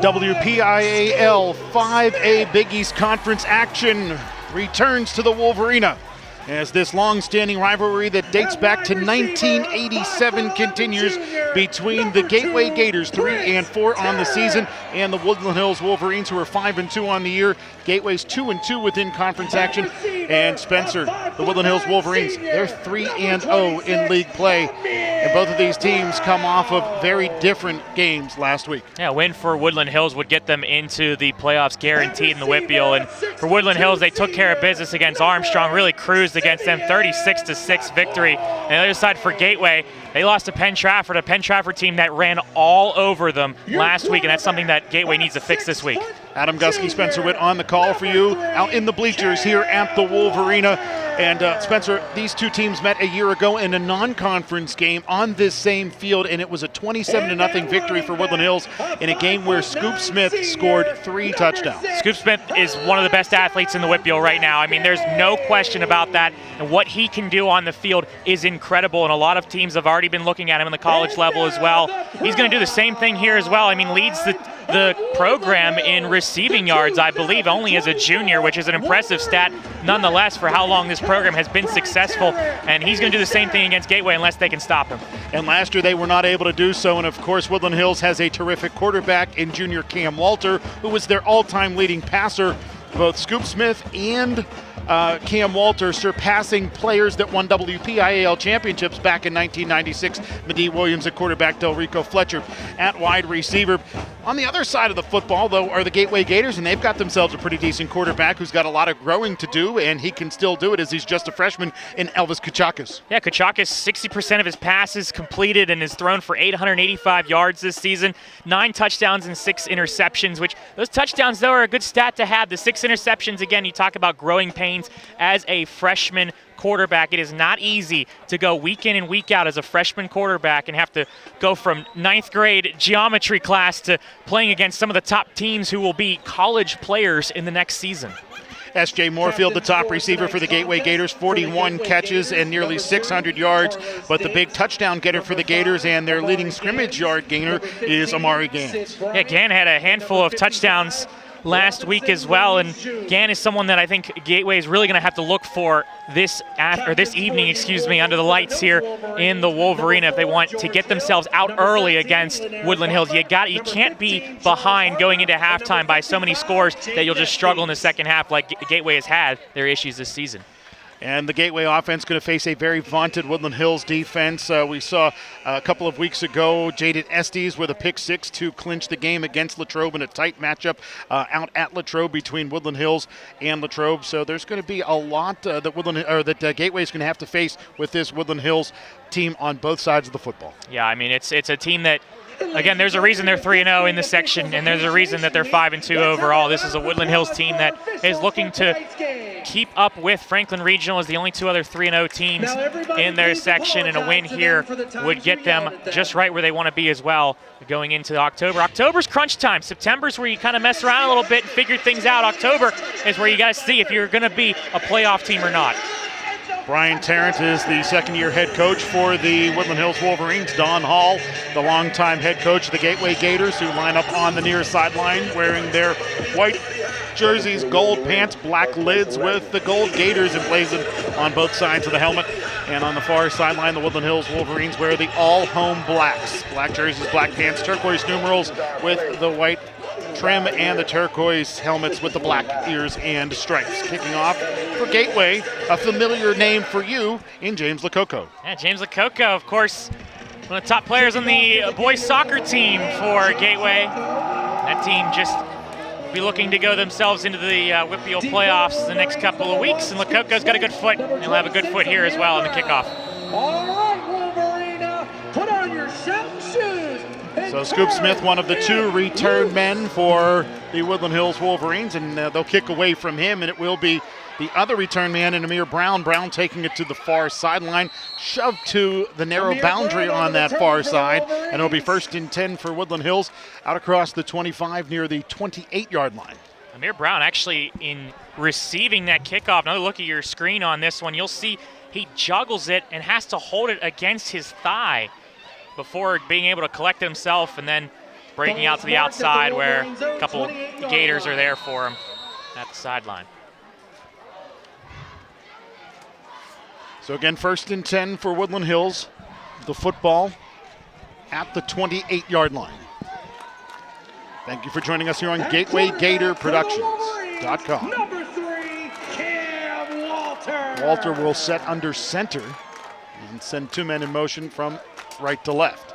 WPIAL 5A Big East Conference action returns to the Wolverines as this long-standing rivalry that dates back to 1987 continues between the Gateway Gators, 3-4 on the season, and the Woodland Hills Wolverines, who are 5-2 on the year. Gateway's 2-2 within conference action, and Spencer, the Woodland Hills Wolverines, they're 3-0 in league play. And both of these teams come off of very different games last week. Yeah, a win for Woodland Hills would get them into the playoffs guaranteed in the WPIAL. And for Woodland Hills, they took care of business against Armstrong, really cruised against them, 36-6 victory. And the other side for Gateway, they lost to Penn Trafford, a Penn Trafford team that ran all over them last week, and that's something that Gateway needs to fix this week. Adam Gusky, Spencer Witt on the call for you out in the bleachers here at the Wolverina. And Spencer, these two teams met a year ago in a non-conference game on this same field, and it was a 27-0 victory for Woodland Hills in a game where Scoop Smith scored 3 touchdowns. Scoop Smith is one of the best athletes in the WPIAL right now. I mean, there's no question about that. And what he can do on the field is incredible, and a lot of teams have already been looking at him in the college level as well. He's going to do the same thing here as well. I mean, leads the program in receiving yards, I believe, only as a junior, which is an impressive stat nonetheless for how long this program has been successful. And he's going to do the same thing against Gateway unless they can stop him. And last year they were not able to do so. And of course, Woodland Hills has a terrific quarterback in junior Cam Walter, who was their all-time leading passer. Both Scoop Smith and Cam Walter surpassing players that won WPIAL championships back in 1996. Medee Williams at quarterback, Delrico Fletcher at wide receiver. On the other side of the football, though, are the Gateway Gators, and they've got themselves a pretty decent quarterback who's got a lot of growing to do, and he can still do it as he's just a freshman in Elvis Kachakis. Yeah, Kachakis, 60% of his passes completed and has thrown for 885 yards this season, 9 touchdowns and 6 interceptions, which those touchdowns, though, are a good stat to have. The 6 interceptions, again, you talk about growing pains as a freshman quarterback. It is not easy to go week in and week out as a freshman quarterback and have to go from 9th grade geometry class to playing against some of the top teams who will be college players in the next season. S.J. Moorfield, the top receiver for the Gateway Gators, 41 catches and nearly 600 yards. But the big touchdown getter for the Gators and their leading scrimmage yard gainer is Amari Gans. Yeah, Gann had a handful of touchdowns last week as well, and Gann is someone that I think Gateway is really going to have to look for this evening, under the lights here in the Wolverine if they want to get themselves out early against Woodland Hills. You can't be behind going into halftime by so many scores that you'll just struggle in the second half like Gateway has had their issues this season. And the Gateway offense going to face a very vaunted Woodland Hills defense. We saw a couple of weeks ago Jaden Estes with a pick 6 to clinch the game against Latrobe in a tight matchup out at Latrobe between Woodland Hills and Latrobe. So there's going to be a lot that Gateway is going to have to face with this Woodland Hills team on both sides of the football. Yeah, I mean it's a team that, again, there's a reason they're 3-0 in this section, and there's a reason that they're 5-2 overall. This is a Woodland Hills team that is looking to keep up with Franklin Regional as the only 2 other 3-0 teams in their section, and a win here would get them just right where they want to be as well going into October. October's crunch time. September's where you kind of mess around a little bit and figure things out. October is where you got to see if you're going to be a playoff team or not. Brian Tarrant is the second-year head coach for the Woodland Hills Wolverines. Don Hall, the longtime head coach of the Gateway Gators, who line up on the near sideline wearing their white jerseys, gold pants, black lids with the gold Gators emblazoned on both sides of the helmet. And on the far sideline, the Woodland Hills Wolverines wear the all-home blacks. Black jerseys, black pants, turquoise numerals with the white trim and the turquoise helmets with the black ears and stripes. Kicking off for Gateway, a familiar name for you in James Lococo. Yeah, James Lococo, of course, one of the top players on the boys soccer team for Gateway. That team just be looking to go themselves into the WPIAL playoffs the next couple of weeks, and Lococo's got a good foot, and he'll have a good foot here as well in the kickoff. All right, Wolverine, put on your shouting shoes. So Scoop Smith, one of the 2 return men for the Woodland Hills Wolverines, and they'll kick away from him, and it will be the other return man in Amir Brown. Brown taking it to the far sideline, shoved to the narrow boundary on that far side, and it'll be 1st and 10 for Woodland Hills out across the 25 near the 28-yard line. Amir Brown actually in receiving that kickoff. Another look at your screen on this one. You'll see he juggles it and has to hold it against his thigh before being able to collect himself, and then breaking out to the outside where a couple Gators are there for him at the sideline. So again, 1st and 10 for Woodland Hills. The football at the 28-yard line. Thank you for joining us here on GatewayGatorProductions.com. Number 3, Cam Walter. Walter will set under center and send 2 men in motion from right to left.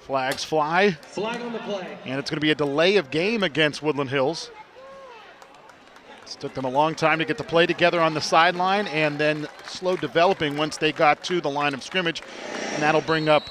Flags fly. Flag on the play. And it's going to be a delay of game against Woodland Hills. It took them a long time to get the play together on the sideline and then slow developing once they got to the line of scrimmage. And that'll bring up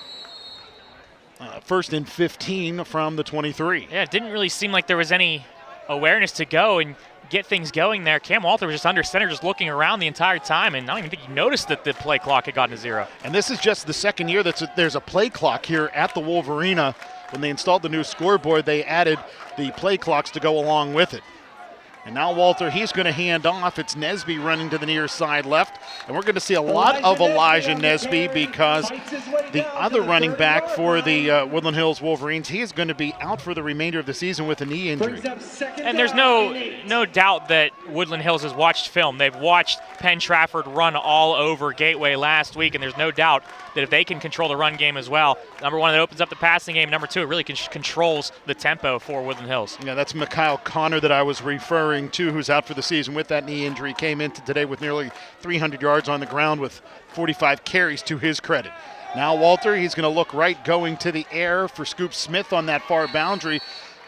1st and 15 from the 23. Yeah, it didn't really seem like there was any awareness to go and get things going there. Cam Walter was just under center, just looking around the entire time, and I don't even think he noticed that the play clock had gotten to 0. And this is just the second year there's a play clock here at the Wolverina. When they installed the new scoreboard, they added the play clocks to go along with it. And now Walter, he's going to hand off. It's Nesby running to the near side left. And we're going to see a lot of Elijah Nesby because the other running back for the Woodland Hills Wolverines, he is going to be out for the remainder of the season with a knee injury. And there's no doubt that Woodland Hills has watched film. They've watched Penn Trafford run all over Gateway last week, and there's no doubt that if they can control the run game as well, number 1, it opens up the passing game. Number 2, it really controls the tempo for Woodland Hills. Yeah, that's Mikhail Connor that I was referring to, who's out for the season with that knee injury. Came into today with nearly 300 yards on the ground with 45 carries to his credit. Now Walter, he's going to look right going to the air for Scoop Smith on that far boundary.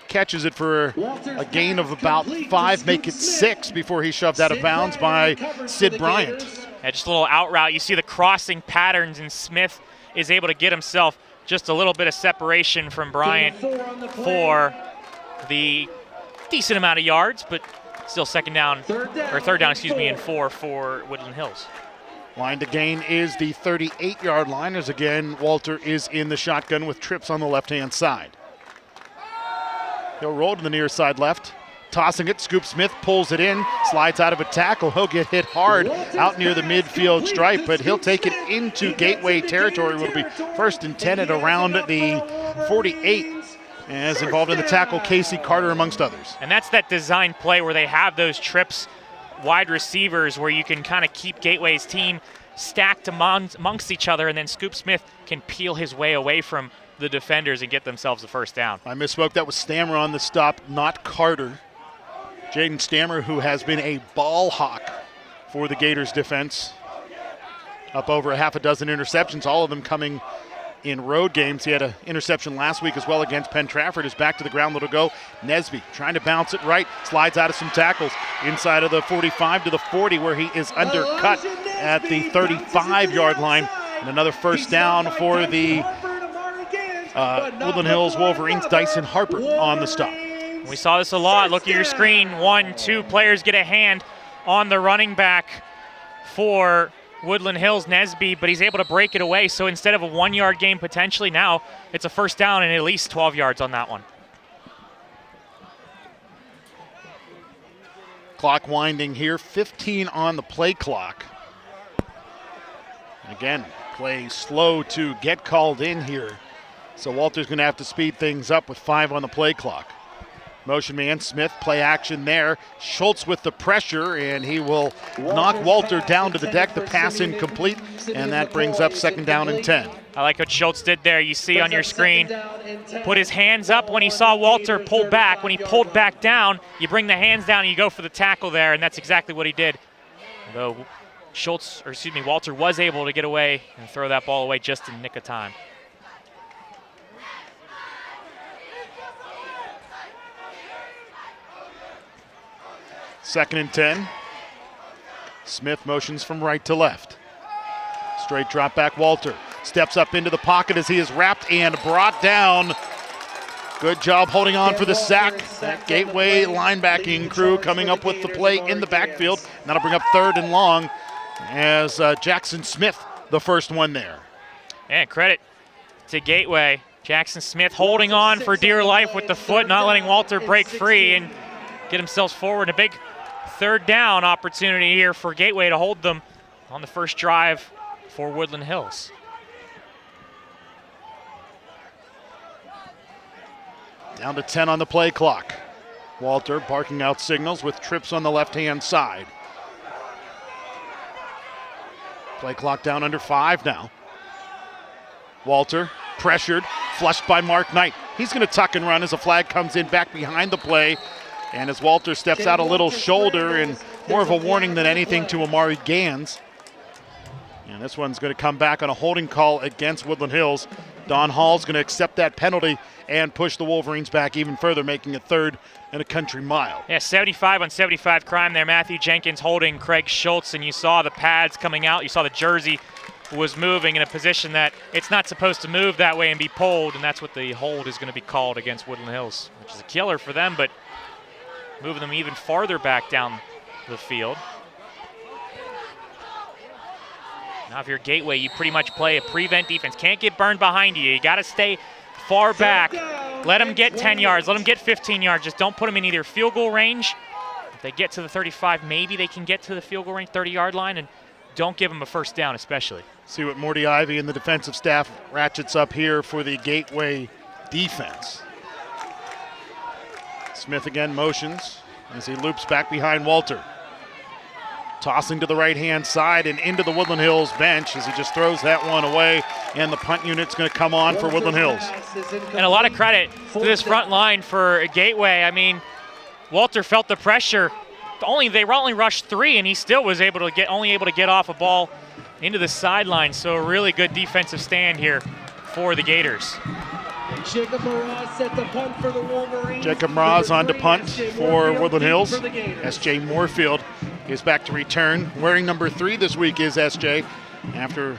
Catches it for a gain of about 5, make it 6 before he's shoved out of bounds by Sid Bryant. Yeah, just a little out route. You see the crossing patterns, and Smith is able to get himself just a little bit of separation from Bryant for the decent amount of yards, but still third down, and 4 for Woodland Hills. Line to gain is the 38-yard line, as again Walter is in the shotgun with trips on the left-hand side. He'll roll to the near side left, tossing it. Scoop Smith pulls it in, slides out of a tackle. He'll get hit hard out near the midfield stripe, but he'll take it into Gateway territory. Will be 1st and 10 at around the 48. As involved in the tackle, Casey Carter amongst others. And that's that design play where they have those trips, wide receivers, where you can kind of keep Gateway's team stacked amongst each other, and then Scoop Smith can peel his way away from the defenders and get themselves a 1st down. I misspoke. That was Stammer on the stop, not Carter. Jaden Stammer, who has been a ball hawk for the Gators defense. Up over a half a dozen interceptions, all of them coming in road games. He had an interception last week as well against Penn Trafford. Is back to the ground, little go. Nesby trying to bounce it right, slides out of some tackles inside of the 45 to the 40, where he is undercut at the 35-yard line. And another 1st down for the Woodland Hills Wolverines. Dyson Harper on the stop. We saw this a lot. Look at your screen. 1, 2 players get a hand on the running back for Woodland Hills, Nesby, but he's able to break it away. So instead of a 1-yard gain potentially, now it's a 1st down and at least 12 yards on that one. Clock winding here, 15 on the play clock. Again, play slow to get called in here. So Walter's going to have to speed things up with 5 on the play clock. Motion man, Smith, play action there. Schultz with the pressure, and he will knock Walter down to the deck. The pass incomplete, and that brings up 2nd down and 10. I like what Schultz did there. You see on your screen, put his hands up when he saw Walter pull back. When he pulled back down, you bring the hands down and you go for the tackle there, and that's exactly what he did. Though Walter was able to get away and throw that ball away just in nick of time. Second and 10. Smith motions from right to left. Straight drop back. Walter steps up into the pocket as he is wrapped and brought down. Good job holding on for the sack. That Gateway linebacking crew coming up with the play in the backfield. And that'll bring up 3rd and long as Jackson Smith, the first one there. And credit to Gateway. Jackson Smith holding on for dear life with the foot, not letting Walter break free and get themselves forward. A big 3rd down opportunity here for Gateway to hold them on the first drive for Woodland Hills. Down to 10 on the play clock. Walter barking out signals with trips on the left-hand side. Play clock down under 5 now. Walter pressured, flushed by Mark Knight. He's going to tuck and run as a flag comes in back behind the play. And as Walter steps out a little shoulder, and more of a warning than anything to Amari Gans. And this one's going to come back on a holding call against Woodland Hills. Don Hall's going to accept that penalty and push the Wolverines back even further, making it 3rd and a country mile. Yeah, 75 on 75 crime there. Matthew Jenkins holding Craig Schultz, and you saw the pads coming out. You saw the jersey was moving in a position that it's not supposed to move that way and be pulled, and that's what the hold is going to be called against Woodland Hills, which is a killer for them, but moving them even farther back down the field. Now if you're Gateway, you pretty much play a prevent defense. Can't get burned behind you. You got to stay far back. Let them get 10 yards. Let them get 15 yards. Just don't put them in either field goal range. If they get to the 35, maybe they can get to the field goal range, 30-yard line, and don't give them a first down especially. See what Morty Ivy and the defensive staff ratchets up here for the Gateway defense. Smith again motions as he loops back behind Walter. Tossing to the right-hand side and into the Woodland Hills bench as he just throws that one away, and the punt unit's going to come on for Woodland Hills. And a lot of credit to this front line for Gateway. I mean, Walter felt the pressure. They only rushed 3, and he still was able to get off a ball into the sideline. So a really good defensive stand here for the Gators. Jacob Mraz set the punt for the Wolverines. Jacob Mraz on to punt for Woodland Hills. S.J. Moorfield is back to return. Wearing number 3 this week is S.J. after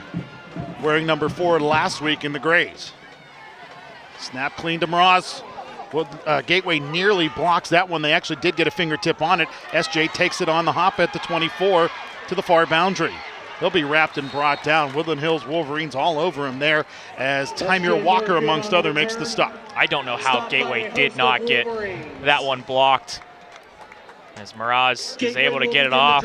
wearing number 4 last week in the Grays. Snap clean to Mraz. Gateway nearly blocks that one. They actually did get a fingertip on it. S.J. takes it on the hop at the 24 to the far boundary. He'll be wrapped and brought down. Woodland Hills Wolverines all over him there as Tymir Walker, amongst other, makes the stop. I don't know how Gateway did not get that one blocked. As Mraz is able to get it off,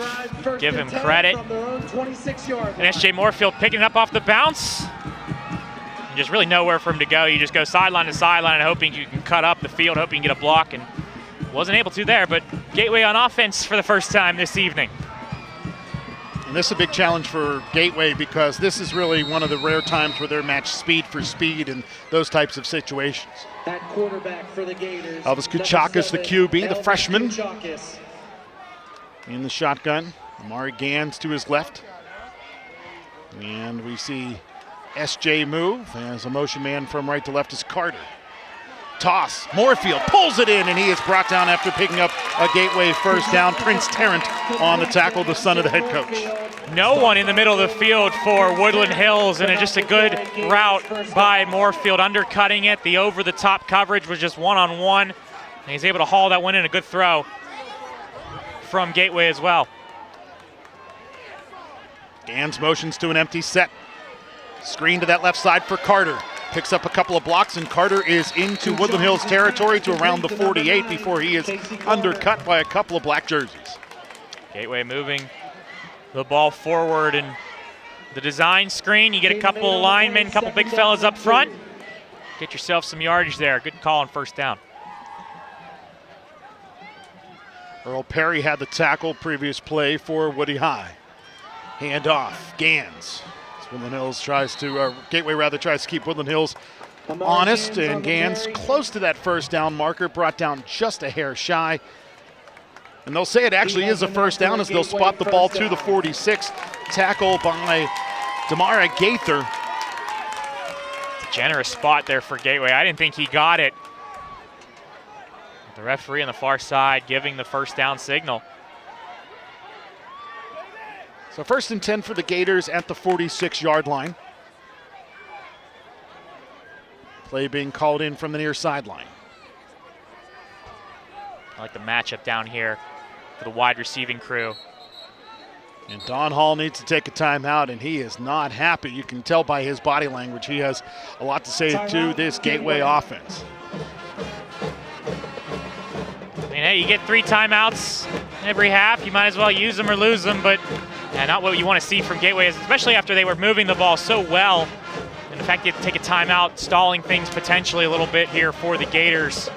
give him credit. And S.J. Moorfield picking it up off the bounce. And just really nowhere for him to go. You just go sideline to sideline and hoping you can cut up the field, hoping you get a block, and wasn't able to there. But Gateway on offense for the first time this evening. And this is a big challenge for Gateway because this is really one of the rare times where they're matched speed for speed in those types of situations. That quarterback for the Gators. Elvis Kuchakis, the QB, the freshman. In the shotgun. Amari Gans to his left. And we see S.J. move as a motion man from right to left is Carter. Toss. Moorfield pulls it in, and he is brought down after picking up a Gateway first down. Prince Tarrant on the tackle, the son of the head coach. No one in the middle of the field for Woodland Hills, and just a good route by Moorfield, undercutting it. The over-the-top coverage was just one-on-one, and he's able to haul that one in. A good throw from Gateway as well. Gans motions to an empty set. Screen to that left side for Carter. Picks up a couple of blocks, and Carter is into Woodland Hills territory to around the 48 before he is undercut by a couple of black jerseys. Gateway moving the ball forward, and the design screen, you get a couple of linemen, a couple big fellas up front. Get yourself some yardage there. Good call on first down. Earl Perry had the tackle previous play for Woody High. Hand off, Gans. Woodland Hills tries to, Gateway rather tries to keep Woodland Hills honest, and Gans close to that first down marker, brought down just a hair shy. And they'll say it actually is a first down as they'll spot the ball to the 46. Tackle by Damara Gaither. Generous spot there for Gateway. I didn't think he got it. The referee on the far side giving the first down signal. So 1st and 10 for the Gators at the 46-yard line. Play being called in from the near sideline. I like the matchup down here for the wide receiving crew. And Don Hall needs to take a timeout, and he is not happy. You can tell by his body language. He has a lot to say to this Gateway offense. I mean, hey, you get 3 timeouts every half. You might as well use them or lose them, but not what you want to see from Gateway, especially after they were moving the ball so well in the fact you have to take a timeout, stalling things potentially a little bit here for the Gators.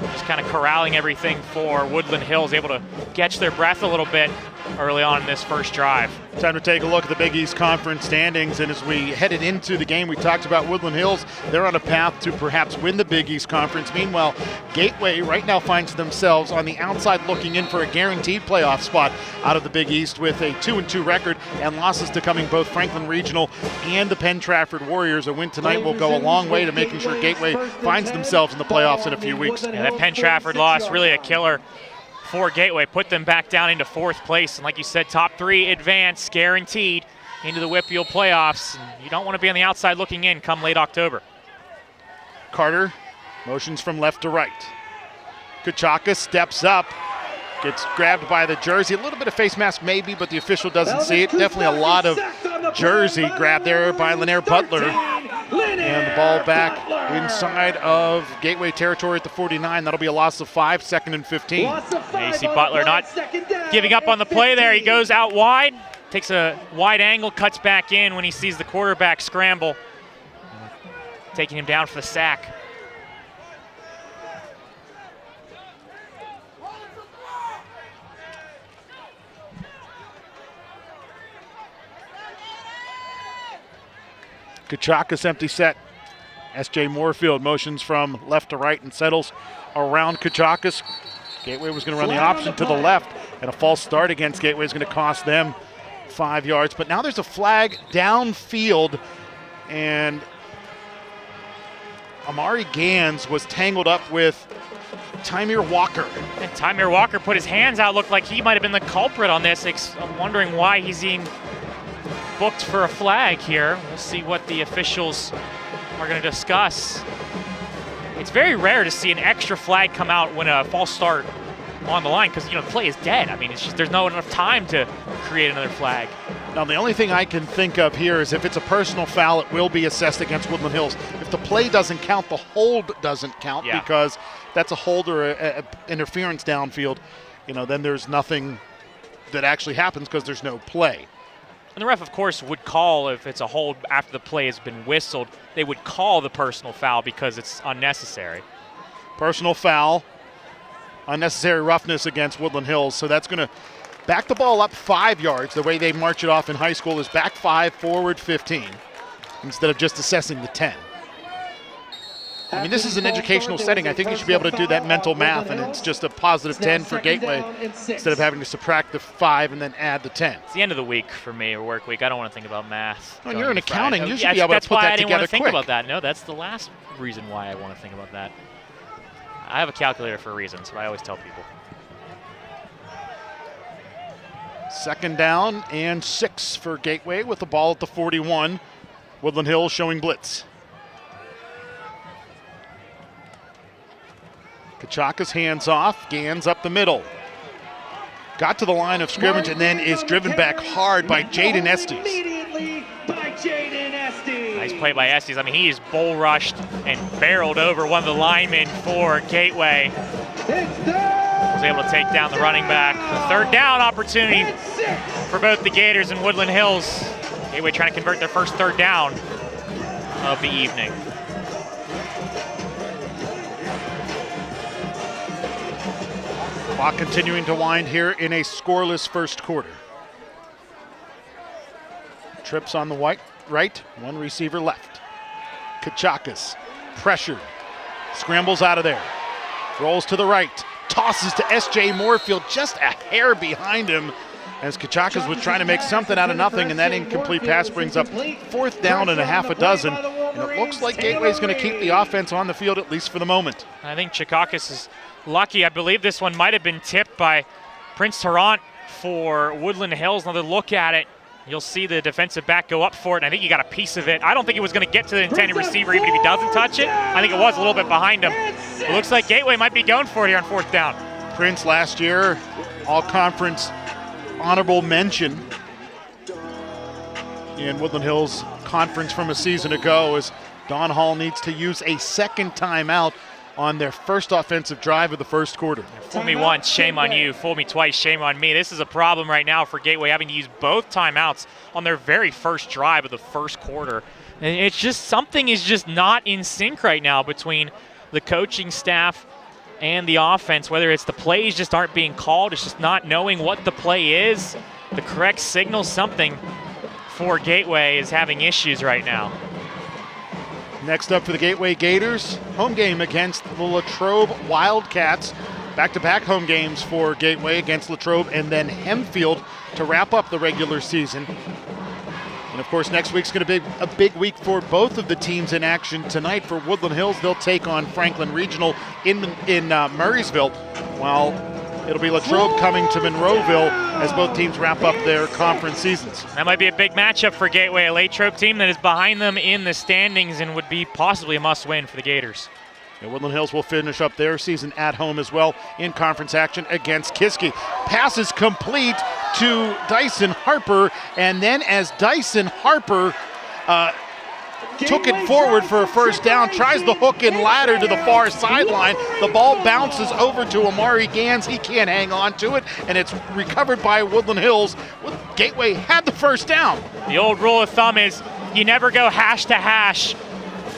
Just kind of corralling everything for Woodland Hills, able to catch their breath a little bit early on in this first drive. Time to take a look at the Big East Conference standings, and as we headed into the game, we talked about Woodland Hills. They're on a path to perhaps win the Big East Conference. Meanwhile, Gateway right now finds themselves on the outside looking in for a guaranteed playoff spot out of the Big East with a 2-2 record and losses to coming both Franklin Regional and the Penn Trafford Warriors. A win tonight will go a long way to making sure Gateway finds themselves in the playoffs in a few weeks. Yeah, that Penn Trafford loss, really a killer for Gateway, put them back down into 4th place. And like you said, top 3 advance guaranteed into the WPIAL playoffs. And you don't want to be on the outside looking in come late October. Carter motions from left to right. Kachaka steps up, gets grabbed by the jersey. A little bit of face mask maybe, but the official doesn't see it. Definitely a lot of jersey grab there by Lanier Butler. And the ball back inside of Gateway territory at the 49. That'll be a loss of 5, 2nd and 15. AC Butler not giving up on the play there. He goes out wide, takes a wide angle, cuts back in when he sees the quarterback scramble, taking him down for the sack. Kachaka's empty set. S.J. Moorfield motions from left to right and settles around Kachaka's. Gateway was going to run the option to the left, and a false start against Gateway is going to cost them 5 yards. But now there's a flag downfield, and Amari Gans was tangled up with Tymir Walker. And Tymir Walker put his hands out, looked like he might have been the culprit on this. I'm wondering why he's being booked for a flag here. We'll see what the officials are going to discuss. It's very rare to see an extra flag come out when a false start on the line because, the play is dead. I mean, it's just there's not enough time to create another flag. Now, the only thing I can think of here is if it's a personal foul, it will be assessed against Woodland Hills. If the play doesn't count, the hold doesn't count because that's a hold or a interference downfield. Then there's nothing that actually happens because there's no play. And the ref, of course, would call if it's a hold after the play has been whistled. They would call the personal foul because it's unnecessary. Personal foul, unnecessary roughness against Woodland Hills. So that's going to back the ball up 5 yards. The way they march it off in high school is back 5, forward 15, instead of just assessing the 10. I mean, this is an educational setting. I think you should be able to do that mental math, and it's just a positive 10 for Gateway instead of having to subtract the 5 and then add the 10. It's the end of the week for me, or work week. I don't want to think about math. When you're in accounting, you should be able to put that together quick. That's why I didn't want to think about that. No, that's the last reason why I want to think about that. I have a calculator for a reason, so I always tell people. 2nd down and 6 for Gateway with the ball at the 41. Woodland Hills showing blitz. Kachaka's hands off, Gans up the middle. Got to the line of scrimmage and then is driven back hard by Jaden Estes. Nice play by Estes. I mean, he is bull rushed and barreled over one of the linemen for Gateway. Was able to take down the running back. The 3rd down opportunity for both the Gators and Woodland Hills. Gateway trying to convert their first 3rd down of the evening. Clock continuing to wind here in a scoreless first quarter. Trips on the right, one receiver left. Kachaka's pressured, scrambles out of there, rolls to the right, tosses to S.J. Moorfield, just a hair behind him as Kachaka's was trying to make something out of nothing, and that incomplete pass brings up 4th down and a half a dozen. And it looks like Gateway's going to keep the offense on the field, at least for the moment. I think Chikakis is lucky. I believe this one might have been tipped by Prince Tarrant for Woodland Hills. Another look at it. You'll see the defensive back go up for it, and I think he got a piece of it. I don't think it was going to get to the intended receiver even if he doesn't touch it. I think it was a little bit behind him. It looks like Gateway might be going for it here on 4th down. Prince last year, all-conference honorable mention in Woodland Hills conference from a season ago as Don Hall needs to use a 2nd timeout on their first offensive drive of the first quarter. Fool me once, shame on you. Fool me twice, shame on me. This is a problem right now for Gateway, having to use both timeouts on their very first drive of the first quarter. And it's just, something is just not in sync right now between the coaching staff and the offense, whether it's the plays just aren't being called, it's just not knowing what the play is, the correct signal, something for Gateway is having issues right now. Next up for the Gateway Gators, home game against the Latrobe Wildcats. Back-to-back home games for Gateway against Latrobe and then Hempfield to wrap up the regular season. And of course, next week's going to be a big week for both of the teams in action tonight. For Woodland Hills, they'll take on Franklin Regional in Murraysville, while it'll be Latrobe coming to Monroeville as both teams wrap up their conference seasons. That might be a big matchup for Gateway, a Latrobe team that is behind them in the standings and would be possibly a must-win for the Gators. And Woodland Hills will finish up their season at home as well in conference action against Kiski. Pass is complete to Dyson Harper, and then as Dyson Harper took it forward for a first down, tries the hook and ladder to the far sideline. The ball bounces over to Amari Gans. He can't hang on to it, and it's recovered by Woodland Hills. Gateway had the first down. The old rule of thumb is you never go hash to hash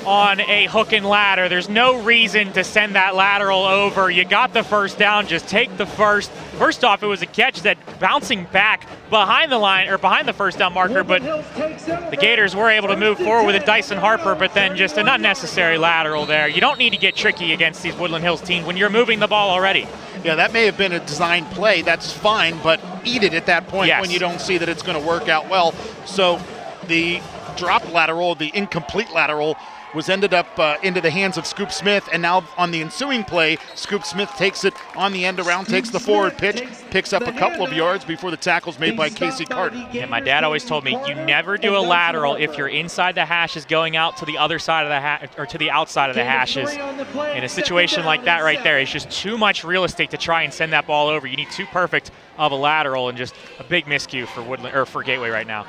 on a hook and ladder. There's no reason to send that lateral over. You got the first down, just take the first. First off, it was a catch that bouncing back behind the line, or behind the first down marker, but the Gators were able to move forward with a Dyson Harper, but then just an unnecessary lateral there. You don't need to get tricky against these Woodland Hills teams when you're moving the ball already. Yeah, that may have been a design play. That's fine, but eat it at that point when you don't see that it's going to work out well. So the drop lateral, the incomplete lateral, was ended up into the hands of Scoop Smith, and now on the ensuing play, Scoop Smith takes it on the end around, takes the forward pitch, picks up a couple of yards before the tackle's made by Casey Carter. Yeah, my dad always told me, you never do a lateral if you're inside the hashes going out to the other side of the hash, or to the outside of the hashes. In a situation like that right there, it's just too much real estate to try and send that ball over. You need too perfect of a lateral, and just a big miscue for Woodland, or for Gateway right now.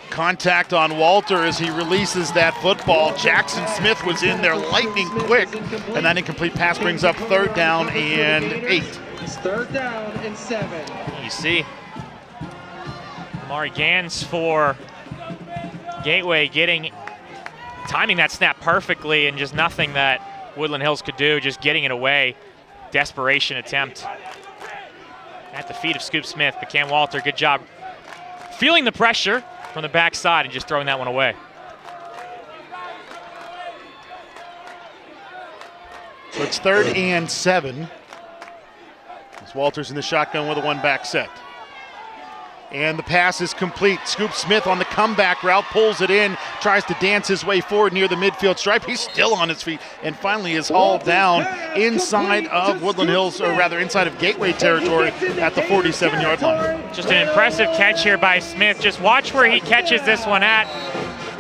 Contact on Walter as he releases that football. Jackson Smith was in there lightning quick, and that incomplete pass brings up 3rd down and 8. It's 3rd down and 7. You see Amari Gans for Gateway timing that snap perfectly, and just nothing that Woodland Hills could do, just getting it away. Desperation attempt at the feet of Scoop Smith, but Cam Walter, good job feeling the pressure from the backside and just throwing that one away. So it's 3rd and 7. As Walter's in the shotgun with a one-back set. And the pass is complete. Scoop Smith on the comeback route, pulls it in, tries to dance his way forward near the midfield stripe. He's still on his feet, and finally is hauled down inside of Woodland Hills, or rather inside of Gateway territory at the 47-yard line. Just an impressive catch here by Smith. Just watch where he catches this one at,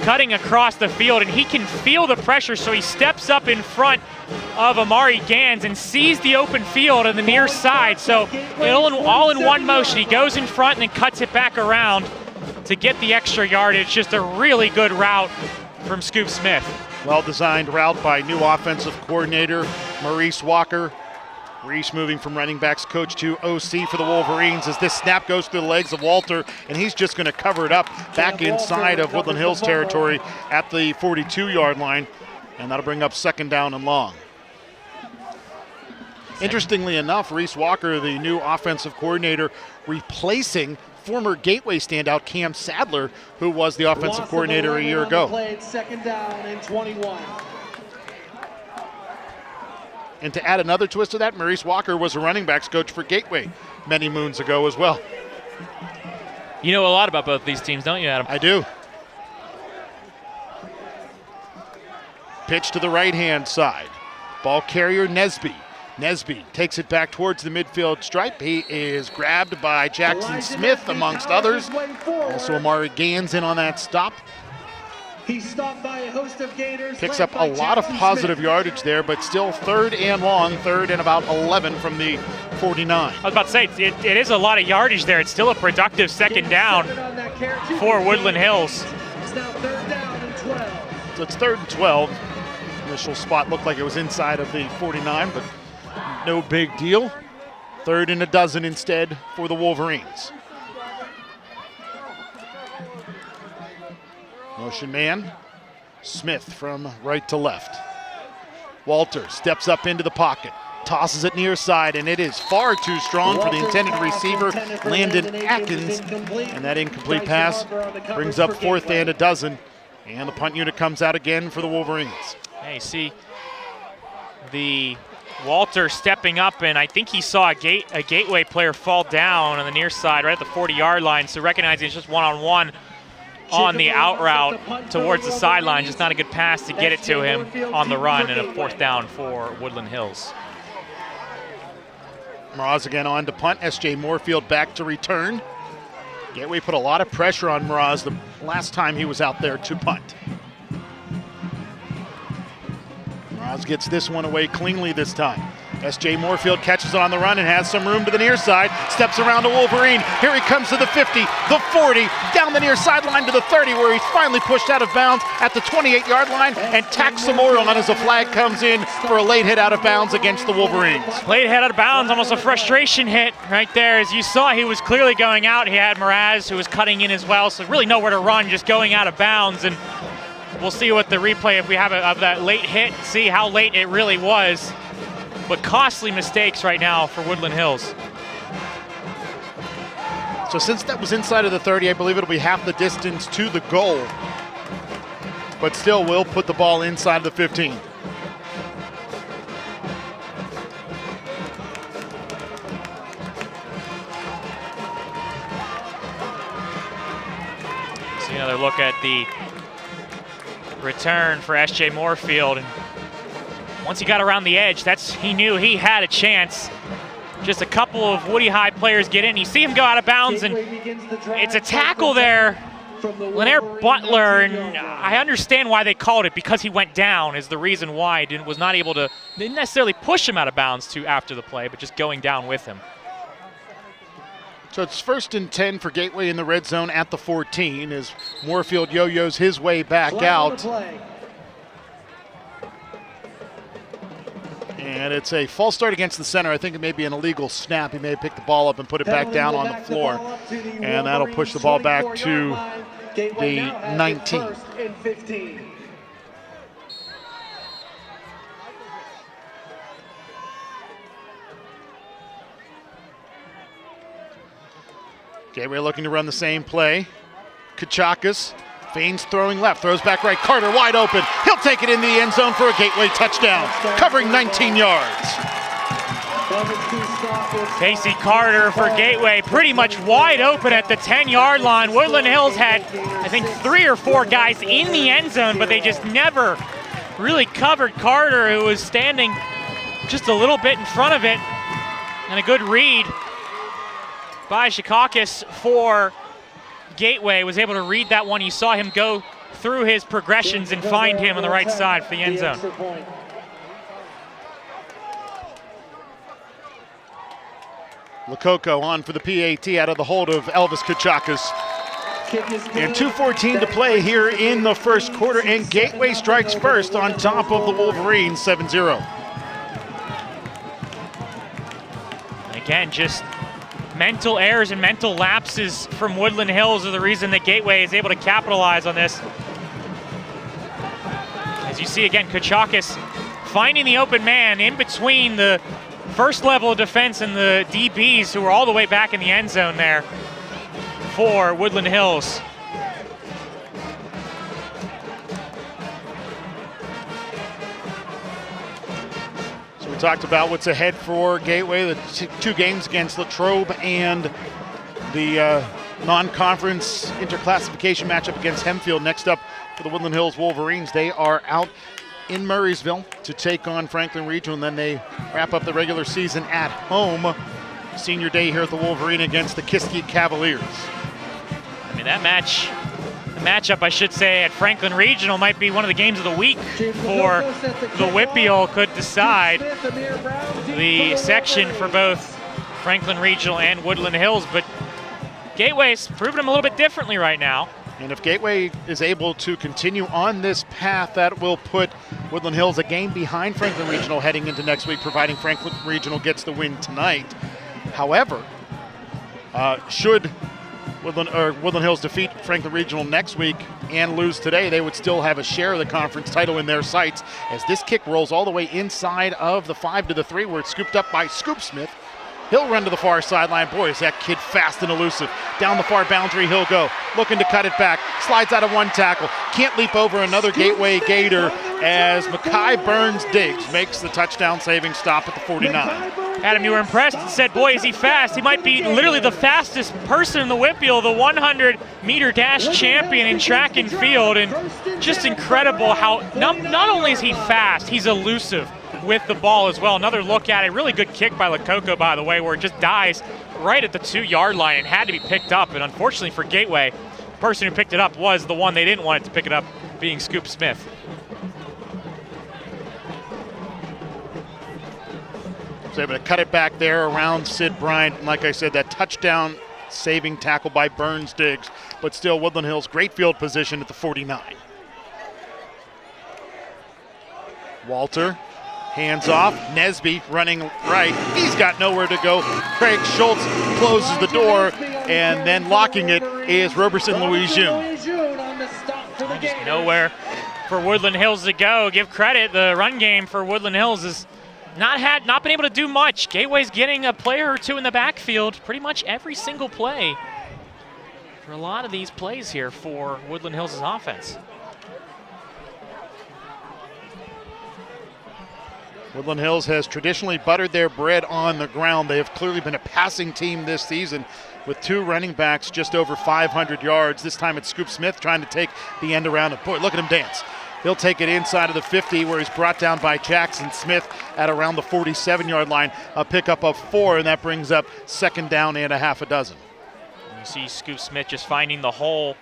cutting across the field, and he can feel the pressure, so he steps up in front of Amari Gans and sees the open field on the near side. So all in one motion, he goes in front and then cuts it back around to get the extra yardage. Just a really good route from Scoop Smith. Well-designed route by new offensive coordinator Maurice Walker. Reese moving from running backs coach to OC for the Wolverines as this snap goes through the legs of Walter, and he's just going to cover it up back inside of Woodland Hills territory at the 42-yard line, and that'll bring up 2nd down and long. Interestingly enough, Reese Walker, the new offensive coordinator, replacing former Gateway standout Cam Sadler, who was the offensive coordinator a year ago. 2nd down and 21. And to add another twist to that, Maurice Walker was a running backs coach for Gateway many moons ago as well. You know a lot about both these teams, don't you, Adam? I do. Pitch to the right-hand side. Ball carrier Nesby. Nesby takes it back towards the midfield stripe. He is grabbed by Jackson Smith, amongst others. Also Amari Gans in on that stop. He's stopped by a host of Gators. Picks up a lot of positive yardage there, but still 3rd and long, 3rd and about 11 from the 49. I was about to say, it is a lot of yardage there. It's still a productive 2nd down for Woodland Hills. It's now 3rd down and 12. So it's 3rd and 12. Initial spot looked like it was inside of the 49, but no big deal. 3rd and a dozen instead for the Wolverines. Motion man, Smith from right to left. Walter steps up into the pocket, tosses it near side, and it is far too strong for the intended receiver, Landon Atkins. And that incomplete pass brings up 4th and a dozen. And the punt unit comes out again for the Wolverines. Hey, see the Walter stepping up, and I think he saw a Gateway player fall down on the near side right at the 40-yard line, so recognizing it's just one-on-one on the out route towards the sideline. Just not a good pass to get it to him on the run, and a 4th down for Woodland Hills. Mraz again on to punt. S.J. Moorfield back to return. Gateway put a lot of pressure on Mraz the last time he was out there to punt. Mraz gets this one away cleanly this time. S.J. Moorfield catches on the run and has some room to the near side. Steps around to Wolverine. Here he comes to the 50, the 40, down the near sideline to the 30, where he's finally pushed out of bounds at the 28-yard line, and tax Memorial on as a flag comes in for a late hit out of bounds against the Wolverines. Late hit out of bounds, almost a frustration hit right there. As you saw, he was clearly going out. He had Mraz, who was cutting in as well, so really nowhere to run, just going out of bounds. And we'll see what the replay, if we have it, of that late hit, see how late it really was. But costly mistakes right now for Woodland Hills. So since that was inside of the 30, I believe it'll be half the distance to the goal. But still will put the ball inside the 15. See another look at the return for S.J. Moorfield. And once he got around the edge, he knew he had a chance. Just a couple of Woody High players get in. You see him go out of bounds, and it's a tackle there. Lanier Butler, and I understand why they called it, because he went down is the reason why. Was not able to, didn't necessarily push him out of bounds after the play, but just going down with him. So it's 1st and 10 for Gateway in the red zone at the 14 as Moorfield yo-yos his way back out. And it's a false start against the center. I think it may be an illegal snap. He may have picked the ball up and put it back down on the floor. And that'll push the ball back to the 19. Gateway looking to run the same play. Kachakas feigns throwing left, throws back right. Carter wide open. He'll take it in the end zone for a Gateway touchdown, covering 19 yards. Casey Carter for Gateway, pretty much wide open at the 10-yard line. Woodland Hills had, I think, 3 or 4 guys in the end zone, but they just never really covered Carter, who was standing just a little bit in front of it. And a good read by Shikakis for Gateway, was able to read that one. You saw him go through his progressions and find him on the right side for the end zone. Lococo on for the PAT out of the hold of Elvis Kachakas. And 2:14 to play here in the first quarter, and Gateway strikes first on top of the Wolverines, 7-0. Again, just mental errors and mental lapses from Woodland Hills are the reason that Gateway is able to capitalize on this. As you see again, Kachakas finding the open man in between the first level of defense and the DBs, who are all the way back in the end zone there for Woodland Hills. So we talked about what's ahead for Gateway, the 2 games against Latrobe and the non-conference interclassification matchup against Hempfield. Next up for the Woodland Hills Wolverines, they are out in Murraysville to take on Franklin Regional, and then they wrap up the regular season at home. Senior day here at the Wolverine against the Kiskey Cavaliers. I mean, that matchup, I should say, at Franklin Regional might be one of the games of the week for the WPIAL. Could decide the section for both Franklin Regional and Woodland Hills, but Gateway's proving them a little bit differently right now. And if Gateway is able to continue on this path, that will put Woodland Hills a game behind Franklin Regional heading into next week, providing Franklin Regional gets the win tonight. However, should Woodland Hills defeat Franklin Regional next week and lose today, they would still have a share of the conference title in their sights, as this kick rolls all the way inside of the 5 to the 3, where it's scooped up by Scoop Smith. He'll run to the far sideline. Boy, is that kid fast and elusive. Down the far boundary he'll go, looking to cut it back. Slides out of one tackle. Can't leap over another Gateway Gator as Mekhi Burns-Diggs makes the touchdown-saving stop at the 49. Adam, you were impressed and said, boy, is he fast. He might be literally the fastest person in the WPIAL, the 100-meter dash champion in track and field. And just incredible how not only is he fast, he's elusive with the ball as well. Another look at it. Really good kick by Lococo, by the way, where it just dies right at the 2-yard line and had to be picked up. And unfortunately for Gateway, the person who picked it up was the one they didn't want it to pick it up, being Scoop Smith. So able to cut it back there around Sid Bryant. And like I said, that touchdown saving tackle by Burns-Diggs. But still, Woodland Hills, great field position at the 49. Walter, hands off. Nesby running right. He's got nowhere to go. Craig Schultz closes the door, and then locking it is Roberson Louis June. Just nowhere for Woodland Hills to go. Give credit, the run game for Woodland Hills has not been able to do much. Gateway's getting a player or two in the backfield pretty much every single play for a lot of these plays here for Woodland Hills' offense. Woodland Hills has traditionally buttered their bread on the ground. They have clearly been a passing team this season with 2 running backs just over 500 yards. This time it's Scoop Smith trying to take the end around. And boy, look at him dance. He'll take it inside of the 50, where he's brought down by Jackson Smith at around the 47-yard line. A pickup of 4, and that brings up 2nd down and a half a dozen. You see Scoop Smith just finding the hole,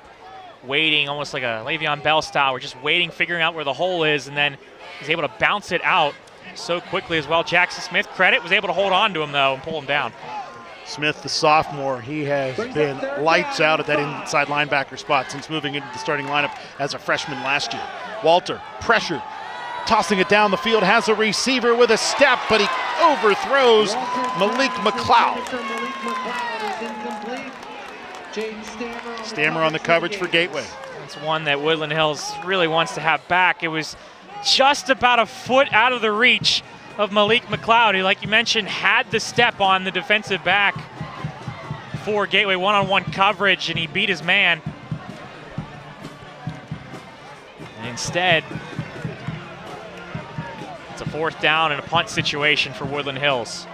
waiting, almost like a Le'Veon Bell style. We're just waiting, figuring out where the hole is, and then he's able to bounce it out so quickly as well. Jackson Smith, credit, was able to hold on to him, though, and pull him down. Smith, the sophomore, he has been lights out at that inside linebacker spot since moving into the starting lineup as a freshman last year. Walter, pressure, tossing it down the field, has a receiver with a step, but he overthrows Malik McLeod. Stammer on the coverage for Gateway. That's one that Woodland Hills really wants to have back. It was just about a foot out of the reach of Malik McLeod, who, like you mentioned, had the step on the defensive back for Gateway one-on-one coverage, and he beat his man. And instead, it's a 4th down and a punt situation for Woodland Hills.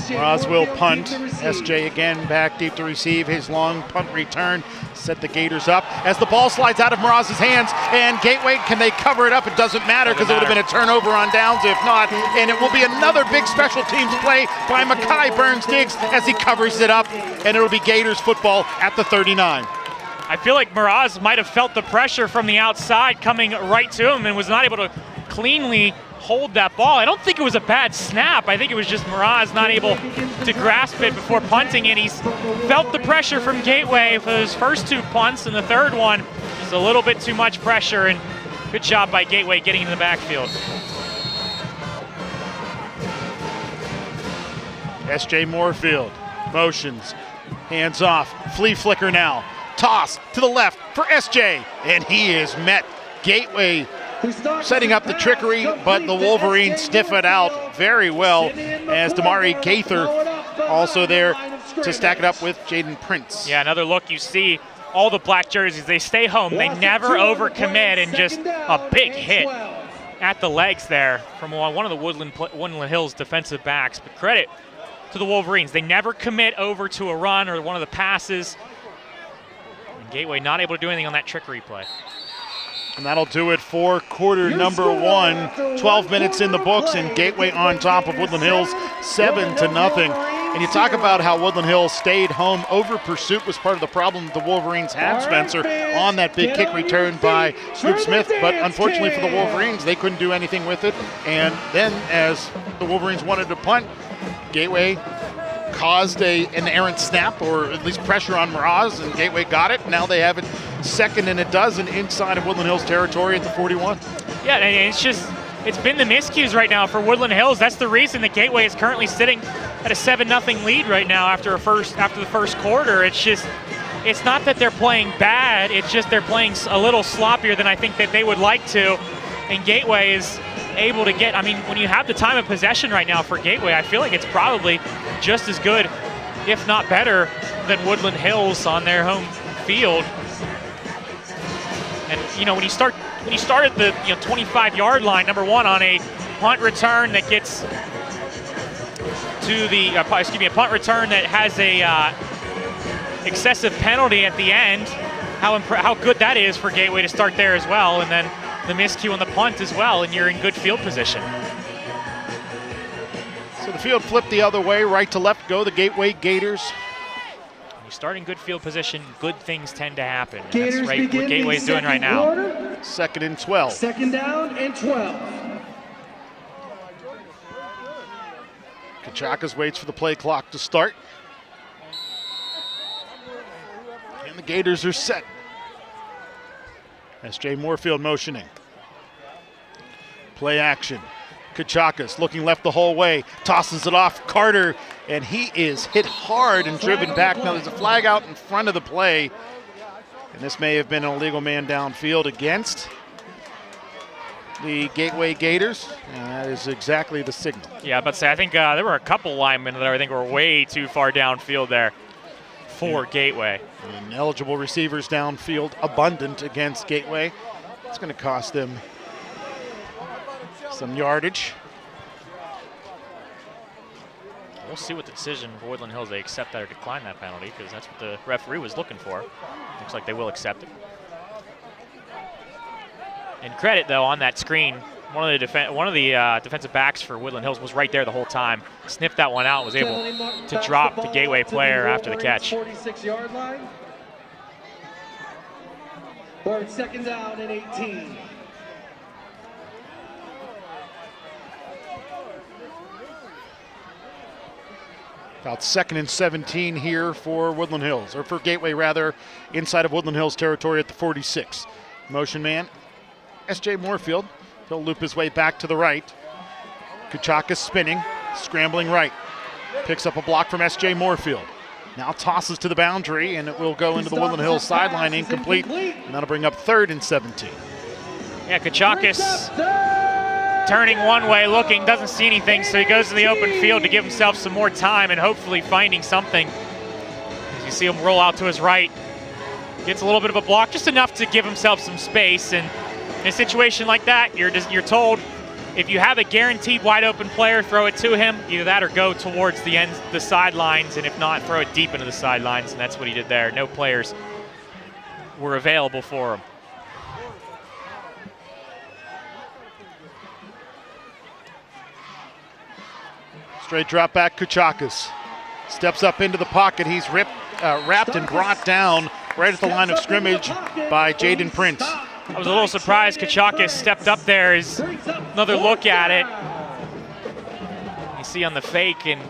Mraz will punt. SJ again back deep to receive his long punt return. Set the Gators up as the ball slides out of Mraz's hands, and Gateway, can they cover it up? It doesn't matter, because it would have been a turnover on downs if not, and it will be another big special teams play by Mekhi Burns-Diggs as he covers it up, and it'll be Gators football at the 39. I feel like Mraz might have felt the pressure from the outside coming right to him and was not able to cleanly hold that ball. I don't think it was a bad snap. I think it was just Mraz not able to grasp it before punting it. He's felt the pressure from Gateway for his first 2 punts, and the third one just a little bit too much pressure, and good job by Gateway getting in the backfield. S.J. Moorfield motions, hands off, flea flicker now, toss to the left for S.J., and he is met. Gateway setting up the trickery, but the Wolverines sniff it out very well as Damari Gaither also there to stack it up with Jaden Prince. Yeah, another look, you see all the black jerseys, they stay home, they never overcommit, and just a big hit at the legs there from one of the Woodland Hills defensive backs. But credit to the Wolverines, they never commit over to a run or one of the passes. And Gateway not able to do anything on that trickery play. And that'll do it for quarter number 1. 12 minutes in the books, and Gateway on top of Woodland Hills 7-0. And you talk about how Woodland Hills stayed home. Over pursuit was part of the problem that the Wolverines had, Spencer, on that big kick return by Scoop Smith. But unfortunately for the Wolverines, they couldn't do anything with it. And then as the Wolverines wanted to punt, Gateway caused an errant snap, or at least pressure on Mraz, and Gateway got it. Now they have it 2nd and a dozen inside of Woodland Hills territory at the 41. Yeah, and it's been the miscues right now for Woodland Hills. That's the reason that Gateway is currently sitting at a 7-0 lead right now after the first quarter. It's not that they're playing bad, it's just they're playing a little sloppier than I think that they would like to. And Gateway is able to get, I mean, when you have the time of possession right now for Gateway, I feel like it's probably just as good, if not better, than Woodland Hills on their home field. And you know, when you start at the 25-yard line, number one, on a punt return that gets to the a punt return that has a excessive penalty at the end, how good that is for Gateway to start there as well, and then the miscue on the punt as well, and you're in good field position. So the field flipped the other way, right to left go the Gateway Gators. When you start in good field position, good things tend to happen. And Gators that's right what Gateway's doing right now. Quarter. 2nd and 12. 2nd down and 12. Kachakas waits for the play clock to start. And the Gators are set. S.J. Moorfield motioning. Play action. Kachakas looking left the whole way, tosses it off Carter, and he is hit hard and driven back. Now there's a flag out in front of the play, and this may have been an illegal man downfield against the Gateway Gators, and that is exactly the signal. Yeah, I was about to say, I think there were a couple linemen that I think were way too far downfield there for Gateway. And eligible receivers downfield abundant against Gateway. It's going to cost them some yardage. We'll see what the decision for Woodland Hills, they accept that or decline that penalty, because that's what the referee was looking for. Looks like they will accept it. And credit, though, on that screen, one of the defensive backs for Woodland Hills was right there the whole time. Sniffed that one out and was able to drop the Gateway player after the catch. 46-yard line. Or 2nd down and 18. About 2nd and 17 here for Woodland Hills, or for Gateway rather, inside of Woodland Hills territory at the 46. Motion man, S.J. Moorfield. He'll loop his way back to the right. Kachakas spinning, scrambling right. Picks up a block from S.J. Moorfield. Now tosses to the boundary, and it will go into the Woodland Hills sideline, incomplete. And that'll bring up 3rd and 17. Yeah, Kachakas turning one way, looking, doesn't see anything, so he goes to the open field to give himself some more time and hopefully finding something. As you see him roll out to his right, gets a little bit of a block, just enough to give himself some space. And in a situation like that, you're told if you have a guaranteed wide open player, throw it to him. Either that or go towards the sidelines, and if not, throw it deep into the sidelines, and that's what he did there. No players were available for him. Straight drop back, Kachakas. Steps up into the pocket. He's wrapped and brought down right at the line of scrimmage by Jaden Prince. I was a little surprised Kachakas stepped up there. As another look at it. You see on the fake, and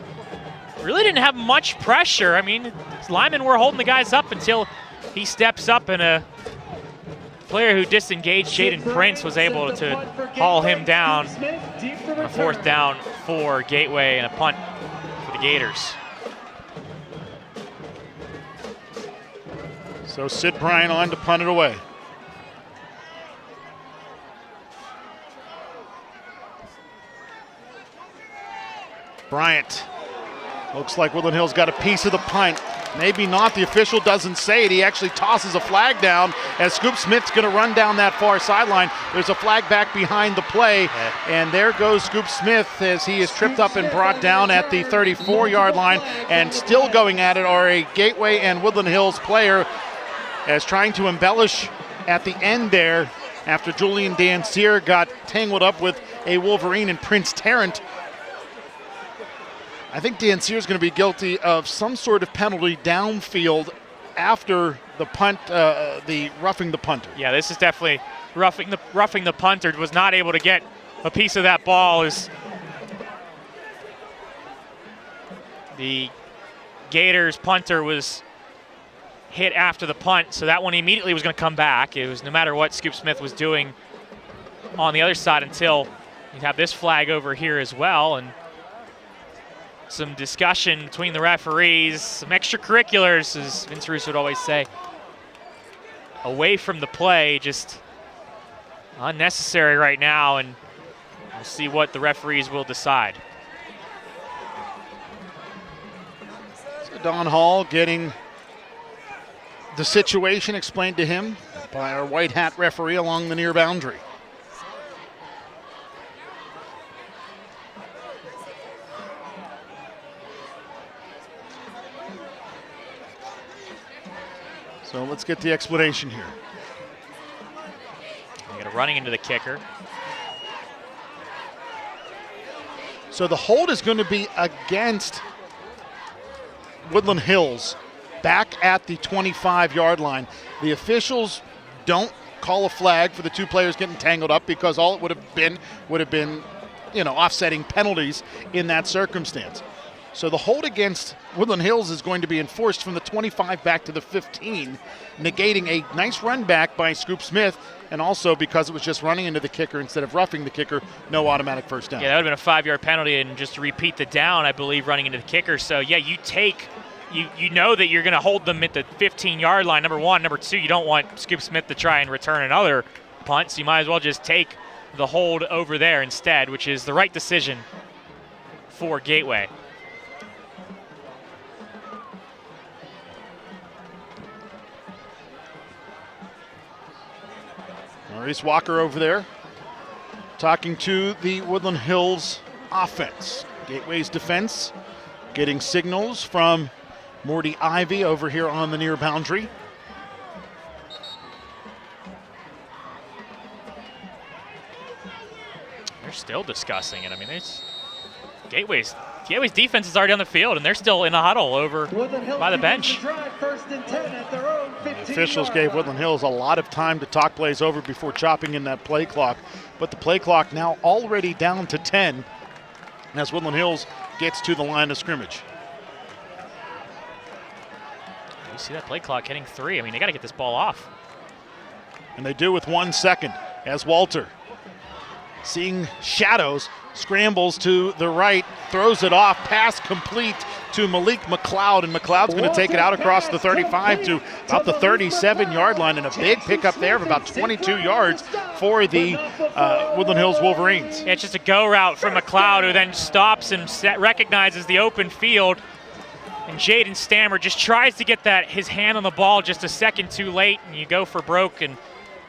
really didn't have much pressure. I mean, linemen were holding the guys up until he steps up, and a player who disengaged, Jaden Prince, was able to haul him down on a 4th down for Gateway and a punt for the Gators. So Sid Bryant on to punt it away. Bryant. Looks like Woodland Hills got a piece of the punt. Maybe not. The official doesn't say it. He actually tosses a flag down as Scoop Smith's going to run down that far sideline. There's a flag back behind the play, and there goes Scoop Smith as he is tripped up and brought down at the 34-yard line. And still going at it are a Gateway and Woodland Hills player, as trying to embellish at the end there after Julian Dancier got tangled up with a Wolverine and Prince Tarrant. I think Dancier is going to be guilty of some sort of penalty downfield after the punt, the roughing the punter. Yeah, this is definitely roughing the punter. Was not able to get a piece of that ball as the Gators punter was hit after the punt, so that one immediately was going to come back. It was no matter what Scoop Smith was doing on the other side until you have this flag over here as well. And some discussion between the referees, some extracurriculars, as Vince Russo would always say. Away from the play, just unnecessary right now, and we'll see what the referees will decide. So Don Hall getting the situation explained to him by our white hat referee along the near boundary. So let's get the explanation here. They got a running into the kicker. So the hold is going to be against Woodland Hills back at the 25-yard line. The officials don't call a flag for the two players getting tangled up because all it would have been, offsetting penalties in that circumstance. So the hold against Woodland Hills is going to be enforced from the 25 back to the 15, negating a nice run back by Scoop Smith, and also because it was just running into the kicker instead of roughing the kicker, no automatic first down. Yeah, that would have been a 5-yard penalty, and just to repeat the down, I believe, running into the kicker. So, yeah, you know that you're going to hold them at the 15-yard line, number one. Number two, you don't want Scoop Smith to try and return another punt, so you might as well just take the hold over there instead, which is the right decision for Gateway. Maurice Walker over there talking to the Woodland Hills offense. Gateway's defense getting signals from Morty Ivy over here on the near boundary. They're still discussing it. I mean, Gateway's defense is already on the field, and they're still in a huddle over by the bench. The officials gave Woodland Hills a lot of time to talk plays over before chopping in that play clock, but the play clock now already down to 10 as Woodland Hills gets to the line of scrimmage. You see that play clock hitting 3. I mean, they got to get this ball off. And they do with 1 second as Walter, seeing shadows, scrambles to the right, throws it off, pass complete to Malik McLeod, and McLeod's going to take it out across the 35 to about the 37-yard line, and a big pickup there of about 22 yards for the Woodland Hills Wolverines. Yeah, it's just a go route from McLeod, who then stops and recognizes the open field, and Jaden Stammer just tries to get his hand on the ball just a second too late, and you go for broke, and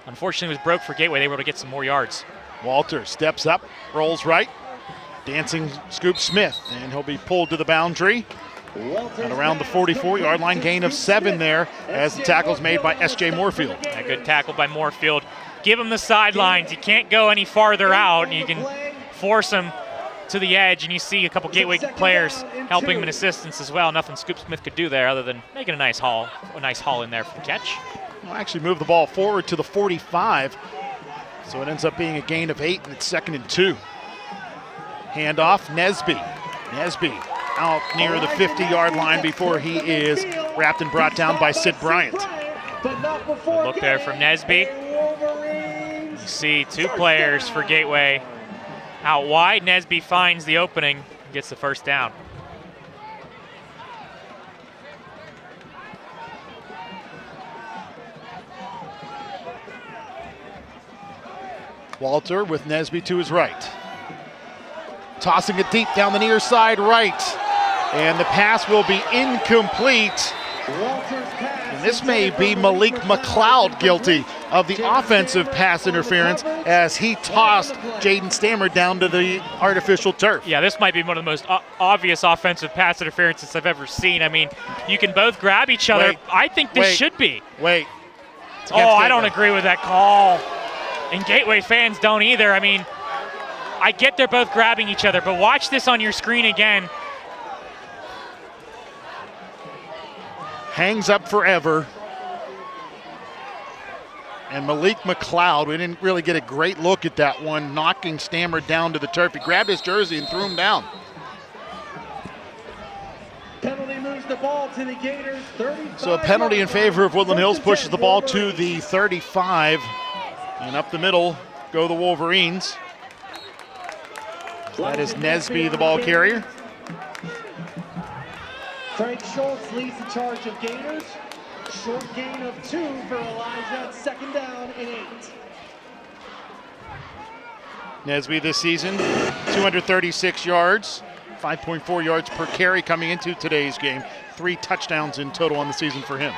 unfortunately it was broke for Gateway. They were able to get some more yards. Walter steps up, rolls right, dancing Scoop Smith, and he'll be pulled to the boundary at around the 44-yard line, gain of 7 there as the tackle's made by S.J. Moorfield. A good tackle by Moorfield. Give him the sidelines. You can't go any farther out, and you can force him to the edge, and you see a couple Gateway players helping him in assistance as well. Nothing Scoop Smith could do there other than making a nice haul in there for the catch. We'll actually move the ball forward to the 45. So it ends up being a gain of 8, and it's 2nd and 2. Handoff, Nesby. Nesby out near the 50-yard line before he is wrapped and brought down by Sid Bryant. Good look there from Nesby. You see 2 players for Gateway out wide. Nesby finds the opening and gets the first down. Walter with Nesby to his right. Tossing it deep down the near side right. And the pass will be incomplete. And this may be Malik McLeod guilty of the offensive pass interference as he tossed Jaden Stammer down to the artificial turf. Yeah, this might be one of the most obvious offensive pass interferences I've ever seen. I mean, you can both grab each other. I think this should be. Oh, I don't agree with that call. And Gateway fans don't either. I mean, I get they're both grabbing each other, but watch this on your screen again. Hangs up forever. And Malik McLeod, we didn't really get a great look at that one, knocking Stammer down to the turf. He grabbed his jersey and threw him down. Penalty moves the ball to the Gators. So a penalty in favor of Woodland Hills pushes the ball to the 35. And up the middle go the Wolverines. That is Nesby, the ball carrier. Craig Schultz leads the charge of Gators. Short gain of 2 for Elijah. 2nd down and 8. Nesby this season, 236 yards, 5.4 yards per carry coming into today's game. 3 touchdowns in total on the season for him.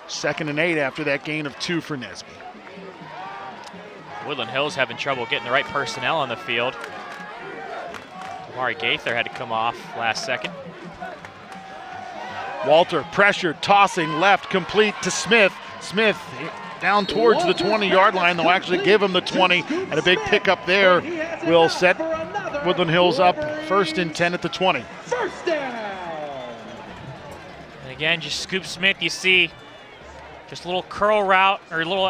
2nd and 8 after that gain of 2 for Nesby. Woodland Hills having trouble getting the right personnel on the field. Amari Gaither had to come off last second. Walter pressured, tossing left, complete to Smith. Smith down towards the 20-yard line. They'll actually give him the 20, and a big pickup there will set Woodland Hills up 1st and 10 at the 20. First down. And again, just Scoop Smith, you see just a little curl route, or a little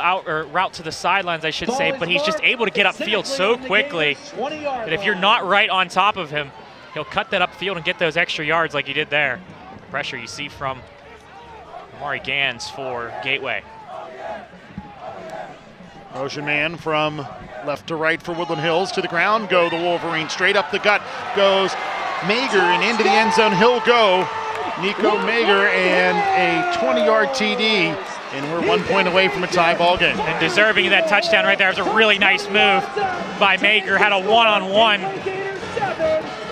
route to the sidelines, I should say, but he's just able to get upfield so quickly that if you're not right on top of him, he'll cut that upfield and get those extra yards like he did there. The pressure you see from Amari Gans for Gateway. Motion man from left to right for Woodland Hills. To the ground go the Wolverines. Straight up the gut goes Mager, and into the end zone he'll go. Nico Mager, and a 20-yard TD. And we're 1 point away from a tie ball game. And deserving of that touchdown right there. It was a really nice move by Mager. Had a one-on-one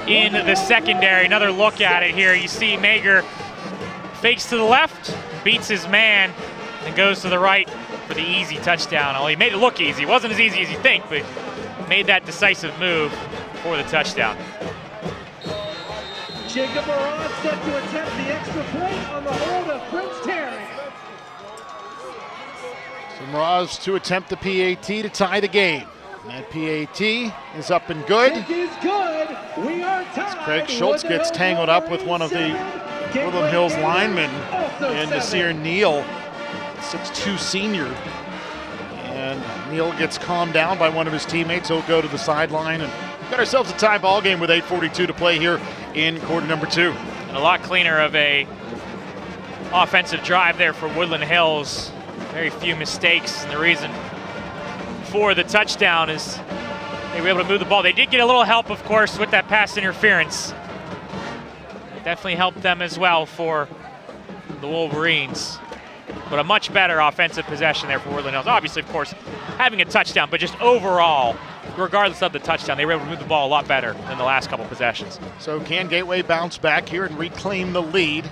in the secondary. Another look at it here. You see Mager fakes to the left, beats his man, and goes to the right for the easy touchdown. Well, he made it look easy. It wasn't as easy as you think, but made that decisive move for the touchdown. Jacob Moran set to attempt the extra point on the hold of Prince Terry. So Mraz to attempt the PAT to tie the game. And that PAT is up and good. It is good. We are tied. Craig Schultz gets tangled up with one of the Woodland Hills linemen, and Nasir Neal, 6'2" senior. And Neal gets calmed down by one of his teammates. He'll go to the sideline, and got ourselves a tie ball game with 8:42 to play here in quarter number 2. And a lot cleaner of a offensive drive there for Woodland Hills. Very few mistakes, and the reason for the touchdown is they were able to move the ball. They did get a little help, of course, with that pass interference. It definitely helped them as well for the Wolverines. But a much better offensive possession there for Woodland Hills. Obviously, of course, having a touchdown, but just overall, regardless of the touchdown, they were able to move the ball a lot better than the last couple possessions. So can Gateway bounce back here and reclaim the lead?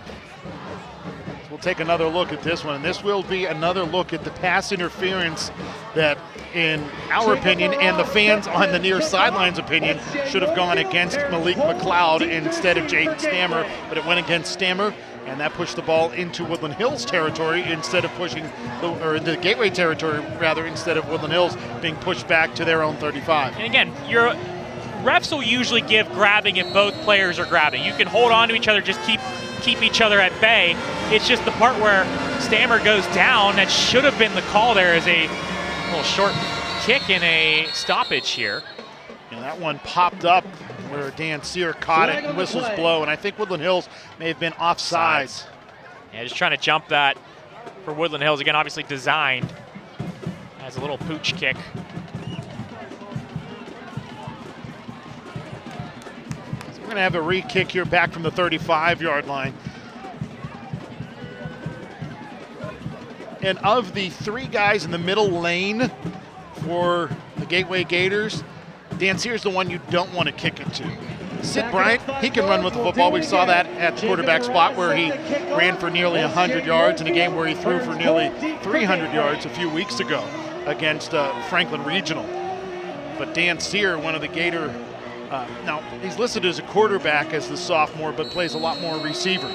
We'll take another look at this one, and this will be another look at the pass interference that, in our opinion, and the fans on the near sidelines opinion, should have gone against Malik McLeod instead of Jaden Stammer, but it went against Stammer, and that pushed the ball into Woodland Hills territory instead of pushing, or into the Gateway territory rather, instead of Woodland Hills being pushed back to their own 35. And again, your refs will usually give grabbing if both players are grabbing. You can hold on to each other, just keep each other at bay. It's just the part where Stammer goes down that should have been the call there as a little short kick and a stoppage here. And that one popped up where Dan Sear caught it and whistles blow, and I think Woodland Hills may have been offsides. Yeah, just trying to jump that for Woodland Hills. Again, obviously designed as a little pooch kick. We're going to have a re-kick here back from the 35-yard line. And of the 3 guys in the middle lane for the Gateway Gators, Dan Sear's the one you don't want to kick it to. Sid Bryant, he can run with the football. We saw that at the quarterback spot where he ran for nearly 100 yards in a game where he threw for nearly 300 yards a few weeks ago against Franklin Regional. But Dan Sear, one of the Gator, now he's listed as a quarterback as the sophomore, but plays a lot more receiver.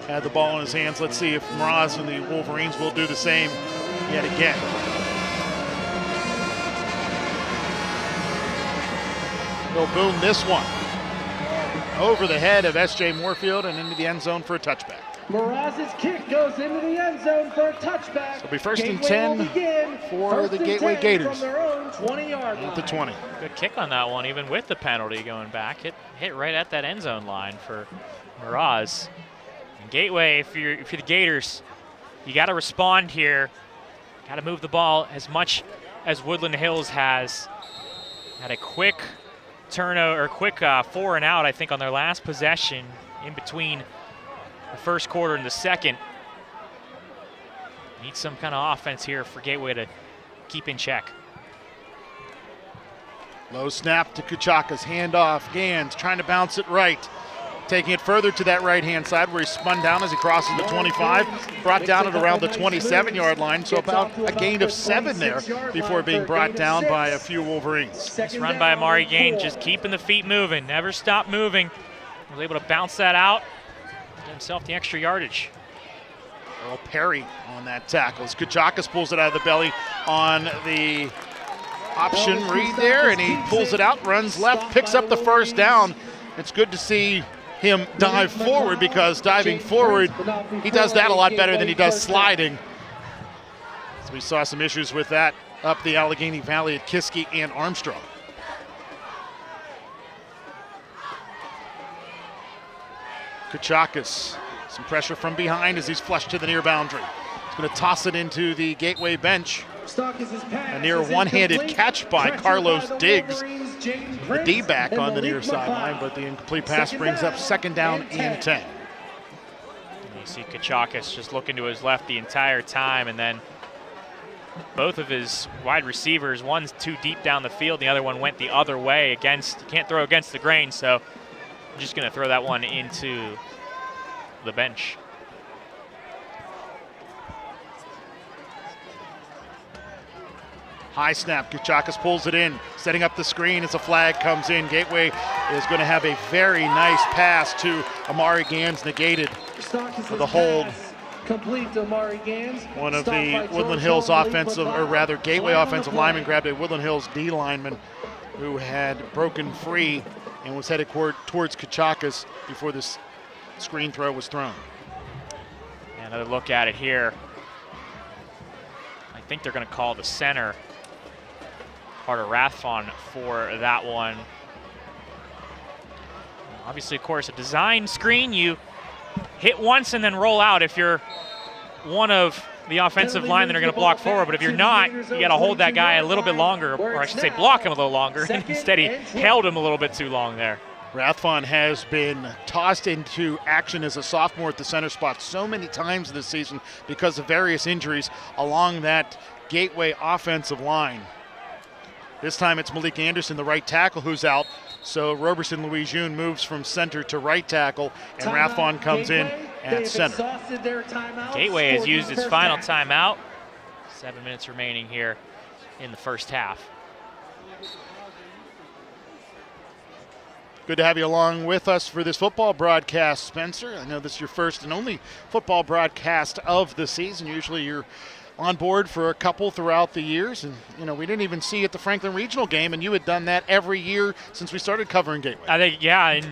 Had the ball in his hands. Let's see if Mraz and the Wolverines will do the same yet again. He'll boom this one over the head of S.J. Moorfield and into the end zone for a touchback. Mraz's kick goes into the end zone for a touchback. It'll be 1st and 10 for the Gateway Gators. From their own 20-yard line. At the 20. Good kick on that one, even with the penalty going back. Hit right at that end zone line for Mraz. And Gateway, if you're the Gators, you got to respond here. Got to move the ball as much as Woodland Hills has. Had a quick turnover or quick 4 and out, I think, on their last possession in between the first quarter and the second. Need some kind of offense here for Gateway to keep in check. Low snap to Kuchaka's handoff. Gans trying to bounce it right. Taking it further to that right-hand side where he spun down as he crosses the 25. Brought down at around the 27-yard line, so about a gain of 7 there before being brought down by a few Wolverines. Nice run by Amari Gaines, just keeping the feet moving, never stop moving. Was able to bounce that out, get himself the extra yardage. Earl Perry on that tackle. As Kuchakas pulls it out of the belly on the option read there, and he pulls it out, runs left, picks up the first down. It's good to see him dive forward, because diving forward, he does that a lot better than he does sliding. So we saw some issues with that up the Allegheny Valley at Kiski and Armstrong. Kuchakas, some pressure from behind as he's flushed to the near boundary. He's going to toss it into the Gateway bench. A near one-handed catch by Carlos Diggs, the D-back on the near sideline, but the incomplete pass brings up 2nd down and 10. You see Kuchakas just looking to his left the entire time, and then both of his wide receivers, one's too deep down the field, the other one went the other way against, can't throw against the grain, so I'm just going to throw that one into the bench. High snap, Kuchakas pulls it in, setting up the screen as a flag comes in. Gateway is going to have a very nice pass to Amari Gans, negated for the hold. Complete to Amari Gans. One of the Woodland Hills offensive, or rather Gateway offensive linemen grabbed a Woodland Hills D lineman who had broken free and was headed towards Kuchakas before this screen throw was thrown. Another look at it here. I think they're going to call the center, Carter Rathfon, for that one. Obviously, of course, a design screen, you hit once and then roll out if you're one of the offensive line that are going to block forward, but if you're not, you got to hold that guy a little bit longer, or I should say block him a little longer, and instead he held him a little bit too long there. Rathfon has been tossed into action as a sophomore at the center spot so many times this season because of various injuries along that Gateway offensive line. This time it's Malik Anderson, the right tackle, who's out. So Roberson Louis-June moves from center to right tackle, and Rathfon comes in at center. Gateway has used its final timeout. 7 minutes remaining here in the first half. Good to have you along with us for this football broadcast, Spencer. I know this is your first and only football broadcast of the season. Usually you're on board for a couple throughout the years, and we didn't even see you at the Franklin Regional game, and you had done that every year since we started covering Gateway. I think, yeah, and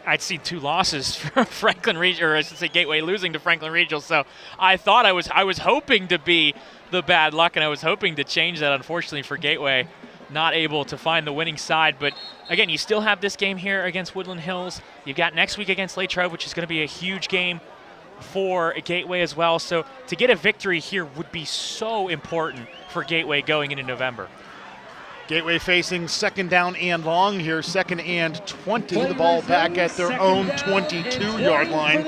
I'd seen 2 losses for Franklin Regional, or I should say Gateway losing to Franklin Regional, so I thought I was hoping to be the bad luck, and I was hoping to change that. Unfortunately for Gateway, not able to find the winning side, but again, you still have this game here against Woodland Hills. You've got next week against Latrobe, which is going to be a huge game for Gateway as well. So to get a victory here would be so important for Gateway going into November. Gateway facing 2nd down and long here, 2nd and 20. The ball back at their own 22-yard line.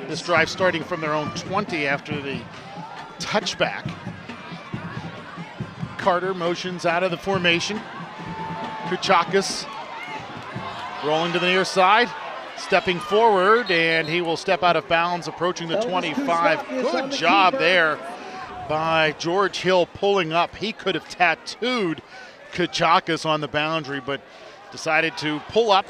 This drive starting from their own 20 after the touchback. Carter motions out of the formation. Kuchakas rolling to the near side, stepping forward, and he will step out of bounds approaching the 25. Good job there by George Hill pulling up. He could have tattooed Kuchakas on the boundary, but decided to pull up.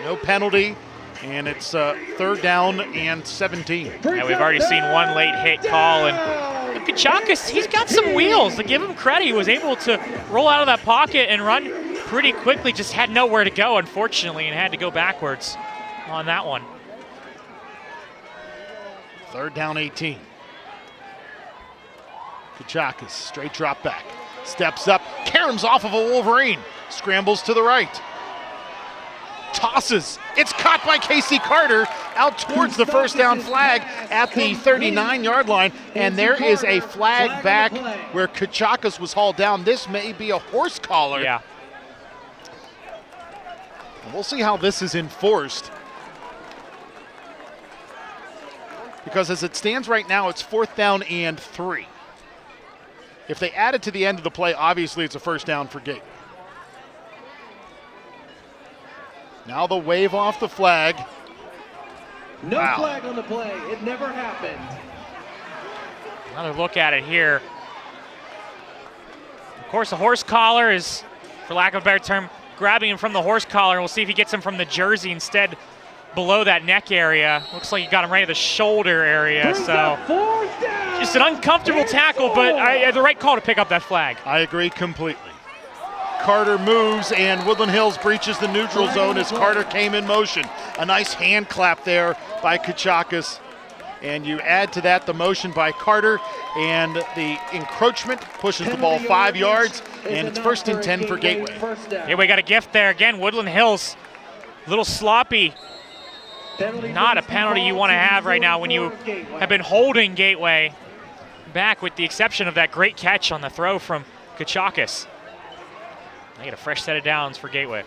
No penalty, and it's 3rd down and 17. Yeah, we've already seen one late hit call, and Kuchakas, he's got some wheels. To give him credit, he was able to roll out of that pocket and run pretty quickly, just had nowhere to go, unfortunately, and had to go backwards on that one. 3rd down 18. Kuchakas, straight drop back. Steps up, caroms off of a Wolverine. Scrambles to the right. Tosses. It's caught by Casey Carter out towards the 1st down flag at the 39-yard line. And there is a flag back where Kuchakas was hauled down. This may be a horse collar. Yeah. We'll see how this is enforced, because as it stands right now, it's 4th down and 3. If they add it to the end of the play, obviously it's a first down for Gateway. Now the wave off the flag. No flag on the play. It never happened. Another look at it here. Of course, the horse collar is, for lack of a better term, grabbing him from the horse collar. We'll see if he gets him from the jersey instead, below that neck area. Looks like he got him right at the shoulder area. So just an uncomfortable tackle, but the right call to pick up that flag. I agree completely. Carter moves and Woodland Hills breaches the neutral zone as Carter came in motion. A nice hand clap there by Kachakis. And you add to that the motion by Carter, and the encroachment pushes the ball 5 yards, and it's 1st and 10 for Gateway. Gateway got a gift there. Again, Woodland Hills, a little sloppy. Not a penalty you want to have right now when you have been holding Gateway back, with the exception of that great catch on the throw from Kachakis. They get a fresh set of downs for Gateway.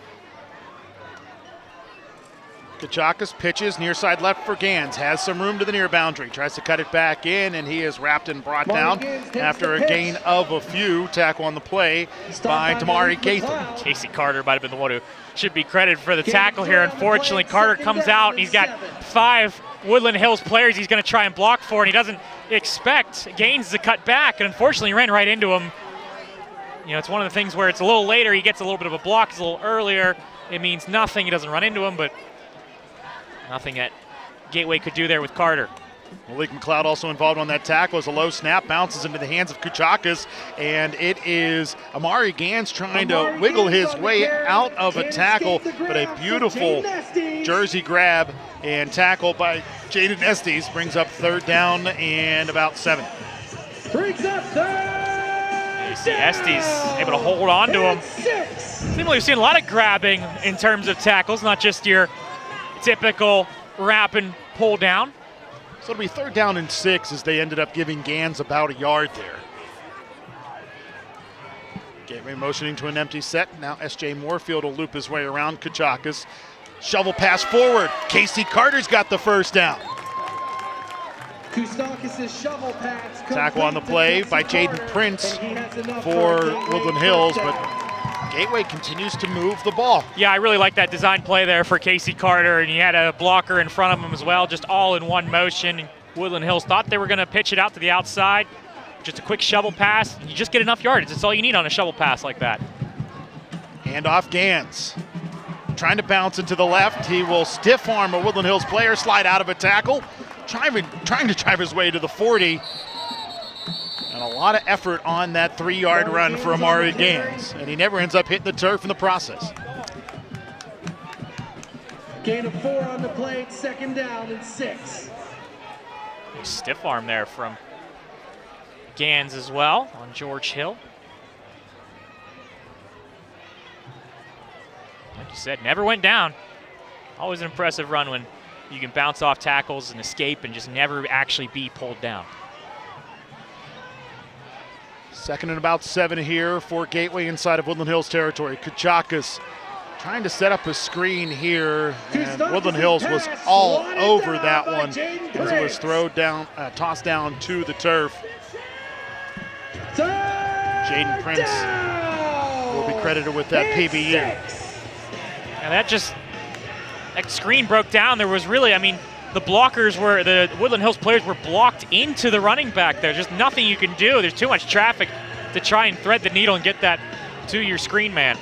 Kachakis pitches near side left for Gans, has some room to the near boundary, tries to cut it back in, and he is wrapped and brought down after a gain of a few. Tackle on the play by Damari Gaither. Casey Carter might have been the one who should be credited for the tackle here. Unfortunately, Carter comes out and he's got 5 Woodland Hills players he's going to try and block for, and he doesn't expect Gaines to cut back, and unfortunately he ran right into him. You know, it's one of the things where it's a little later, he gets a little bit of a block, it's a little earlier, it means nothing, he doesn't run into him, but nothing that Gateway could do there with Carter. Malik McLeod also involved on that tackle as a low snap bounces into the hands of Kachakis, and it is Amari Gans trying to wiggle his way out of a tackle, but a beautiful jersey grab and tackle by Jaden Estes brings up 3rd down and about 7. Brings up 3rd. You see Estes able to hold on to him. Seems like we've seen a lot of grabbing in terms of tackles, not just your typical wrap and pull down. So it'll be 3rd down and 6 as they ended up giving Gans about a yard there. Gateway motioning to an empty set. Now S.J. Moorfield will loop his way around Kachakis. Shovel pass forward. Casey Carter's got the 1st down. Kustakis' shovel pass. Tackle on the play by Jaden Prince for Woodland Hills, but Gateway continues to move the ball. Yeah, I really like that design play there for Casey Carter, and he had a blocker in front of him as well, just all in one motion. Woodland Hills thought they were going to pitch it out to the outside. Just a quick shovel pass, and you just get enough yardage. That's all you need on a shovel pass like that. Hand off Gans. Trying to bounce it to the left. He will stiff arm a Woodland Hills player, slide out of a tackle, trying to drive his way to the 40. And a lot of effort on that 3-yard run for Amari Gans, and he never ends up hitting the turf in the process. Gain of 4 on the play, 2nd down and 6. Stiff arm there from Gans as well on George Hill. Like you said, never went down. Always an impressive run when you can bounce off tackles and escape and just never actually be pulled down. 2nd and about 7 here for Gateway inside of Woodland Hills territory. Kachakis trying to set up a screen here, and Woodland Hills was all over that one as it was tossed down to the turf. Jaden Prince will be credited with that PBU. And that screen broke down. There was really, the Woodland Hills players were blocked into the running back there. Just nothing you can do. There's too much traffic to try and thread the needle and get that to your screen man.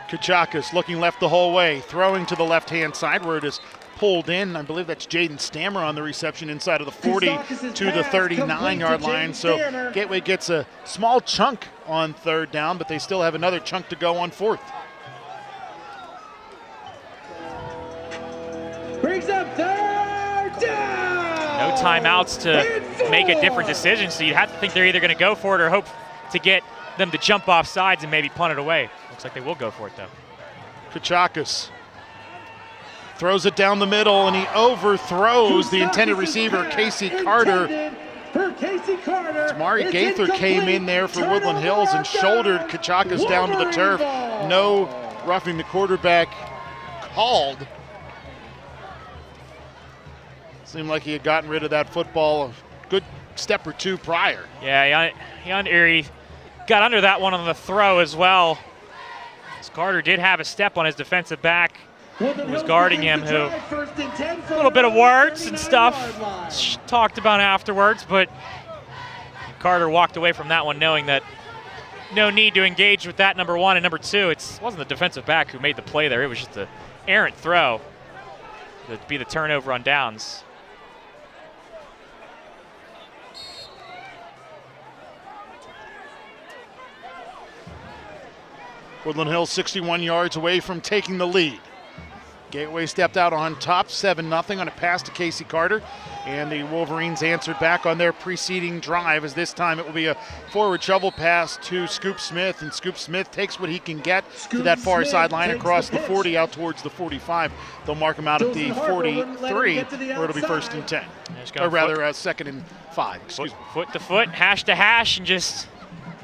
Kachakis looking left the whole way, throwing to the left-hand side where it is pulled in. I believe that's Jaden Stammer on the reception inside of the 40 to the 39-yard line. So Gateway gets a small chunk on 3rd down, but they still have another chunk to go on 4th. Brings up 3rd down. No timeouts to make a different decision, so you'd have to think they're either going to go for it or hope to get them to jump off sides and maybe punt it away. Looks like they will go for it, though. Kachakis throws it down the middle, and he overthrows the intended receiver, Casey Carter. for Casey Carter. Tamari Gaither came in there for Woodland Hills and shouldered Kachaka's down to the turf. No roughing the quarterback called. Seemed like he had gotten rid of that football a good step or two prior. Yeah, he got under that one on the throw as well. Carter did have a step on his defensive back who was guarding him, who a little bit of words and stuff talked about afterwards, but Carter walked away from that one knowing that no need to engage with that, number one. And number two, it wasn't the defensive back who made the play there. It was just an errant throw to be the turnover on downs. Woodland Hills 61 yards away from taking the lead. Gateway stepped out on top, 7-0 on a pass to Casey Carter. And the Wolverines answered back on their preceding drive, as this time it will be a forward shovel pass to Scoop Smith. And Scoop Smith takes what he can get to that far sideline across the 40 out towards the 45. They'll mark him out at the 43, where it'll be 1st and 10. Or rather, 2nd and 5, excuse me. Foot to foot, hash to hash, and just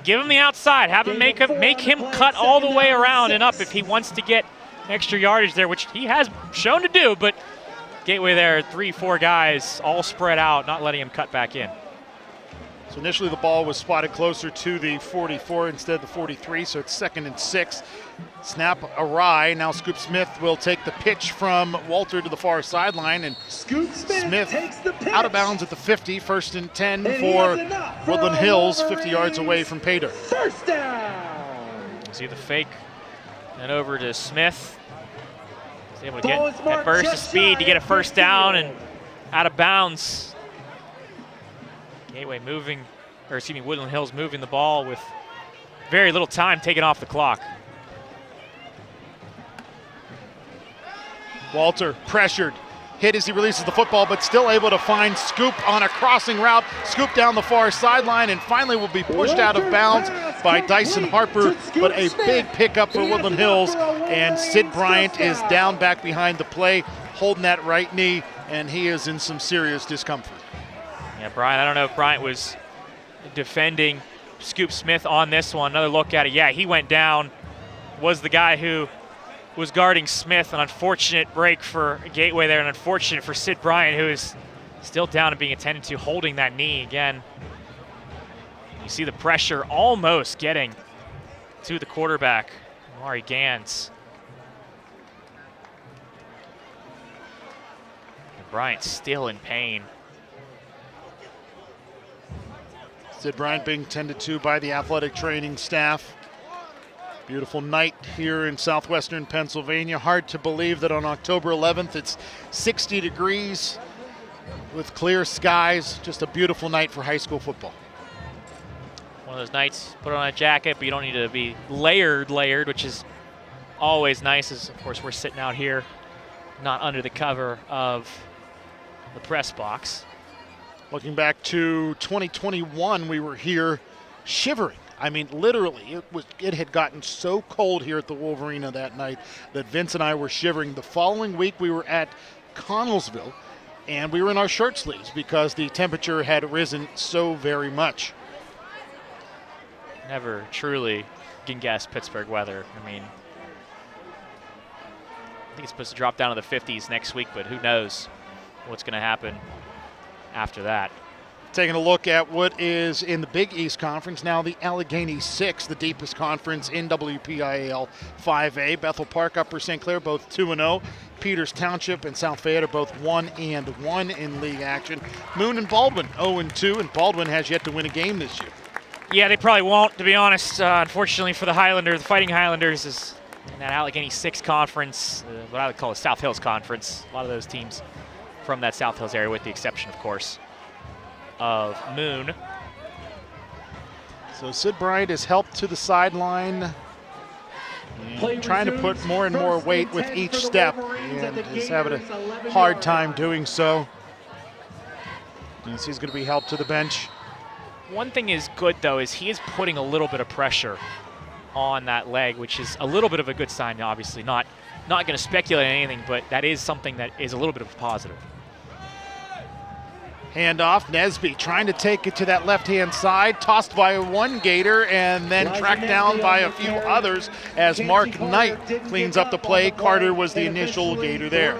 give him the outside. Have him make him cut all the way around and up if he wants to get extra yardage there, which he has shown to do, but Gateway there, 3-4 guys all spread out, not letting him cut back in. So initially the ball was spotted closer to the 44 instead of the 43, so it's 2nd and 6. Snap awry. Now Scoop Smith will take the pitch from Walter to the far sideline, and Scoop Smith takes the pitch. Out of bounds at the 50, 1st and 10 for Woodland Hills, 50 yards away from pay dirt. 1st down. See the fake, and over to Smith. He's able to get that burst of speed to get a 1st down and out of bounds. Gateway Woodland Hills moving the ball with very little time taken off the clock. Walter pressured, hit as he releases the football, but still able to find Scoop on a crossing route. Scoop down the far sideline and finally will be pushed out of bounds by Dyson Harper, but a big pickup for Woodland Hills, and Sid Bryant is down back behind the play, holding that right knee, and he is in some serious discomfort. Yeah, Bryant, I don't know if Bryant was defending Scoop Smith on this one. Another look at it. Yeah, he went down, was the guy who was guarding Smith. An unfortunate break for Gateway there, and unfortunate for Sid Bryant, who is still down and being attended to, holding that knee again. You see the pressure almost getting to the quarterback, Mari Gans. And Bryant still in pain. Sid Bryant being tended to by the athletic training staff. Beautiful night here in southwestern Pennsylvania. Hard to believe that on October 11th it's 60 degrees with clear skies. Just a beautiful night for high school football. One of those nights, put on a jacket, but you don't need to be layered, which is always nice, as of course we're sitting out here, not under the cover of the press box. Looking back to 2021, we were here shivering. I mean, literally, it had gotten so cold here at the Wolverina that night that Vince and I were shivering. The following week, we were at Connellsville, and we were in our shirt sleeves because the temperature had risen so very much. Never truly can guess Pittsburgh weather. I mean, I think it's supposed to drop down to the 50s next week, but who knows what's going to happen after that. Taking a look at what is in the Big East Conference, now the Allegheny 6, the deepest conference in WPIAL 5A. Bethel Park, Upper St. Clair, both 2-0. Peters Township and South Fayette are both 1-1 in league action. Moon and Baldwin 0-2, and Baldwin has yet to win a game this year. Yeah, they probably won't, to be honest. Unfortunately for the Highlanders, the Fighting Highlanders is in that Allegheny 6 conference, what I would call a South Hills conference. A lot of those teams from that South Hills area, with the exception, of course, of Moon. So Sid Bryant is helped to the sideline, trying to put more and more weight with each step, and is having a hard time doing so. Yes, he's going to be helped to the bench. One thing is good, though, is he is putting a little bit of pressure on that leg, which is a little bit of a good sign. Obviously, not going to speculate on anything, but that is something that is a little bit of a positive. Handoff, Nesby trying to take it to that left-hand side, tossed by one Gator and then tracked down by a few others as Mark Knight cleans up the play. Carter was the initial Gator there.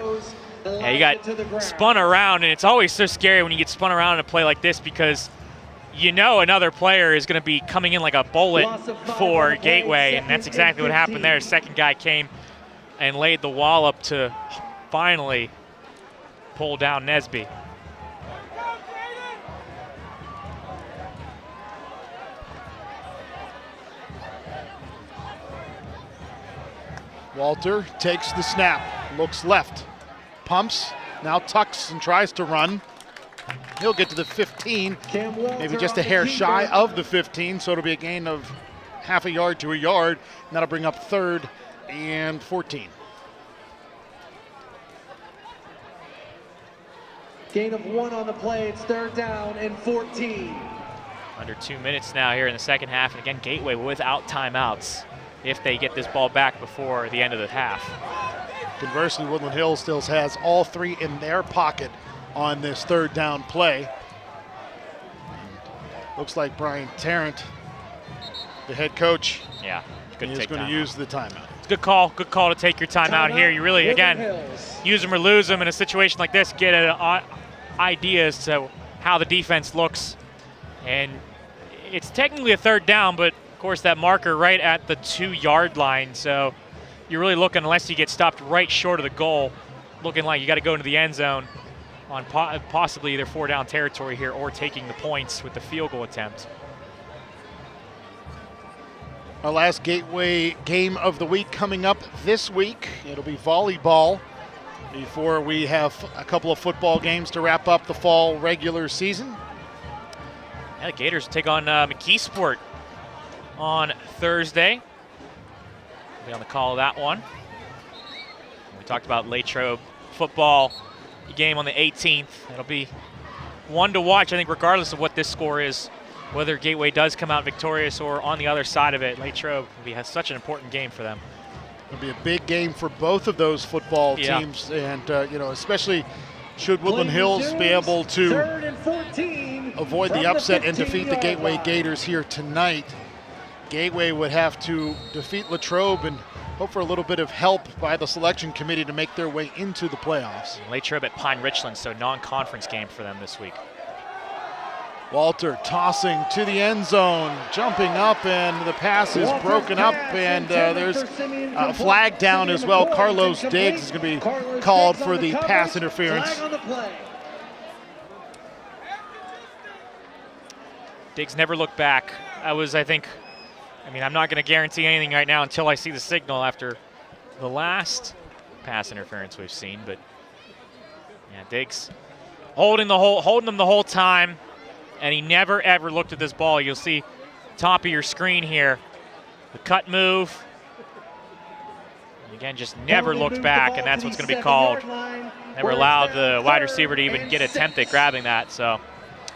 Yeah, you got spun around, and it's always so scary when you get spun around in a play like this because you know another player is going to be coming in like a bullet for Gateway, and that's exactly what happened there. Second guy came and laid the wall up to finally pull down Nesby. Walter takes the snap, looks left, pumps, now tucks and tries to run. He'll get to the 15, maybe just a hair shy of the 15, so it'll be a gain of half a yard to a yard, and that'll bring up 3rd and 14. Gain of 1 on the play, it's 3rd down and 14. Under 2 minutes now here in the second half, and again, Gateway without timeouts if they get this ball back before the end of the half. Conversely, Woodland Hills still has all 3 in their pocket on this 3rd down play. Looks like Brian Tarrant, the head coach, is going to use the timeout. It's a good call to take your timeout here. You really, again, use them or lose them in a situation like this, get an idea as to how the defense looks. And it's technically a 3rd down, but of course that marker right at the 2-yard line, so you're really looking, unless you get stopped right short of the goal, looking like you got to go into the end zone on possibly either 4-down territory here or taking the points with the field goal attempt. Our last Gateway game of the week coming up this week. It'll be volleyball before we have a couple of football games to wrap up the fall regular season. Yeah, the Gators take on McKeesport on Thursday. We'll be on the call of that one. We talked about Latrobe football game on the 18th. It'll be one to watch, I think, regardless of what this score is, whether Gateway does come out victorious or on the other side of it. Latrobe has such an important game for them. It'll be a big game for both of those football teams, and especially should Woodland Hills be able to avoid the upset and defeat the Gateway Gators here tonight. Gateway would have to defeat Latrobe and hope for a little bit of help by the selection committee to make their way into the playoffs. Latrobe at Pine Richland, so non-conference game for them this week. Walter tossing to the end zone, jumping up, and the pass is broken up, and there's a flag down as well. Carlos Diggs is going to be called for the pass interference. Diggs never looked back. I'm not going to guarantee anything right now until I see the signal after the last pass interference we've seen, but yeah, Diggs holding them the whole time, and he never ever looked at this ball. You'll see top of your screen here, the cut move. And again, just never looked back, and that's what's going to be called. Never allowed the wide receiver to even get an attempt at grabbing that, so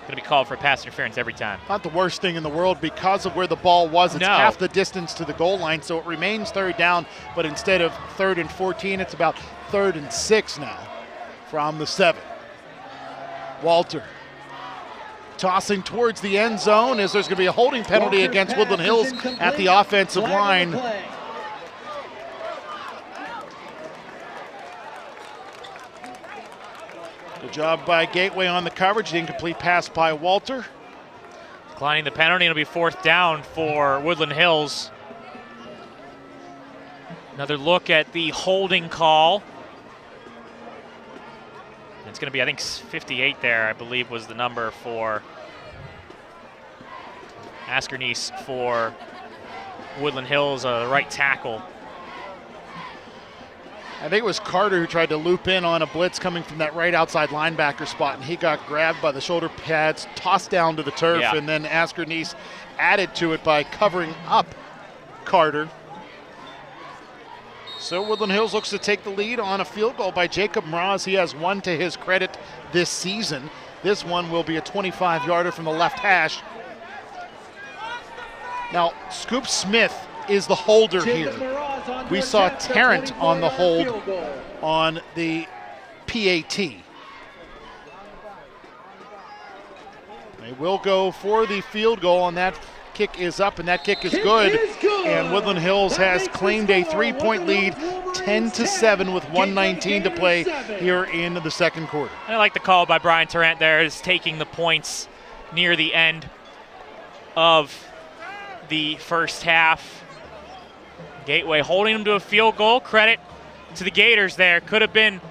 going to be called for pass interference every time. Not the worst thing in the world because of where the ball was. It's half the distance to the goal line, so it remains 3rd down, but instead of 3rd and 14, it's about 3rd and 6 now from the 7. Walter tossing towards the end zone as there's going to be a holding penalty against Woodland Hills at the offensive line. Good job by Gateway on the coverage. The incomplete pass by Walter. Declining the penalty, it'll be 4th down for Woodland Hills. Another look at the holding call. It's going to be, I think, 58 there, I believe, was the number for Askernice for Woodland Hills, the right tackle. I think it was Carter who tried to loop in on a blitz coming from that right outside linebacker spot, and he got grabbed by the shoulder pads, tossed down to the turf, and then Askernice added to it by covering up Carter. So Woodland Hills looks to take the lead on a field goal by Jacob Mraz. He has 1 to his credit this season. This one will be a 25-yarder from the left hash. Now, Scoop Smith is the holder here. We saw Tarrant on the hold on the PAT. They will go for the field goal, and that kick is up, and that kick is good. And Woodland Hills has claimed a 3-point lead, 10-7 with 1:19 to play here in the second quarter. I like the call by Brian Tarrant there, is taking the points near the end of the first half. Gateway holding them to a field goal. Credit to the Gators there. Could have been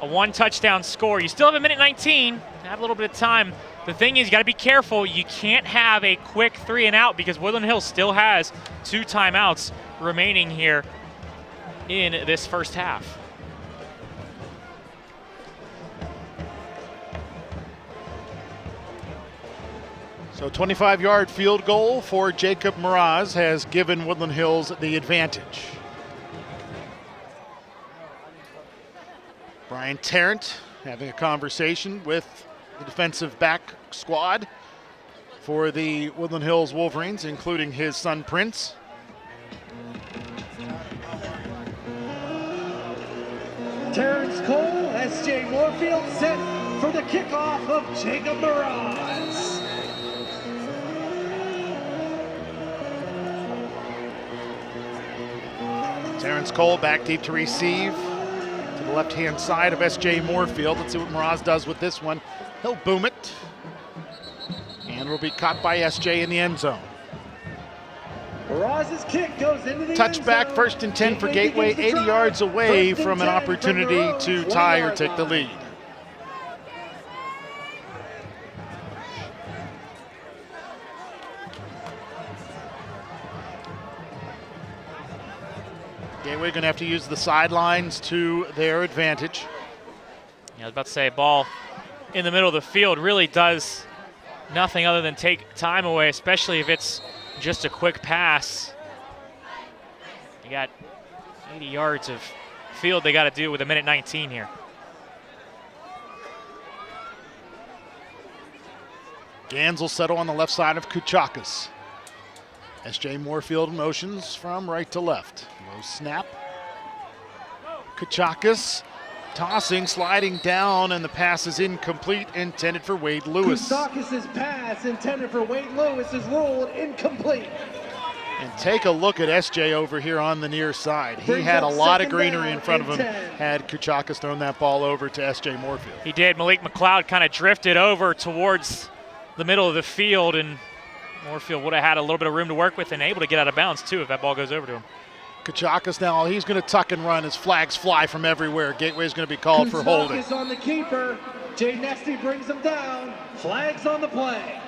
a 1-touchdown score. You still have a minute 19, have a little bit of time. The thing is, you got to be careful. You can't have a quick 3-and-out because Woodland Hills still has 2 timeouts remaining here in this first half. So 25-yard field goal for Jacob Mraz has given Woodland Hills the advantage. Brian Tarrant having a conversation with the defensive back squad for the Woodland Hills Wolverines, including his son Prince. Terrence Cole, S.J. Moorfield set for the kickoff of Jacob Mraz. Terrence Cole back deep to receive to the left-hand side of S.J. Moorfield. Let's see what Mraz does with this one. He'll boom it, and will be caught by S.J. in the end zone. Mraz's kick goes into the Touchback, end zone. 1st and 10 for Gateway, 80 yards away from an opportunity to tie or take the lead. Gateway going to have to use the sidelines to their advantage. Yeah, I was about to say, ball in the middle of the field really does nothing other than take time away, especially if it's just a quick pass. You got 80 yards of field they got to do with a minute 19 here. Gans will settle on the left side of Kuchakas. S.J. Moorfield motions from right to left. Low snap. Kuchakas tossing, sliding down, and the pass is incomplete, intended for Wade Lewis. Kuchakas' pass intended for Wade Lewis is ruled incomplete. And take a look at S.J. over here on the near side. He had a lot of greenery in front of him had Kuchakas thrown that ball over to S.J. Moorfield. He did. Malik McLeod kind of drifted over towards the middle of the field, and Moorfield would have had a little bit of room to work with and able to get out of bounds too if that ball goes over to him. Kuchakas now, he's going to tuck and run as flags fly from everywhere. Gateway's going to be called for holding. Kuchakas on the keeper. Jay Nesty brings him down. Flags on the play.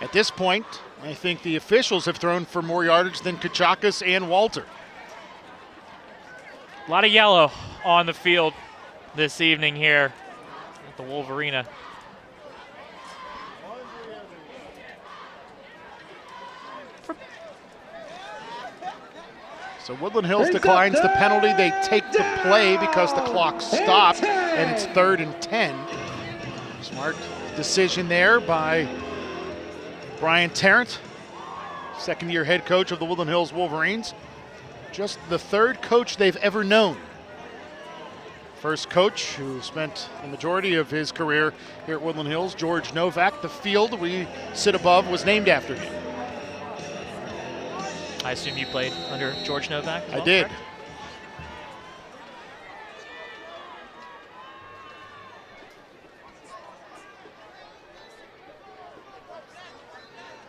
At this point, I think the officials have thrown for more yardage than Kuchakas and Walter. A lot of yellow on the field this evening here at the Wolverina. So Woodland Hills declines the penalty. They take the play because the clock stopped, and it's 3rd and 10. Smart decision there by Brian Tarrant, second-year head coach of the Woodland Hills Wolverines. Just the 3rd coach they've ever known. First coach who spent the majority of his career here at Woodland Hills, George Novak. The field we sit above was named after him. I assume you played under George Novak? I did. Correct?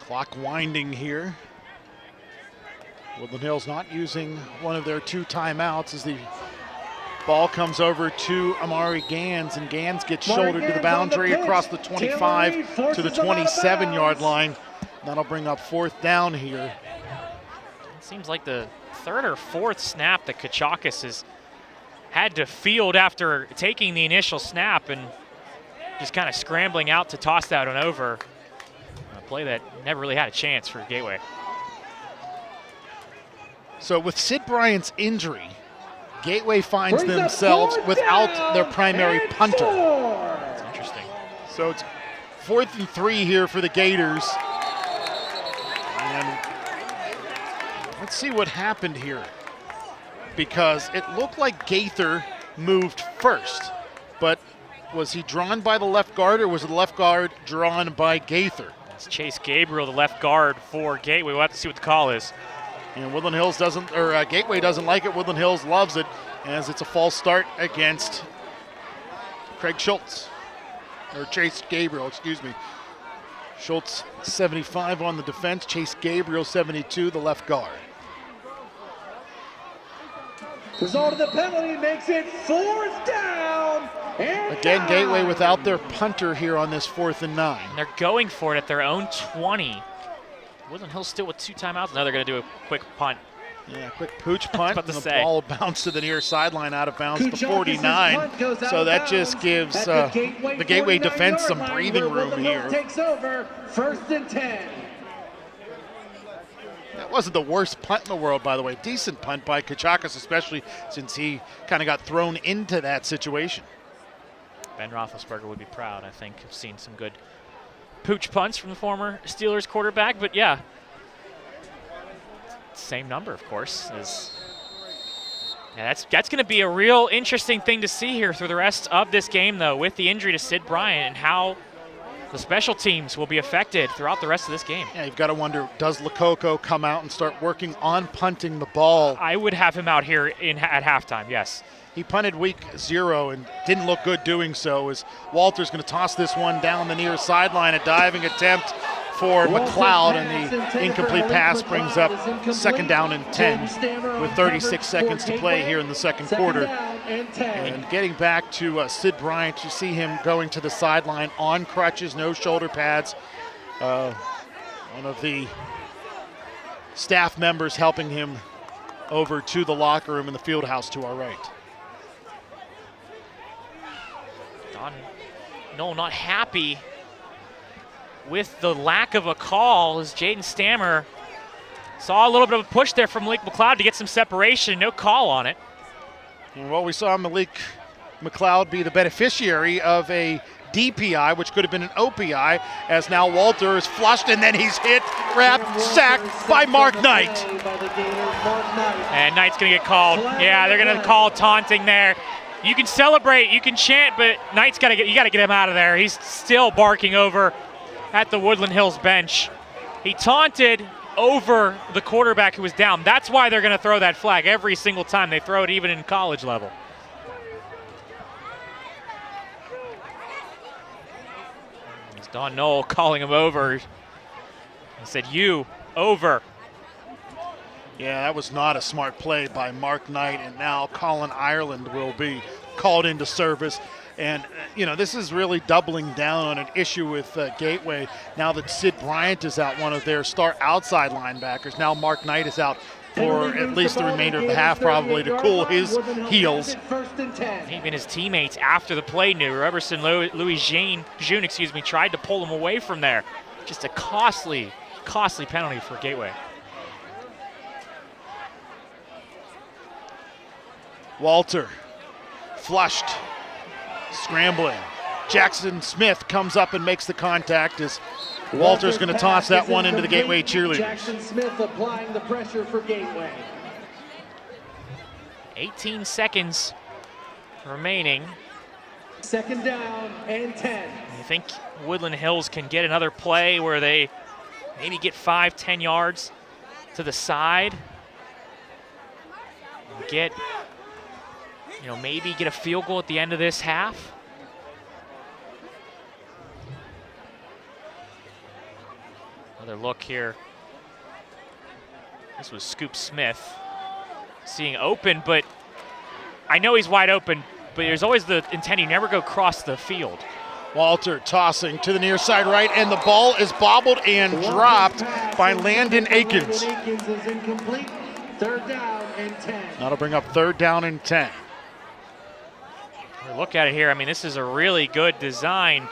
Clock winding here. Woodland Hills not using one of their 2 timeouts as the ball comes over to Amari Gans, and Gans gets shouldered to the boundary across the 25 to the 27-yard line. That'll bring up 4th down here. Seems like the 3rd or 4th snap that Kuchakas has had to field after taking the initial snap and just kind of scrambling out to toss that one over. A play that never really had a chance for Gateway. So with Sid Bryant's injury, Gateway finds themselves without their primary punter. That's interesting. So it's 4th and 3 here for the Gators. And let's see what happened here, because it looked like Gaither moved first, but Was he drawn by the left guard, or was the left guard drawn by Gaither? It's Chase Gabriel, the left guard for Gateway. We'll have to see what the call is. And Woodland Hills doesn't, or Gateway doesn't like it. Woodland Hills loves it, as it's a false start against Craig Schultz, or Chase Gabriel, excuse me. Schultz 75 on the defense, Chase Gabriel 72, the left guard. Result of the penalty makes it 4th down. Again, Gateway without their punter here on this 4th and 9. And they're going for it at their own 20. Woodland Hills still with 2 timeouts. Now they're going to do a quick punt. Yeah, quick pooch punt, and the say. ball bounced to the near sideline out of bounds to 49. So that just gives the Gateway defense some breathing room here. Takes over, 1st and 10. That wasn't the worst punt in the world, by the way. Decent punt by Kachakis, especially since he kind of got thrown into that situation. Ben Roethlisberger would be proud, I think. I've seen some good pooch punts from the former Steelers quarterback, but yeah. Same number, of course. Yeah, that's going to be a real interesting thing to see here through the rest of this game, though, with the injury to Sid Bryant and how the special teams will be affected throughout the rest of this game. Yeah, you've got to wonder, does Lococo come out and start working on punting the ball? I would have him out here at halftime, yes. He punted week 0 and didn't look good doing so, as Walter's going to toss this one down the near sideline, a diving attempt for McLeod, and the incomplete pass brings up 2nd down and 10 with 36 seconds to play here in the 2nd quarter. And getting back to Sid Bryant, you see him going to the sideline on crutches, no shoulder pads. One of the staff members helping him over to the locker room in the field house to our right. No, not happy with the lack of a call, as Jaden Stammer saw a little bit of a push there from Malik McLeod to get some separation. No call on it. And well, we saw Malik McLeod be the beneficiary of a DPI, which could have been an OPI, as now Walter is flushed and then he's hit, wrapped, sacked by Mark Knight. And Knight's going to get called. Yeah, they're going to call taunting there. You can celebrate, you can chant, but Knight's got to get him out of there. He's still barking over at the Woodland Hills bench. He taunted over the quarterback who was down. That's why they're going to throw that flag every single time. They throw it even in college level. It's Don Knoll calling him over. He said, "You, over." Yeah, that was not a smart play by Mark Knight, and now Colin Ireland will be called into service. And, you know, this is really doubling down on an issue with Gateway. Now that Sid Bryant is out, one of their star outside linebackers, now Mark Knight is out for at least the remainder of the half, probably to cool his heels. Even his teammates after the play knew. Robertson June, tried to pull him away from there. Just a costly penalty for Gateway. Walter flushed, scrambling. Jackson Smith comes up and makes the contact as Walter's going to toss that one into the Gateway cheerleaders. Jackson Smith applying the pressure for Gateway. 18 seconds remaining. 2nd down and 10. You think Woodland Hills can get another play where they maybe get 5-10 yards to the side? Get, maybe get a field goal at the end of this half? Another look here. This was Scoop Smith seeing open, but I know he's wide open, but there's always the intent you never go across the field. Walter tossing to the near side right, and the ball is bobbled and dropped by Landon Akins. Akins is incomplete. 3rd down and 10. That'll bring up 3rd down and 10. Look at it here. I mean, this is a really good design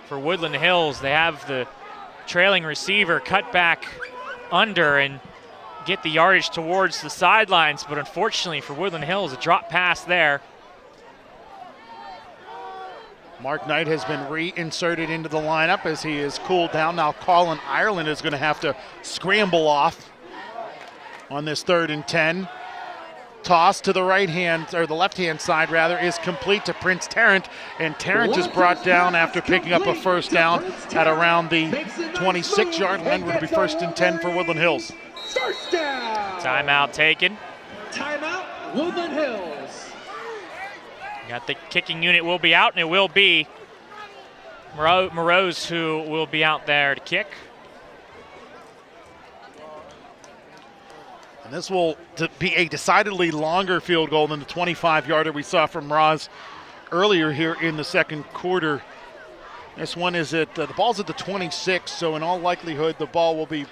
for Woodland Hills. They have the trailing receiver cut back under and get the yardage towards the sidelines, but unfortunately for Woodland Hills, a drop pass there. Mark Knight has been reinserted into the lineup as he is cooled down. Now Colin Ireland is going to have to scramble off on this 3rd and 10. toss to the right hand, or the left hand side rather, is complete to Prince Tarrant, and Tarrant is brought down after picking up a first down at around the 26-yard line. Would be 1st and 10 for Woodland Hills. First down. Timeout taken. Timeout, Woodland Hills. Got the kicking unit will be out, and it will be Morose who will be out there to kick. And this will be a decidedly longer field goal than the 25-yarder we saw from Roz earlier here in the second quarter. This one is at the ball's at the 26, so in all likelihood the ball will be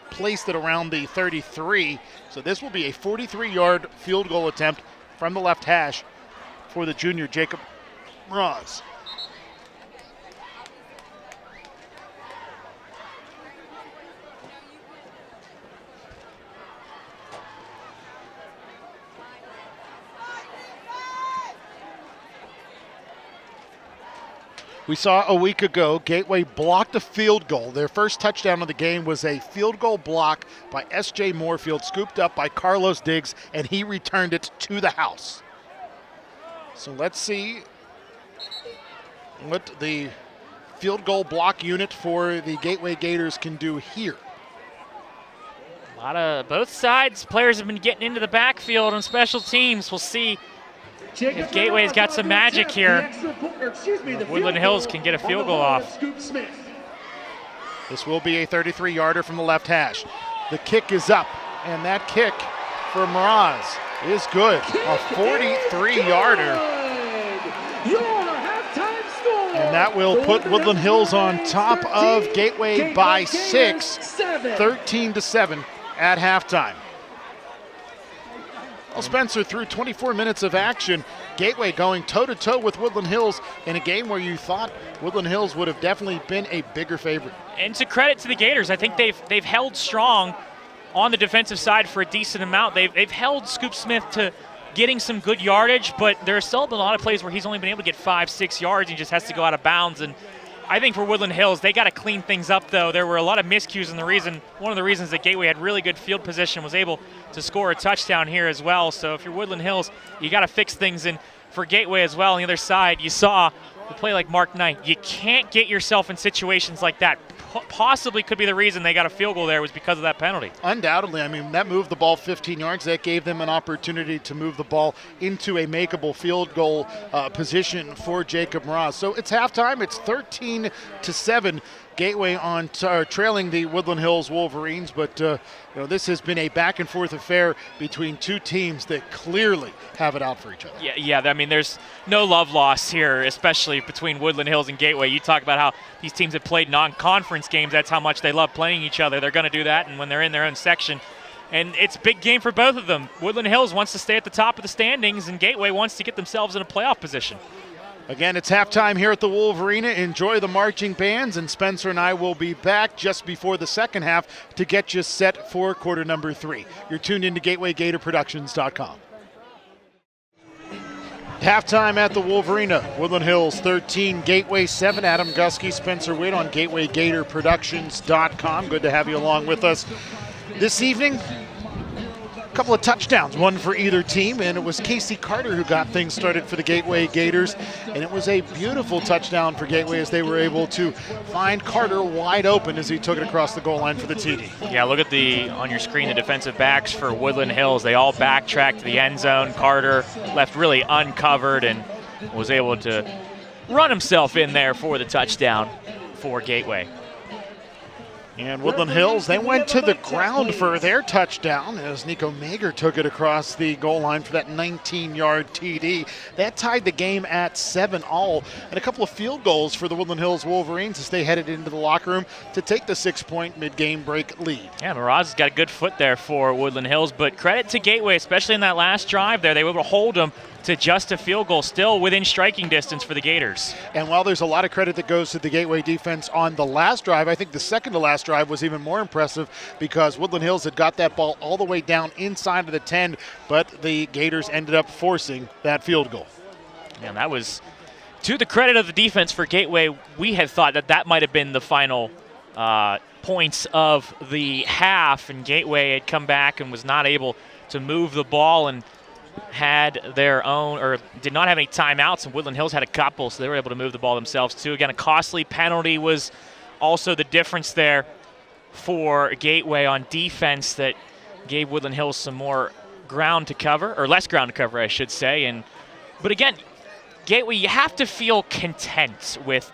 placed at around the 33. So this will be a 43-yard field goal attempt from the left hash for the junior Jacob Roz. We saw a week ago, Gateway blocked a field goal. Their first touchdown of the game was a field goal block by S.J. Moorfield, scooped up by Carlos Diggs, and he returned it to the house. So let's see what the field goal block unit for the Gateway Gators can do here. A lot of both sides. Players have been getting into the backfield on special teams. We'll see if Gateway's got some magic here. Woodland Hills can get a field goal off. This will be a 33-yarder from the left hash. The kick is up, and that kick for Mraz is good. A 43-yarder. And that will put Woodland Hills on top of Gateway by 6, 13-7 at halftime. Well, Spencer, through 24 minutes of action, Gateway going toe-to-toe with Woodland Hills in a game where you thought Woodland Hills would have definitely been a bigger favorite. And to credit to the Gators, I think they've held strong on the defensive side for a decent amount. They've held Scoop Smith to getting some good yardage, but there are still been a lot of plays where he's only been able to get 5-6 yards. He just has to go out of bounds. And I think for Woodland Hills, they got to clean things up, though. There were a lot of miscues, and one of the reasons that Gateway had really good field position, was able to score a touchdown here as well. So if you're Woodland Hills, you got to fix things. And for Gateway as well, on the other side, you saw the play like Mark Knight. You can't get yourself in situations like that. Possibly could be the reason they got a field goal there, was because of that penalty. Undoubtedly. I mean, that moved the ball 15 yards. That gave them an opportunity to move the ball into a makeable field goal position for Jacob Mraz. So it's halftime. It's 13-7. Gateway on trailing the Woodland Hills Wolverines, but this has been a back and forth affair between two teams that clearly have it out for each other. Yeah. I mean, there's no love lost here, especially between Woodland Hills and Gateway. You talk about how these teams have played non-conference games. That's how much they love playing each other. They're going to do that, and when they're in their own section. And it's a big game for both of them. Woodland Hills wants to stay at the top of the standings, and Gateway wants to get themselves in a playoff position. Again, it's halftime here at the Wolverina. Enjoy the marching bands, and Spencer and I will be back just before the second half to get you set for quarter number 3. You're tuned into GatewayGatorProductions.com. Halftime at the Wolverina. Woodland Hills 13, Gateway 7. Adam Gusky, Spencer Witt on GatewayGatorProductions.com. Good to have you along with us this evening. Couple of touchdowns, one for either team, and it was Casey Carter who got things started for the Gateway Gators, and it was a beautiful touchdown for Gateway as they were able to find Carter wide open as he took it across the goal line for the TD. Yeah, look at on your screen, the defensive backs for Woodland Hills. They all backtracked to the end zone. Carter left really uncovered and was able to run himself in there for the touchdown for Gateway. And Woodland Hills, they went to the ground for their touchdown as Nico Mager took it across the goal line for that 19-yard TD. That tied the game at 7-all, and a couple of field goals for the Woodland Hills Wolverines as they headed into the locker room to take the 6-point mid-game break lead. Yeah, Miraz has got a good foot there for Woodland Hills, but credit to Gateway, especially in that last drive there. They were able to hold them to just a field goal, still within striking distance for the Gators. And while there's a lot of credit that goes to the Gateway defense on the last drive, I think the second to last drive was even more impressive because Woodland Hills had got that ball all the way down inside of the 10, but the Gators ended up forcing that field goal. And that was to the credit of the defense for Gateway. We had thought that might have been the final points of the half, and Gateway had come back and was not able to move the ball and had their own, or did not have any timeouts, and Woodland Hills had a couple, so they were able to move the ball themselves too. Again, a costly penalty was also the difference there for Gateway on defense that gave Woodland Hills some more ground to cover, or less ground to cover, I should say. But again, Gateway, you have to feel content with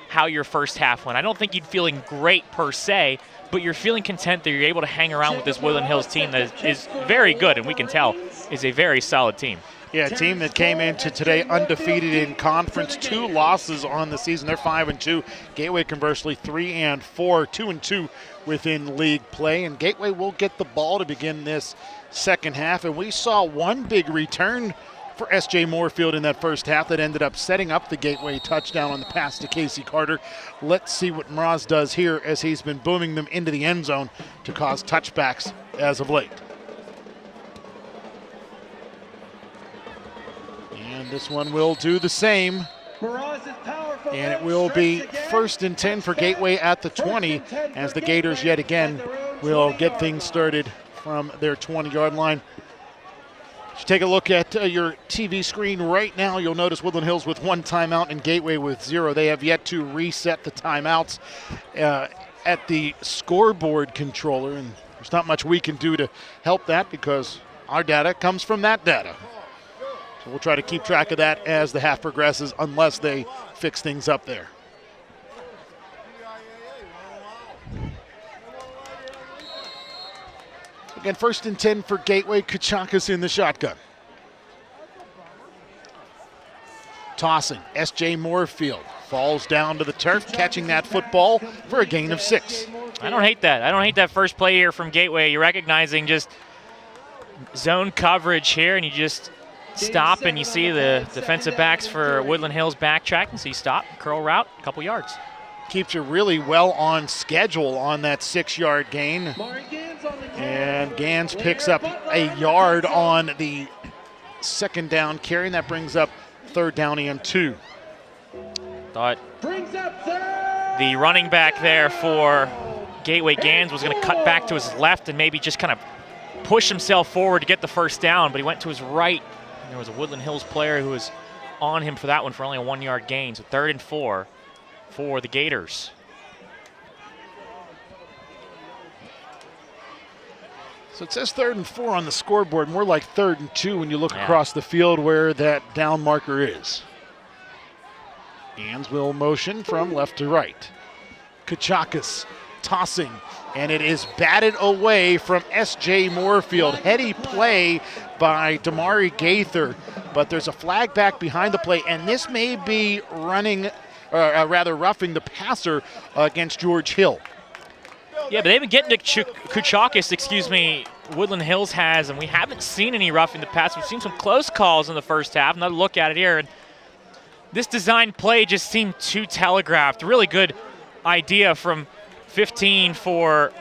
how your first half went. I don't think you're feeling great per se, but you're feeling content that you're able to hang around with this Woodland Hills team that is very good, and we can tell is a very solid team. Yeah, a team that came into today undefeated in conference, 2 losses on the season. They're 5-2. Gateway, conversely, 3-4, 2-2 within league play. And Gateway will get the ball to begin this second half. And we saw one big return for S.J. Moorfield in that first half that ended up setting up the Gateway touchdown on the pass to Casey Carter. Let's see what Mraz does here as he's been booming them into the end zone to cause touchbacks as of late. And this one will do the same. And it will be 1st and 10 for Gateway at the 20 as the Gators yet again will get things started from their 20-yard line. If you take a look at your TV screen right now, you'll notice Woodland Hills with 1 timeout and Gateway with 0. They have yet to reset the timeouts at the scoreboard controller, and there's not much we can do to help that because our data comes from that data. So we'll try to keep track of that as the half progresses unless they fix things up there. Again, 1st and 10 for Gateway. Kachakas in the shotgun. Tossing. S.J. Moorfield falls down to the turf, catching that football for a gain of 6. I don't hate that. I don't hate that first play here from Gateway. You're recognizing just zone coverage here, and you just stop, and you see the defensive backs for Woodland Hills backtracking. So you stop, curl route, a couple yards. Keeps you really well on schedule on that 6-yard gain. And Gans picks up a yard on the 2nd down carry, and that brings up 3rd down and 2. Thought the running back there for Gateway, Gans, was going to cut back to his left and maybe just kind of push himself forward to get the 1st down, but he went to his right. And there was a Woodland Hills player who was on him for that one for only a 1-yard gain. So 3rd and 4 for the Gators. So it says 3rd and 4 on the scoreboard, more like 3rd and 2 when you look across the field where that down marker is. Gans will motion from left to right. Kachakas tossing, and it is batted away from S.J. Moorfield. Heady play by Damari Gaither, but there's a flag back behind the play, and this may be roughing the passer against George Hill. Yeah, but they've been getting to Kachakas, Woodland Hills has, and we haven't seen any roughing the pass. We've seen some close calls in the first half. Another look at it here, and this design play just seemed too telegraphed. Really good idea from 15 for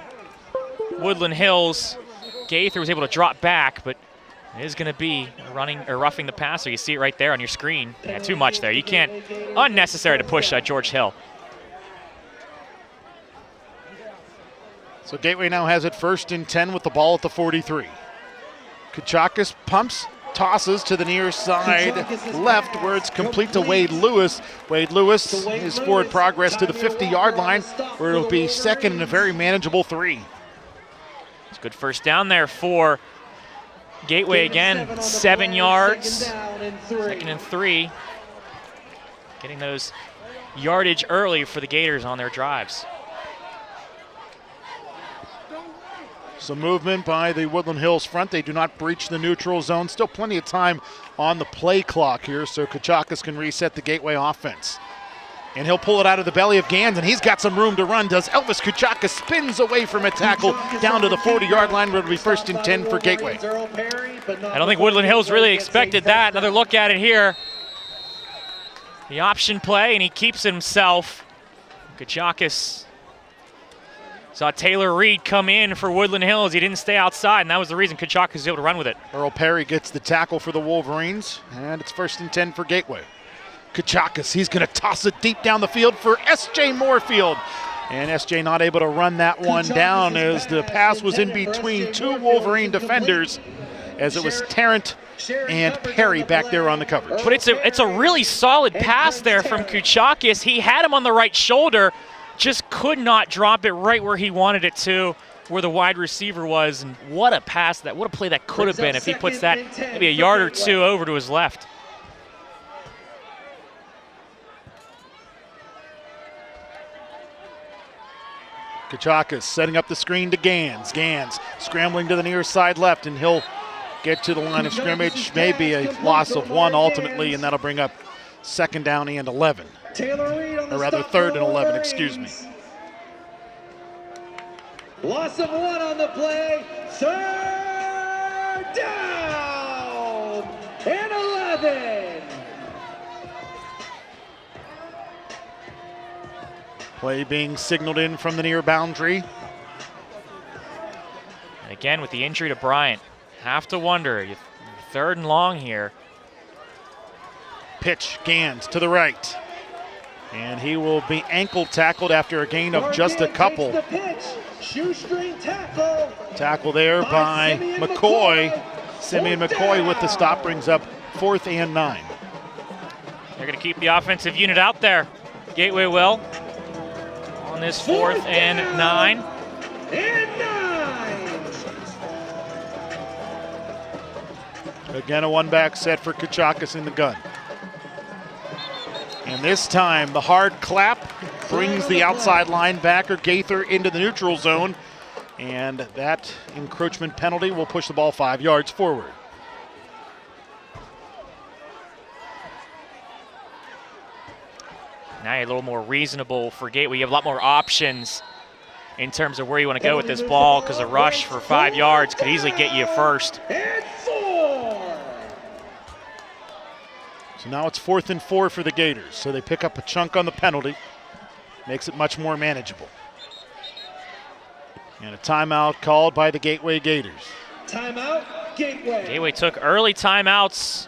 Woodland Hills. Gaither was able to drop back, but it is going to be running or roughing the passer. You see it right there on your screen. Yeah, too much there. You can't, unnecessary to push George Hill. So Gateway now has it 1st and 10 with the ball at the 43. Kachakas pumps, tosses to the near side left where it's complete to Wade Lewis. Wade Lewis is forward progress to the 50-yard line where it'll be 2nd and a very manageable 3. It's a good 1st down there for Gateway again. 7 yards, 2nd and 3. Getting those yardage early for the Gators on their drives. Some movement by the Woodland Hills front. They do not breach the neutral zone. Still plenty of time on the play clock here, so Kachakas can reset the Gateway offense. And he'll pull it out of the belly of Gans, and he's got some room to run. Does Elvis Kachakas, spins away from a tackle down to the 40-yard line where it'll be 1st and 10 for Gateway. I don't think Woodland Hills really expected that. Another look at it here. The option play, and he keeps it himself. Kachakas saw Taylor Reed come in for Woodland Hills. He didn't stay outside, and that was the reason Kachakas was able to run with it. Earl Perry gets the tackle for the Wolverines, and it's 1st and 10 for Gateway. Kachakas, he's going to toss it deep down the field for S.J. Moorfield. And SJ not able to run that one down as the pass was in between two Wolverine defenders, as it was Tarrant and Perry back there on the coverage. But it's a really solid pass there from Kuchakis. He had him on the right shoulder, just could not drop it right where he wanted it to, where the wide receiver was. And what a pass what a play that could have been if he puts that maybe a yard or two over to his left. Kuchakis setting up the screen to Gans. Gans scrambling to the near side left, and he'll get to the line of scrimmage. Maybe a loss of one ultimately, and that'll bring up 2nd down and 11. Or rather 3rd and 11, excuse me. Loss of one on the play. 3rd down and 11. Play being signaled in from the near boundary. And again, with the injury to Bryant, have to wonder, 3rd and long here. Pitch, Gans to the right. And he will be ankle tackled after a gain of just a couple. Tackle there by McCoy. Simeon McCoy with the stop brings up 4th and 9. They're going to keep the offensive unit out there. Gateway will on this 4th and 9. Again, a one-back set for Kuchakis in the gun. And this time, the hard clap brings the outside linebacker, Gaither, into the neutral zone. And that encroachment penalty will push the ball 5 yards forward. Now you're a little more reasonable for Gateway. You have a lot more options in terms of where you want to go with this ball, because a rush for 5 yards could easily get you first. So now it's 4th and 4 for the Gators. So they pick up a chunk on the penalty. Makes it much more manageable. And a timeout called by the Gateway Gators. Timeout, Gateway. Gateway took early timeouts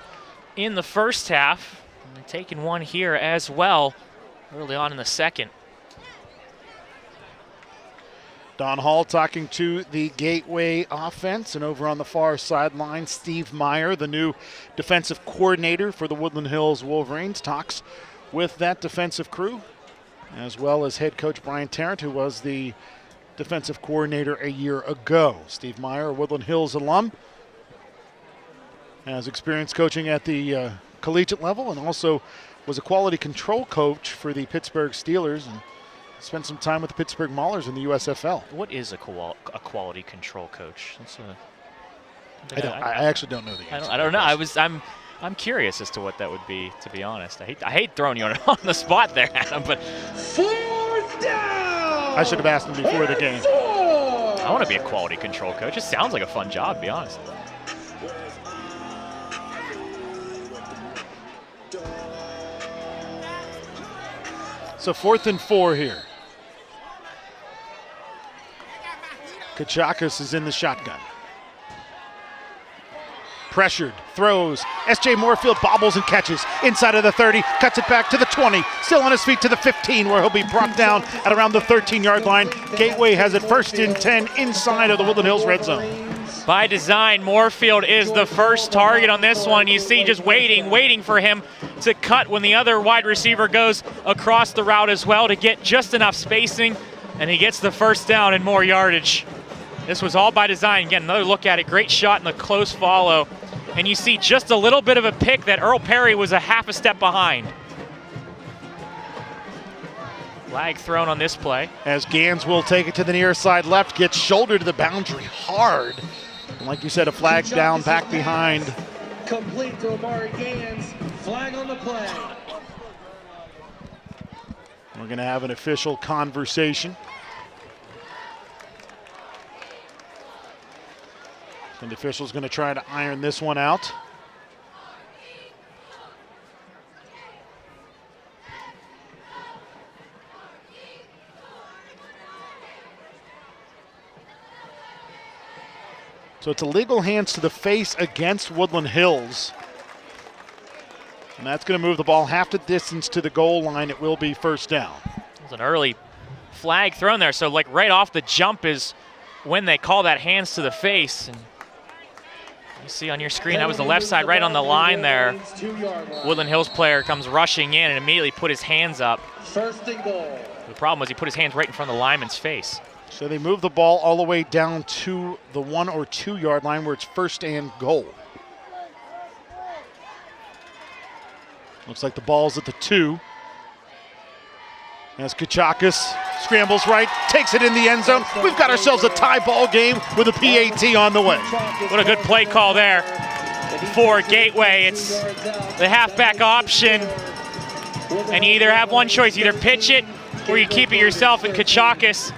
in the first half. And they're taking one here as well early on in the second. Don Hall talking to the Gateway offense, and over on the far sideline, Steve Meyer, the new defensive coordinator for the Woodland Hills Wolverines, talks with that defensive crew, as well as head coach Brian Tarrant, who was the defensive coordinator a year ago. Steve Meyer, a Woodland Hills alum, has experience coaching at the collegiate level, and also was a quality control coach for the Pittsburgh Steelers, and spent some time with the Pittsburgh Maulers in the USFL. What is a quality control coach? That's I actually don't know the answer. I don't know. I'm curious as to what that would be, to be honest. I hate throwing you on the spot there, Adam, but 4th down. I should have asked him before the game. I want to be a quality control coach. It sounds like a fun job, to be honest. So 4th and 4 here. Kuchakis is in the shotgun. Pressured, throws. S.J. Moorfield bobbles and catches. Inside of the 30, cuts it back to the 20. Still on his feet to the 15, where he'll be brought down at around the 13-yard line. Gateway has it 1st and 10 inside of the Woodland Hills red zone. By design, Moorfield is the first target on this one. You see just waiting for him to cut when the other wide receiver goes across the route as well to get just enough spacing, and he gets the 1st down and more yardage. This was all by design. Again, another look at it. Great shot in the close follow. And you see just a little bit of a pick that Earl Perry was a half a step behind. Flag thrown on this play. As Gans will take it to the near side left, gets shouldered to the boundary hard. And like you said, a flag down back behind. Complete to Amari Gans. Flag on the play. We're going to have an official conversation. And the official's going to try to iron this one out. So it's illegal hands to the face against Woodland Hills. And that's going to move the ball half the distance to the goal line. It will be 1st down. It was an early flag thrown there. So like right off the jump is when they call that hands to the face. And you see on your screen, that was the left side right on the line there. Woodland Hills player comes rushing in and immediately put his hands up. First and goal. The problem was he put his hands right in front of the lineman's face. So they move the ball all the way down to the 1 or 2 yard line where it's first and goal. Looks like the ball's at the 2. As Kachakis scrambles right, takes it in the end zone. We've got ourselves a tie ball game with a PAT on the way. What a good play call there for Gateway. It's the halfback option, and you either have one choice, either pitch it or you keep it yourself. And Kachakis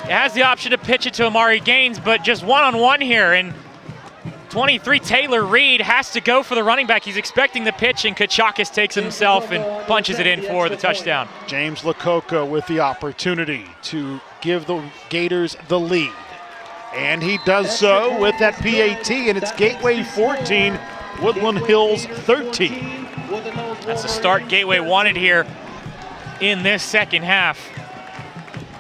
has the option to pitch it to Amari Gaines, but just one-on-one here, and 23 Taylor Reed has to go for the running back. He's expecting the pitch, and Kachakis takes himself and punches it in for the touchdown. James Lococo with the opportunity to give the Gators the lead. And he does so with that PAT, and it's Gateway 14, Woodland Hills 13. That's the start Gateway wanted here in this second half.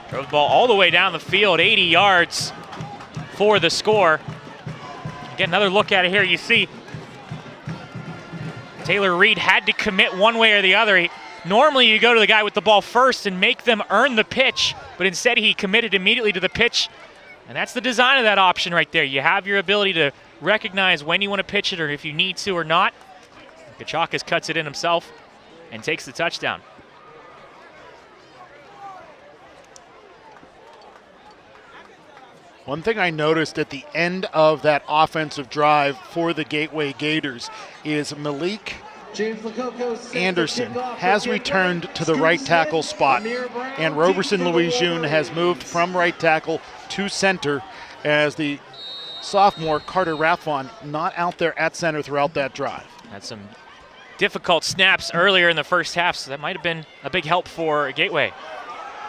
Drove the ball all the way down the field, 80 yards for the score. Get another look at it here. You see Taylor Reed had to commit one way or the other. Normally you go to the guy with the ball first and make them earn the pitch, but instead he committed immediately to the pitch. And that's the design of that option right there. You have your ability to recognize when you want to pitch it or if you need to or not. Kachakis cuts it in himself and takes the touchdown. One thing I noticed at the end of that offensive drive for the Gateway Gators is Malik Anderson has returned to the right tackle spot, and Roberson Louis-June has moved from right tackle to center as the sophomore Carter Rathon not out there at center throughout that drive. Had some difficult snaps earlier in the first half, so that might have been a big help for Gateway.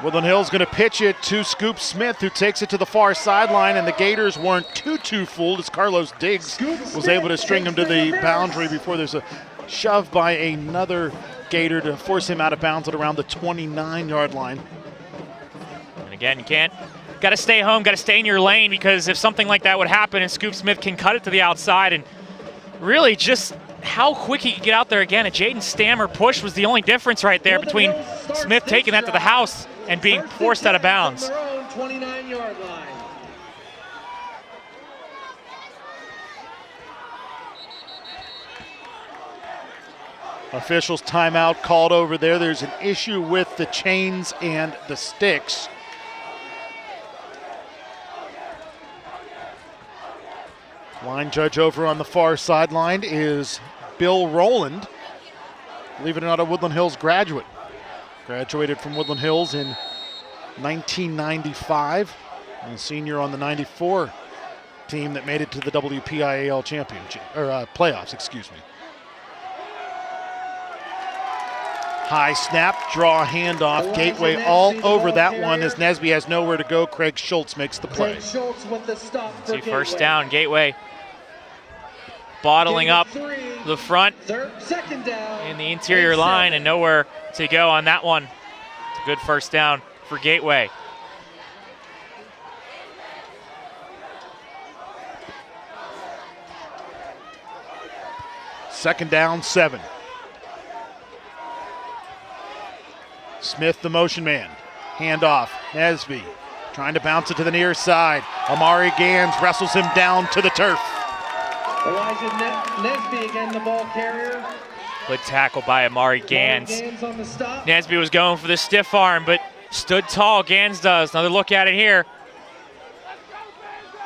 Woodland Hills going to pitch it to Scoop Smith, who takes it to the far sideline, and the Gators weren't too fooled as Carlos Diggs was able to string him to the boundary before there's a shove by another Gator to force him out of bounds at around the 29-yard line. And again, got to stay home, got to stay in your lane, because if something like that would happen and Scoop Smith can cut it to the outside, and really just how quick he could get out there again. A Jaden Stammer push was the only difference right there between Smith taking that to the house and being forced out of bounds. 29-yard line. Officials timeout called over there. There's an issue with the chains and the sticks. Line judge over on the far sideline is Bill Rowland. Believe it or not, a Woodland Hills graduate. Graduated from Woodland Hills in 1995, and a senior on the 94 team that made it to the WPIAL championship, or playoffs, excuse me. High snap, draw, handoff, Gateway all over that one as Nesby has nowhere to go. Craig Schultz makes the play. See, first down, Gateway bottling up the front in the interior line and nowhere to go on that one. It's a good first down for Gateway. Second down, 7. Smith, the motion man. Handoff, Nesby trying to bounce it to the near side. Amari Gans wrestles him down to the turf. Elijah Nesby again, the ball carrier. Good tackle by Amari Gans. On the stop. Nesby was going for the stiff arm, but stood tall. Gans does. Another look at it here.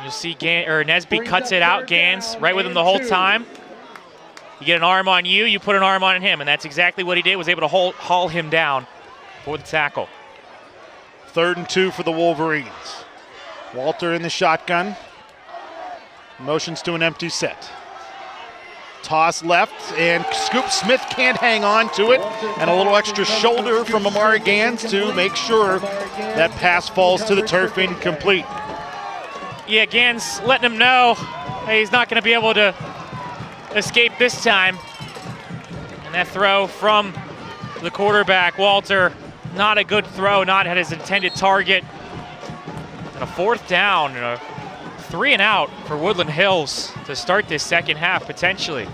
You'll see Nesby cuts it out. Gans right with him the whole time. You get an arm on you, you put an arm on him, and that's exactly what he did. Was able to haul him down for the tackle. 3rd and 2 for the Wolverines. Walter in the shotgun. Motions to an empty set. Toss left, and Scoop Smith can't hang on to it. And a little extra shoulder from Amari Gans to make sure that pass falls to the turf incomplete. Yeah, Gans letting him know hey, he's not going to be able to escape this time. And that throw from the quarterback, Walter, not a good throw, not at his intended target. And a 4th down, and a 3 and out for Woodland Hills to start this second half potentially.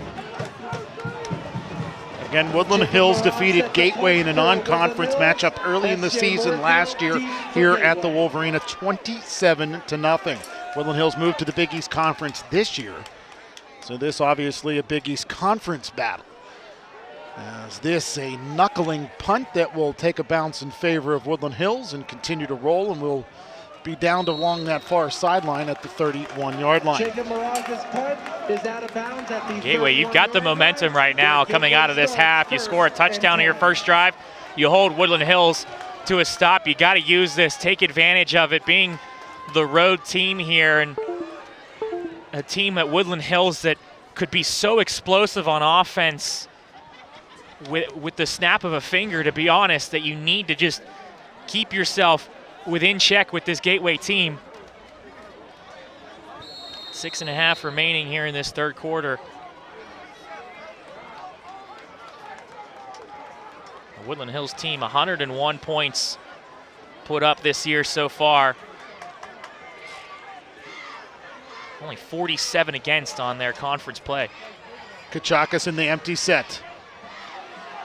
Again, Woodland Hills defeated Gateway in a non-conference matchup early in the season last year here at the Wolverine, 27-0. Woodland Hills moved to the Big East Conference this year. So this obviously a Big East Conference battle. As this a knuckling punt that will take a bounce in favor of Woodland Hills and continue to roll, and will be downed along that far sideline at the 31-yard line. Gateway, you've got the momentum right now coming out of this half. You score a touchdown on your first drive. You hold Woodland Hills to a stop. You got to use this, take advantage of it, being the road team here, and a team at Woodland Hills that could be so explosive on offense with the snap of a finger, to be honest, that you need to just keep yourself within check with this Gateway team. 6.5 remaining here in this third quarter. The Woodland Hills team, 101 points put up this year so far. Only 47 against on their conference play. Kachakas in the empty set.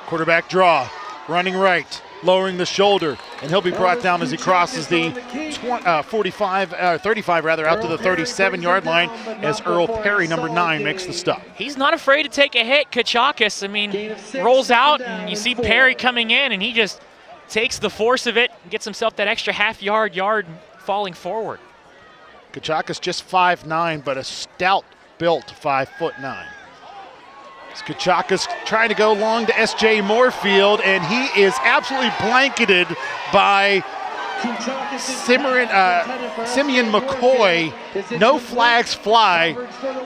Quarterback draw, running right, lowering the shoulder, and he'll be brought down as he crosses the 35 out to the 37-yard line as Earl Perry, number 9, makes the stop. He's not afraid to take a hit, Kachakas. I mean, rolls out, and you see Perry coming in, and he just takes the force of it and gets himself that extra yard falling forward. Kachakas just 5'9", but a stout-built 5'9". Kachakas trying to go long to S.J. Moorfield, and he is absolutely blanketed by Simeon McCoy. No flags fly,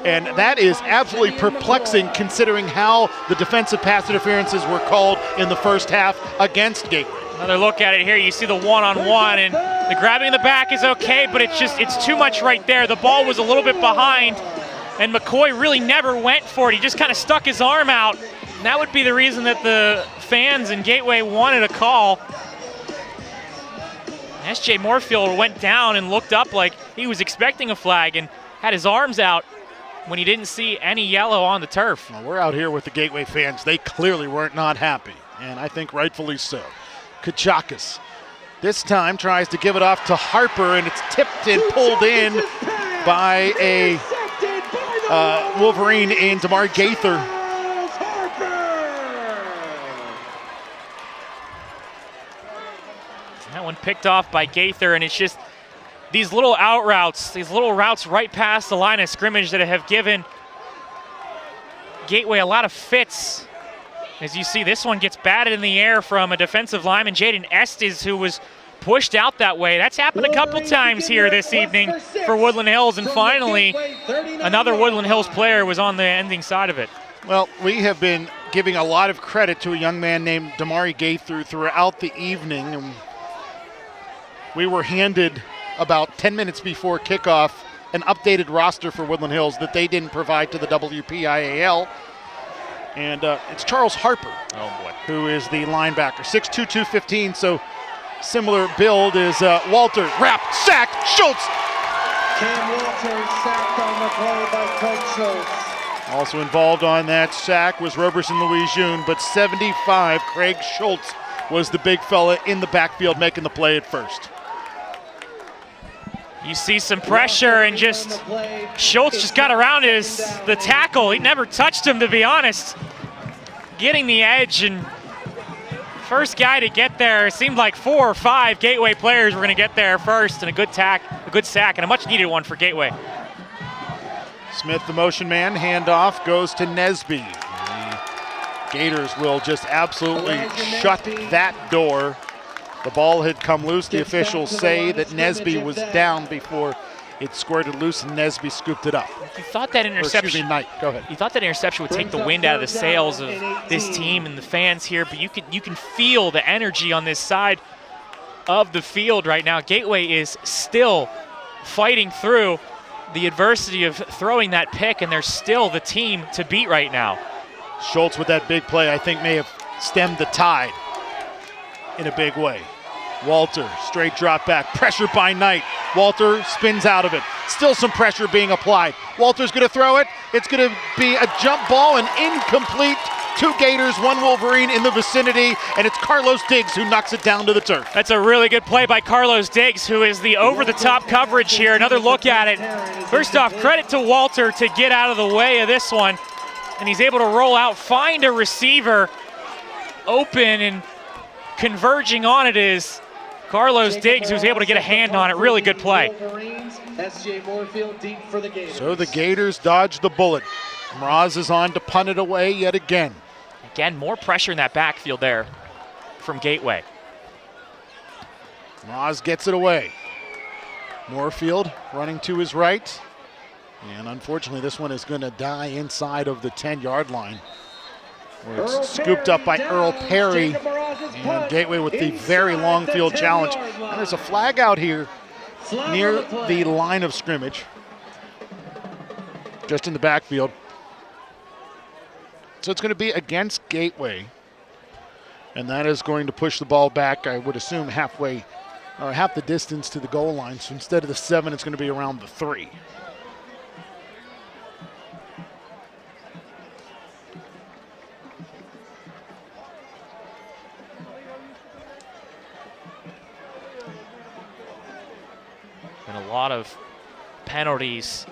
and that is absolutely perplexing considering how the defensive pass interferences were called in the first half against Gateway. Another look at it here. You see the one-on-one, and the grabbing in the back is okay, but it's too much right there. The ball was a little bit behind, and McCoy really never went for it. He just kind of stuck his arm out. And that would be the reason that the fans in Gateway wanted a call. S.J. Moorfield went down and looked up like he was expecting a flag and had his arms out when he didn't see any yellow on the turf. Well, we're out here with the Gateway fans. They clearly weren't not happy, and I think rightfully so. Kachakas this time tries to give it off to Harper, and it's tipped and pulled in by a Wolverine in Damari Gaither. That one picked off by Gaither, and it's just these little out routes, these little routes right past the line of scrimmage that have given Gateway a lot of fits. As you see, this one gets batted in the air from a defensive lineman, Jaden Estes, who was pushed out that way. That's happened a couple times here this evening for Woodland Hills, and finally another Woodland Hills player was on the ending side of it. Well, we have been giving a lot of credit to a young man named Damari Gaither throughout the evening. And we were handed about 10 minutes before kickoff an updated roster for Woodland Hills that they didn't provide to the WPIAL. And it's Charles Harper, who is the linebacker, 6'2", 215, so similar build is Walter. Wrapped, sack, Schultz. Cam Walters sacked on the play by Craig Schultz. Also involved on that sack was Roberson Louis-June, but 75, Craig Schultz was the big fella in the backfield making the play at first. You see some pressure, and just Schultz just got around the tackle. He never touched him, to be honest. Getting the edge, and first guy to get there. It seemed like 4 or 5 Gateway players were going to get there first, and a good sack, and a much needed one for Gateway. Smith, the motion man, handoff goes to Nesby. The Gators will just absolutely shut that door. The ball had come loose. The officials say that Nesby was down before it squirted loose, and Nesby scooped it up. You thought that interception. Knight, go ahead. You thought that interception would take the wind out of the sails of this team and the fans here, but you can feel the energy on this side of the field right now. Gateway is still fighting through the adversity of throwing that pick, and they're still the team to beat right now. Schultz with that big play, I think, may have stemmed the tide. in a big way. Walter, straight drop back, pressure by Knight. Walter spins out of it. Still some pressure being applied. Walter's gonna throw it. It's gonna be a jump ball and incomplete. 2 Gators, 1 Wolverine in the vicinity, and it's Carlos Diggs who knocks it down to the turf. That's a really good play by Carlos Diggs, who is the over-the-top coverage here. Another look at it. First off, credit to Walter to get out of the way of this one, and he's able to roll out, find a receiver open, and converging on it is Carlos Diggs, who's able to get a hand on it. Really good play. So the Gators dodge the bullet. Mraz is on to punt it away yet again. Again, more pressure in that backfield there from Gateway. Mraz gets it away. Moorfield running to his right. And unfortunately, this one is going to die inside of the 10-yard line, where it's scooped up by Earl Perry. And Gateway with the very long field challenge. And there's a flag out here near the line of scrimmage, just in the backfield. So it's going to be against Gateway. And that is going to push the ball back, I would assume, halfway, or half the distance to the goal line. So instead of the 7, it's going to be around the 3. And a lot of penalties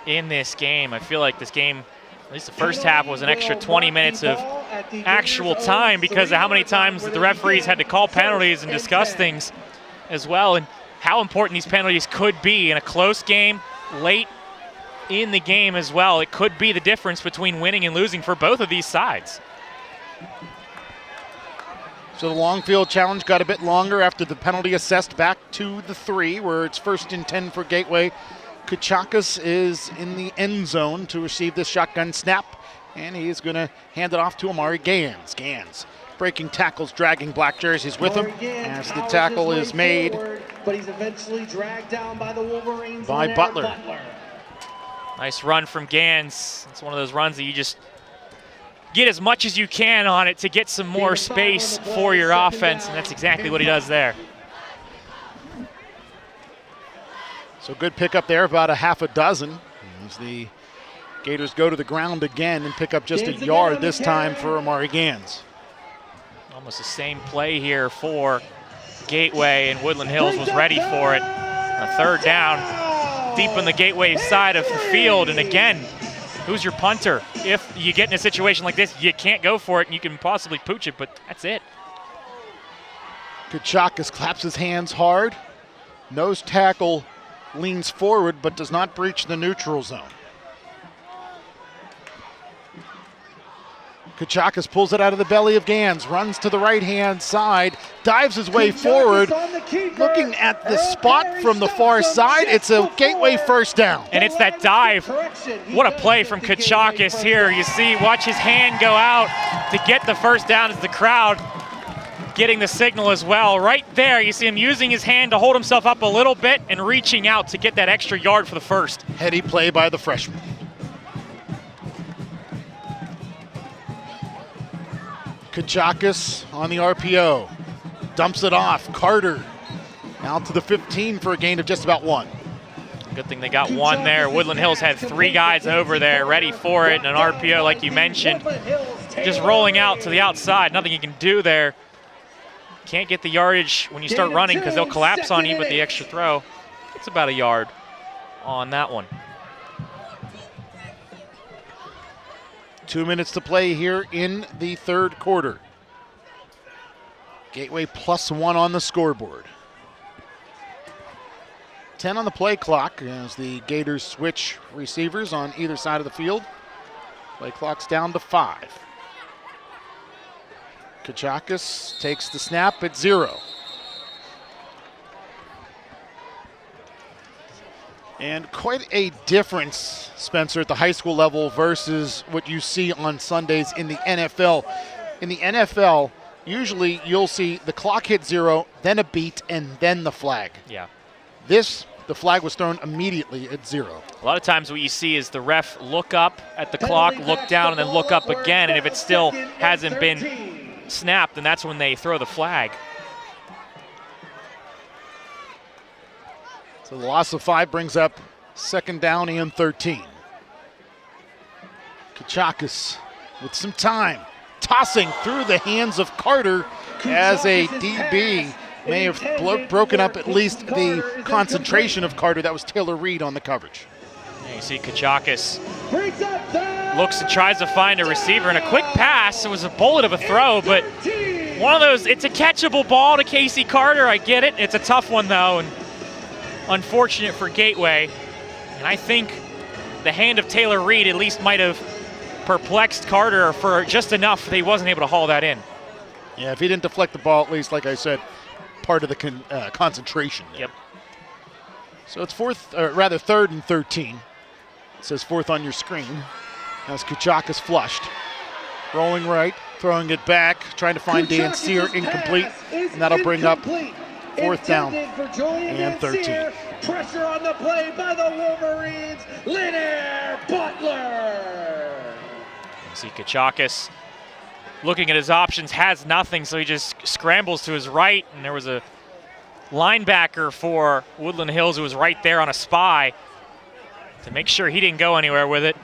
in this game. I feel like this game, at least the first half, was an extra 20 minutes of actual time because of how many times that the referees had to call penalties and discuss things as well, and how important these penalties could be in a close game, late in the game as well. It could be the difference between winning and losing for both of these sides. So the long field challenge got a bit longer after the penalty assessed back to the 3, where it's 1st and 10 for Gateway. Kachakas is in the end zone to receive this shotgun snap, and he is going to hand it off to Amari Gans. Gans breaking tackles, dragging black jerseys with him as the tackle is made but he's eventually dragged down by the Wolverines by Butler. Nice run from Gans. It's one of those runs that you just get as much as you can on it to get some more space for your offense, and that's exactly what he does there. So good pickup there, about a half a dozen, as the Gators go to the ground again and pick up just a yard this time for Amari Gans. Almost the same play here for Gateway, and Woodland Hills was ready for it. A 3rd down deep in the Gateway side of the field, and again, who's your punter? If you get in a situation like this, you can't go for it, and you can possibly pooch it, but that's it. Kachakas claps his hands hard. Nose tackle leans forward but does not breach the neutral zone. Kachakas pulls it out of the belly of Gans, runs to the right-hand side, dives his way forward, looking at the spot from the far side. It's a Gateway 1st down. And it's that dive. What a play from Kachakas here. You see, watch his hand go out to get the 1st down as the crowd getting the signal as well. Right there, you see him using his hand to hold himself up a little bit and reaching out to get that extra yard for the 1st. Heady play by the freshman. Kachakas on the RPO, dumps it off. Carter out to the 15 for a gain of just about 1. Good thing they got 1 there. Woodland Hills had 3 guys over there ready for it, and an RPO, like you mentioned, just rolling out to the outside. Nothing you can do there. Can't get the yardage when you start running because they'll collapse on you, but the extra throw, it's about a yard on that one. 2 minutes to play here in the 3rd quarter. Gateway +1 on the scoreboard. 10 on the play clock as the Gators switch receivers on either side of the field. Play clock's down to 5. Kachakas takes the snap at 0. And quite a difference, Spencer, at the high school level versus what you see on Sundays in the NFL. In the NFL, usually you'll see the clock hit 0, then a beat, and then the flag. Yeah. The flag was thrown immediately at 0. A lot of times what you see is the ref look up at the clock, look down, and then look up again, and if it still hasn't been snapped, then that's when they throw the flag. So the loss of 5 brings up second down and 13. Kachakis with some time, tossing through the hands of Carter as a DB may have broken up at least the concentration of Carter. That was Taylor Reed on the coverage. You see Kachakis looks and tries to find a receiver, and a quick pass. It was a bullet of a throw, but one of those, it's a catchable ball to Casey Carter. I get it. It's a tough one, though, and unfortunate for Gateway. And I think the hand of Taylor Reed at least might have perplexed Carter for just enough that he wasn't able to haul that in. Yeah, if he didn't deflect the ball, at least, like I said, part of the concentration there. Yep. So it's third and 13. It says fourth on your screen. As Kachakis flushed. Rolling right, throwing it back, trying to find Dan Sear, incomplete, and that'll bring up fourth down and 13. Pressure on the play by the Wolverines, Leonard Butler. You see Kachakis looking at his options, has nothing, so he just scrambles to his right, and there was a linebacker for Woodland Hills who was right there on a spy to make sure he didn't go anywhere with it.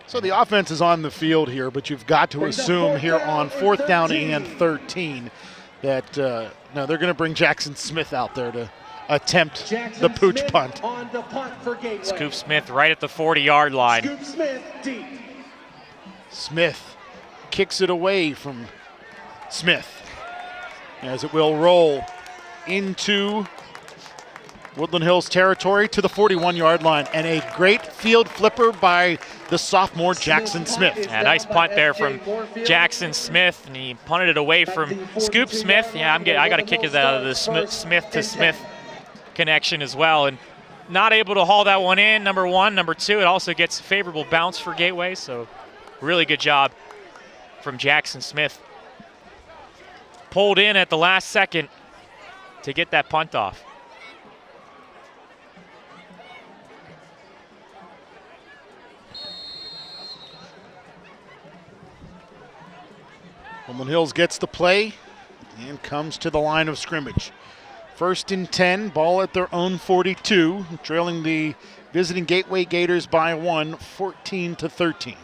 So the offense is on the field here, but you've got to assume here on fourth down and 13 that no, they're going to bring Jackson Smith out there to attempt the pooch punt. On the punt for Gateway. Scoop Smith right at the 40-yard line. Scoop Smith deep. Smith kicks it away from Smith as it will roll into Woodland Hills territory to the 41-yard line, and a great field flipper by the sophomore Jackson Smith. Yeah, nice punt there from Jackson Smith, and he punted it away from Scoop Smith. Yeah, I got to kick it out of the Smith to Smith connection as well, and not able to haul that one in, number one. Number two, it also gets favorable bounce for Gateway, so really good job from Jackson Smith. Pulled in at the last second to get that punt off. Woodland Hills gets the play and comes to the line of scrimmage. First and 10, ball at their own 42, trailing the visiting Gateway Gators by 1, 14-13.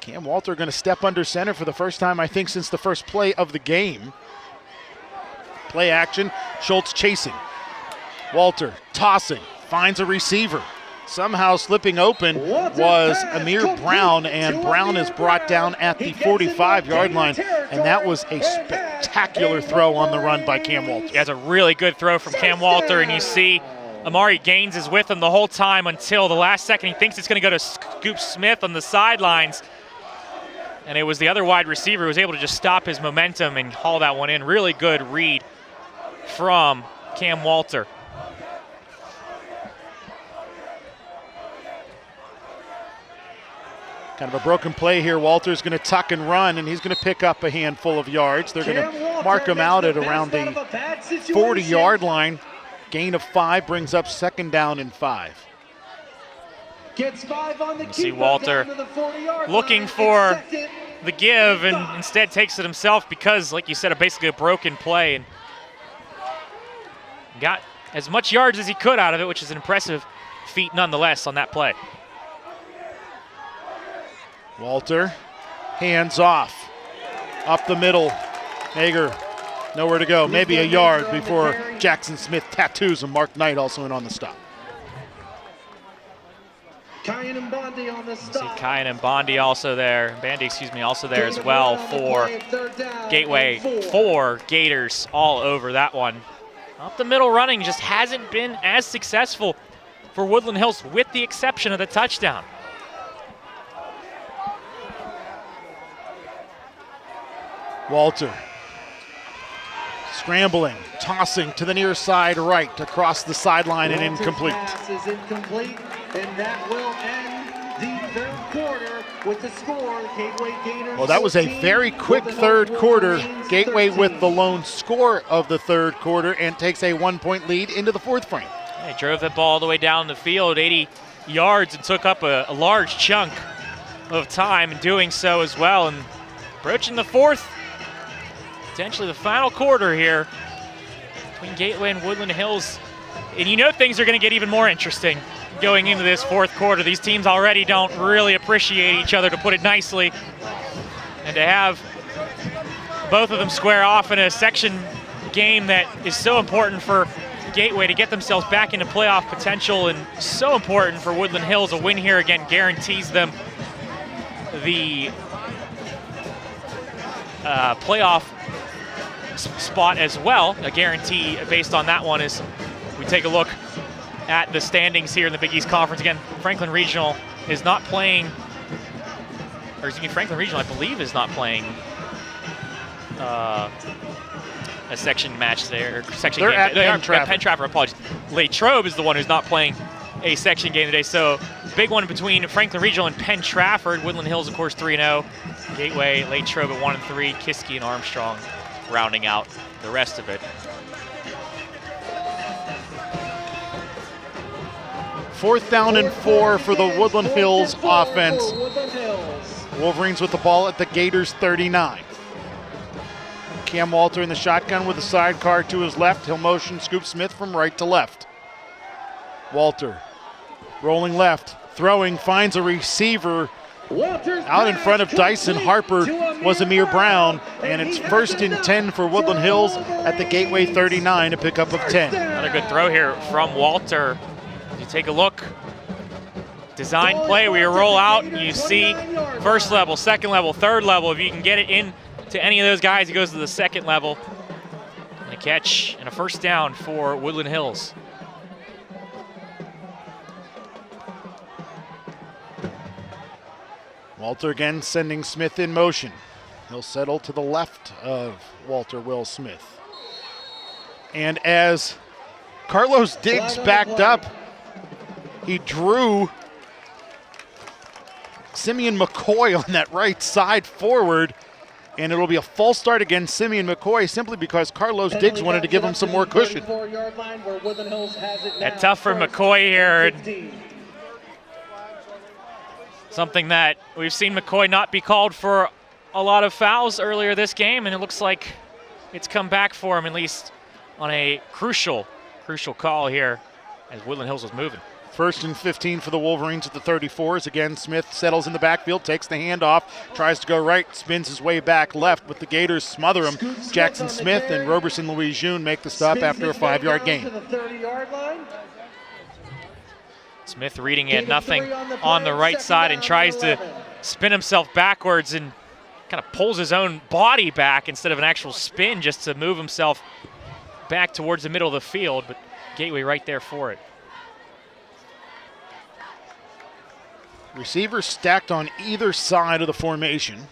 Cam Walter going to step under center for the first time, I think, since the first play of the game. Play action, Schultz chasing. Walter tossing, finds a receiver. Somehow slipping open was Amir Brown, and Brown is brought down at the 45-yard line, and that was a spectacular throw on the run by Cam Walter. He has a really good throw from Cam Walter, and you see Amari Gaines is with him the whole time until the last second. He thinks it's going to go to Scoop Smith on the sidelines, and it was the other wide receiver who was able to just stop his momentum and haul that one in. Really good read from Cam Walter. Kind of a broken play here. Walter's going to tuck and run, and he's going to pick up a handful of yards. They're going to mark him out at around the 40-yard line. Gain of 5 brings up second down and 5. Gets 5 on the you see Walter looking for the give, and instead takes it himself because, like you said, basically a broken play, and got as much yards as he could out of it, which is an impressive feat nonetheless on that play. Walter, hands off, up the middle. Hager, nowhere to go, maybe a yard before Jackson Smith tattoos him. Mark Knight also in on the stop. Kyan and Bondi on the stop. See Kyan and Bondi also there, also there as well for Gateway. 4 Gators all over that one. Up the middle running just hasn't been as successful for Woodland Hills, with the exception of the touchdown. Walter scrambling, tossing to the near side right, across the sideline, and incomplete. Pass is incomplete, and that will end the third quarter with the score. Gateway Gators. Well, that was a very quick third quarter. Gateway with the lone score of the third quarter and takes a 1-point lead into the fourth frame. He drove that ball all the way down the field, 80 yards, and took up a large chunk of time in doing so as well. And approaching the fourth, potentially the final quarter here between Gateway and Woodland Hills. And you know things are going to get even more interesting going into this fourth quarter. These teams already don't really appreciate each other, to put it nicely. And to have both of them square off in a section game that is so important for Gateway to get themselves back into playoff potential, and so important for Woodland Hills. A win here again guarantees them the playoff spot as well. A guarantee based on that one is we take a look at the standings here in the Big East Conference. Again, Franklin Regional is not playing, or excuse me, Franklin Regional, I believe, is not playing a section match there, or section They're game. at They are Penn Trafford. at Penn Trafford, apologies. Latrobe is the one who's not playing a section game today. So big one between Franklin Regional and Penn Trafford. Woodland Hills, of course, 3-0. Gateway, Latrobe at 1-3. Kiski and Armstrong rounding out the rest of it. 4th down and 4 for the Woodland Hills offense. Woodland Hills. Wolverines with the ball at the Gators 39. Cam Walter in the shotgun with a sidecar to his left. He'll motion Scoop Smith from right to left. Walter rolling left, throwing, finds a receiver out in front of Dyson Harper was Amir Brown, and it's 1st and 10 for Woodland Hills at the Gateway 39, a pickup of 10. Another good throw here from Walter. You take a look, design play where you roll out and you see first level, second level, third level. If you can get it in to any of those guys, he goes to the second level. And a catch and a first down for Woodland Hills. Walter again sending Smith in motion. He'll settle to the left of Walter Will Smith. And as Carlos Diggs backed up, he drew Simeon McCoy on that right side forward, and it'll be a false start against Simeon McCoy simply because Carlos Diggs wanted to give him some more cushion. That's tough for McCoy here. Something that we've seen McCoy not be called for a lot of fouls earlier this game, and it looks like it's come back for him, at least on a crucial call here as Woodland Hills was moving. 1st and 15 for the Wolverines at the 34s. Again, Smith settles in the backfield, takes the handoff, tries to go right, spins his way back left, but the Gators smother him. Jackson Smith and Roberson Louis June make the stop after a 5-yard gain. Smith reading it, nothing on the right side, and tries to spin himself backwards and kind of pulls his own body back instead of an actual spin just to move himself back towards the middle of the field, but Gateway right there for it. Receivers stacked on either side of the formation.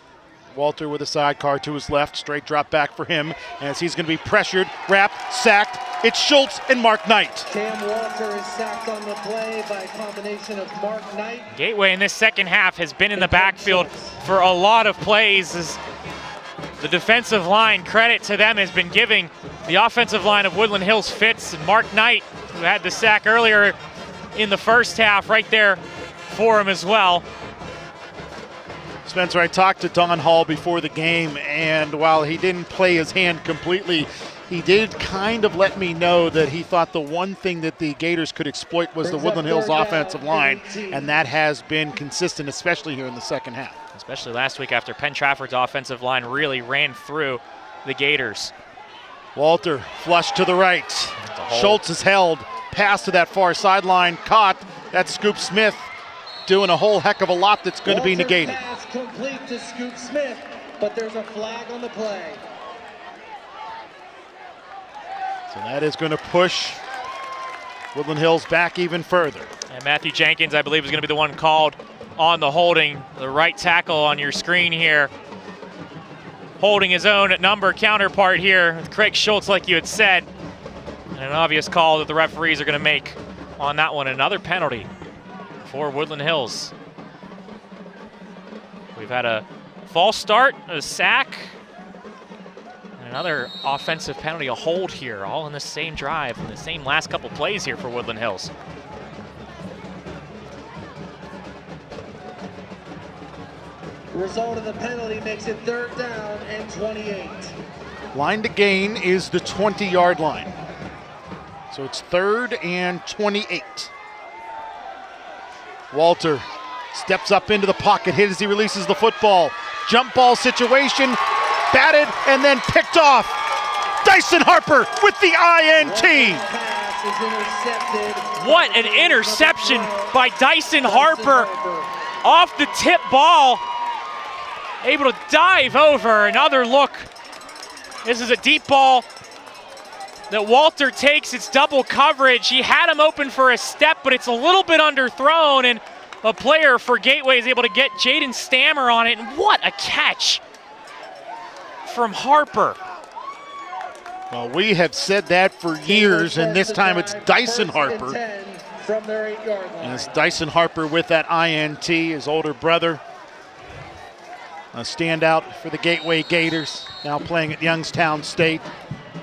Walter with a sidecar to his left, straight drop back for him as he's going to be pressured, wrapped, sacked. It's Schultz and Mark Knight. Cam Walter is sacked on the play by a combination of Mark Knight. Gateway in this second half has been in the backfield for a lot of plays. As the defensive line, credit to them, has been giving the offensive line of Woodland Hills fits. And Mark Knight, who had the sack earlier in the first half, right there for him as well. Spencer, I talked to Don Hall before the game, and while he didn't play his hand completely, he did kind of let me know that he thought the one thing that the Gators could exploit was the Woodland Hills offensive line, and that has been consistent, especially here in the second half. Especially last week after Penn Trafford's offensive line really ran through the Gators. Walter flush to the right. Schultz is held. Pass to that far sideline, caught. That's Scoop Smith doing a whole heck of a lot that's going to be negated. Pass complete to Scoop Smith, but there's a flag on the play. So that is going to push Woodland Hills back even further. And Matthew Jenkins, I believe, is going to be the one called on the holding. The right tackle on your screen here, holding his own number counterpart here with Craig Schultz, like you had said. And an obvious call that the referees are going to make on that one. Another penalty for Woodland Hills. We've had a false start, a sack, and another offensive penalty, a hold here, all in the same drive, in the same last couple plays here for Woodland Hills. The result of the penalty makes it 3rd down and 28. Line to gain is the 20-yard line. So it's 3rd and 28. Walter steps up into the pocket, hit as he releases the football. Jump ball situation, batted and then picked off. Dyson Harper with the INT. What an interception by Dyson Harper. Off the tip ball, able to dive over. Another look. This is a deep ball that Walter takes. It's double coverage. He had him open for a step, but it's a little bit underthrown, and a player for Gateway is able to get Jaden Stammer on it. And what a catch from Harper. Well, we have said that for years, and this time it's Dyson Harper. From their 8-yard line. And it's Dyson Harper with that INT, his older brother. A standout for the Gateway Gators, now playing at Youngstown State.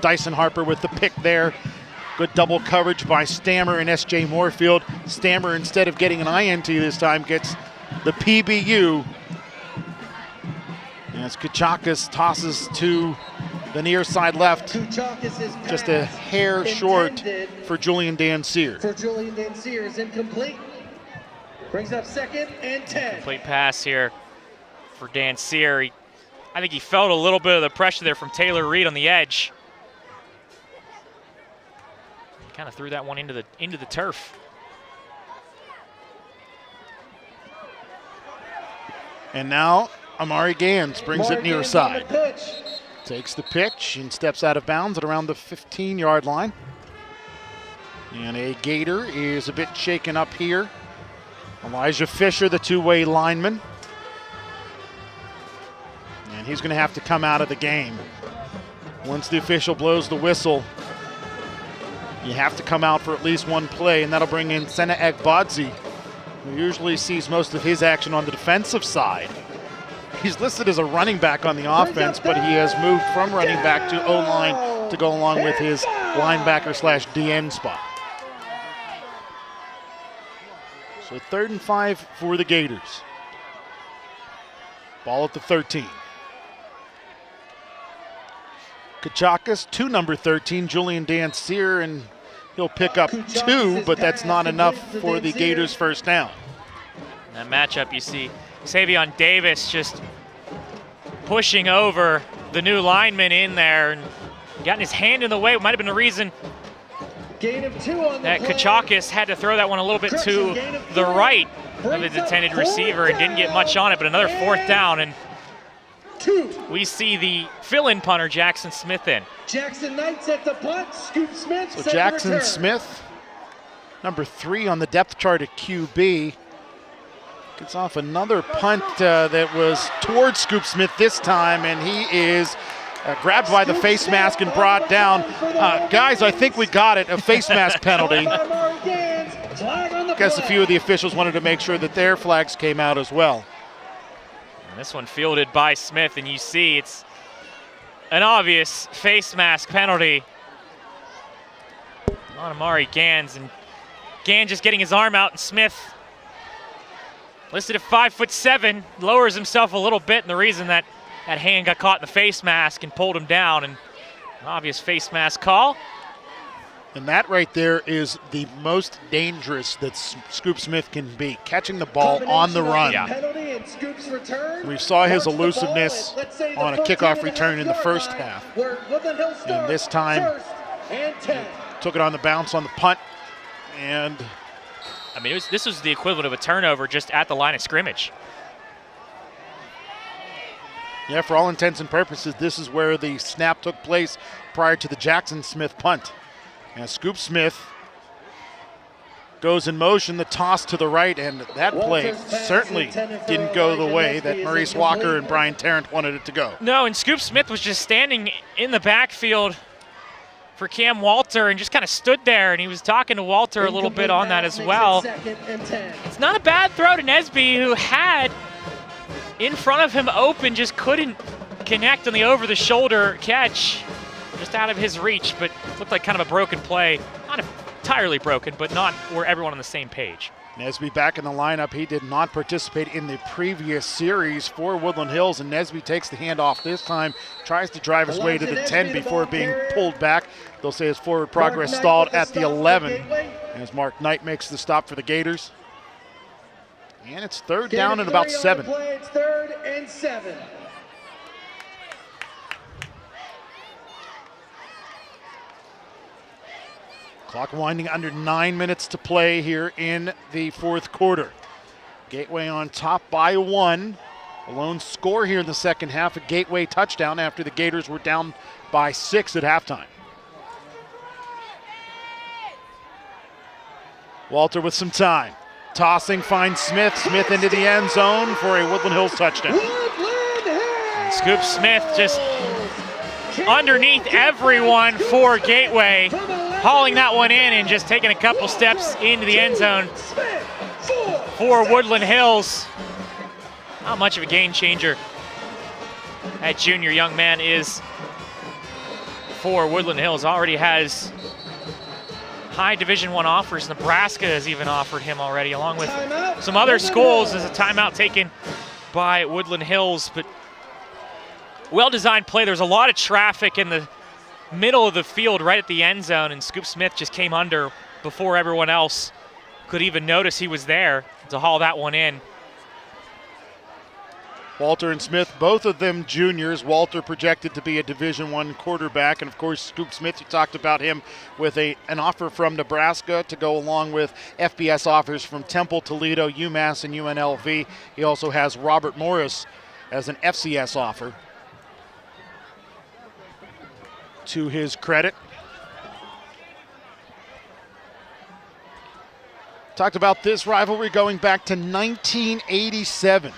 Dyson Harper with the pick there. Good double coverage by Stammer and S.J. Moorfield. Stammer, instead of getting an INT this time, gets the PBU. As Kachakis tosses to the near side left, just a hair short for Julian Danseer. For Julian Danseer is incomplete. Brings up 2nd and 10. Complete pass here for Danseer. I think he felt a little bit of the pressure there from Taylor Reed on the edge. Kind of threw that one into the turf. And now Amari Gans brings it near side. Takes the pitch and steps out of bounds at around the 15-yard line. And a Gator is a bit shaken up here. Elijah Fisher, the two-way lineman. And he's going to have to come out of the game. Once the official blows the whistle, you have to come out for at least one play, and that'll bring in Sena Agbadzi, who usually sees most of his action on the defensive side. He's listed as a running back on the offense, but he has moved from running back to O-line to go along with his linebacker/DN spot. So 3rd and 5 for the Gators. Ball at the 13. Kachakis to number 13, Julian Danseer, and he'll pick up 2, but that's not enough for the Gators' first down. In that matchup, you see Savion Davis just pushing over the new lineman in there and getting his hand in the way. It might have been the reason that Kachakis had to throw that one a little bit to the right of his intended receiver and didn't get much on it, but another 4th down, and we see the fill-in punter, Jackson Smith, in. Jackson Knights at the punt, Scoop Smith. So Jackson Smith, number 3 on the depth chart at QB, gets off another punt that was towards Scoop Smith this time, and he is grabbed by the face mask and brought down. Guys, I think we got it, a face mask penalty. Guess a few of the officials wanted to make sure that their flags came out as well. And this one fielded by Smith, and you see it's an obvious face mask penalty on Amari Gans, and Gans just getting his arm out, and Smith, listed at 5'7", lowers himself a little bit, and the reason that hand got caught in the face mask and pulled him down, and an obvious face mask call. And that right there is the most dangerous that Scoop Smith can be, catching the ball on the run. We saw his elusiveness on a kickoff return in the first half. And this time, took it on the bounce on the punt. And I mean, this was the equivalent of a turnover just at the line of scrimmage. yeah, for all intents and purposes, this is where the snap took place prior to the Jackson Smith punt. And Scoop Smith goes in motion, the toss to the right, and that play certainly didn't go the way that Maurice Walker and Brian Tarrant wanted it to go. No, and Scoop Smith was just standing in the backfield for Cam Walter and just kind of stood there, and he was talking to Walter a little bit on that as well. It's not a bad throw to Nesby, who had in front of him open, just couldn't connect on the over-the-shoulder catch, just out of his reach, but looked like kind of a broken play. Not entirely broken, but not where everyone on the same page. Nesby back in the lineup. He did not participate in the previous series for Woodland Hills, and Nesby takes the handoff this time, tries to drive his way to the 10 before being pulled back. They'll say his forward progress stalled at the 11 as Mark Knight makes the stop for the Gators. And it's third down and about 7. It's 3rd and 7. Clock winding under 9 minutes to play here in the 4th quarter. Gateway on top by 1. A lone score here in the second half, a Gateway touchdown after the Gators were down by 6 at halftime. Walter with some time. Tossing, finds Smith. Smith into the end zone for a Woodland Hills touchdown. And Scoop Smith just underneath everyone for Gateway, hauling that one in and just taking a couple steps into the end zone for Woodland Hills. How much of a game changer that junior young man is for Woodland Hills. Already has high Division I offers. Nebraska has even offered him already, along with some other schools. As a timeout taken by Woodland Hills, but well-designed play. There's a lot of traffic in the middle of the field right at the end zone, and Scoop Smith just came under before everyone else could even notice he was there to haul that one in. Walter and Smith, both of them juniors. Walter projected to be a Division I quarterback, and of course Scoop Smith, you talked about him with an offer from Nebraska to go along with FBS offers from Temple, Toledo, UMass, and UNLV. He also has Robert Morris as an FCS offer. To his credit. Talked about this rivalry going back to 1987.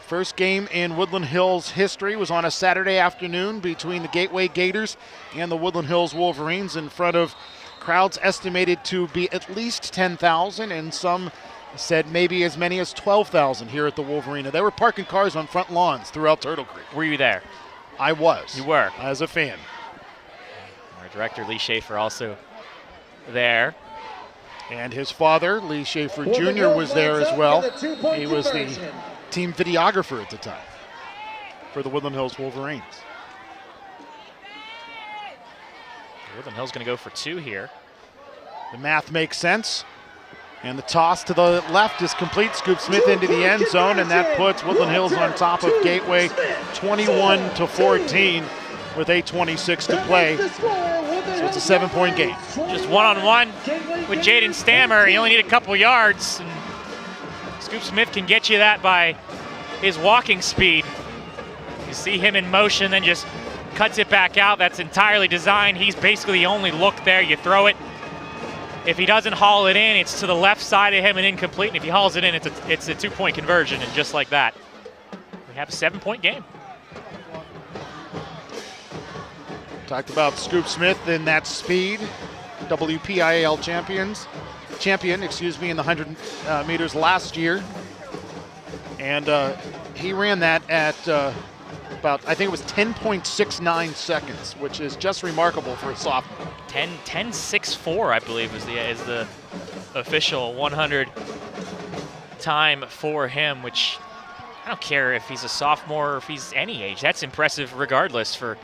First game in Woodland Hills history was on a Saturday afternoon between the Gateway Gators and the Woodland Hills Wolverines in front of crowds estimated to be at least 10,000, and some said maybe as many as 12,000 here at the Wolverina. They were parking cars on front lawns throughout Turtle Creek. Were you there? I was. You were? As a fan. Our director, Lee Schaefer, also there. And his father, Lee Schaefer Jr., was there as well. He was the team videographer at the time for the Woodland Hills Wolverines. Woodland Hills going to go for 2 here. The math makes sense. And the toss to the left is complete. Scoop Smith into the end zone, and that puts Woodland Hills on top of Gateway 21-14 with 8:26 to play. So it's a 7-point game. Just one-on-one with Jaden Stammer. You only need a couple yards. And Scoop Smith can get you that by his walking speed. You see him in motion, then just cuts it back out. That's entirely designed. He's basically the only look there. You throw it. If he doesn't haul it in, it's to the left side of him and incomplete. And if he hauls it in, it's a 2-point conversion. And just like that, we have a 7-point game. Talked about Scoop Smith and that speed. WPIAL champion, in the 100 meters last year. And he ran that at about, I think it was 10.69 seconds, which is just remarkable for a sophomore. 10.64, I believe, is the official 100 time for him, which I don't care if he's a sophomore or if he's any age. That's impressive regardless for...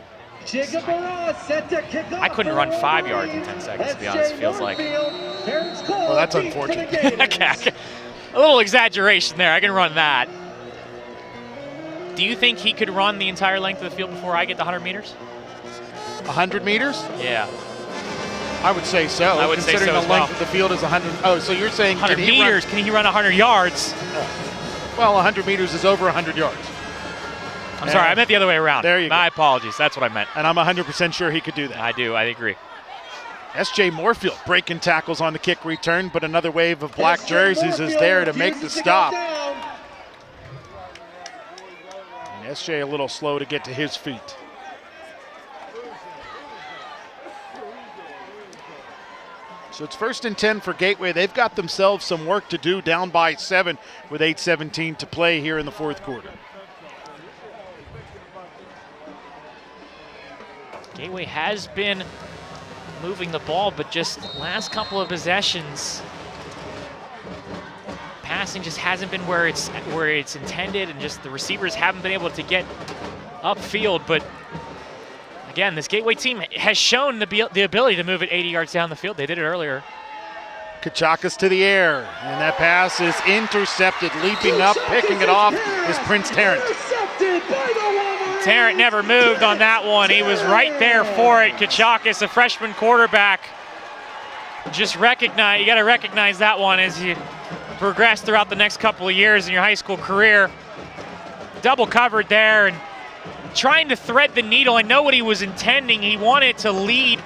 I couldn't run 5 yards in 10 seconds, to be honest, it feels like. Well, that's unfortunate. Okay. A little exaggeration there. I can run that. Do you think he could run the entire length of the field before I get the 100 meters? 100 meters? Yeah. I would say so. I would say so considering as the length well. of the field is 100. Oh, so you're saying 100 meters? Can he run 100 yards? Well, 100 meters is over 100 yards. I'm sorry, I meant the other way around. There you go. My apologies. That's what I meant. And I'm 100% sure he could do that. I do. I agree. S.J. Moorfield breaking tackles on the kick return, but another wave of black jerseys is there to make the stop. And S.J. a little slow to get to his feet. So it's 1st and 10 for Gateway. They've got themselves some work to do, down by 7 with 8:17 to play here in the 4th quarter. Gateway has been moving the ball, but just last couple of possessions, passing just hasn't been where it's intended, and just the receivers haven't been able to get upfield. But again, this Gateway team has shown the ability to move it 80 yards down the field. They did it earlier. Kachakis to the air, and that pass is intercepted. Leaping up, picking it off is Prince Tarrant. Tarrant never moved on that one. He was right there for it. Kachakis, a freshman quarterback, just you got to recognize that one as you progress throughout the next couple of years in your high school career. Double covered there and trying to thread the needle. I know what he was intending. He wanted to lead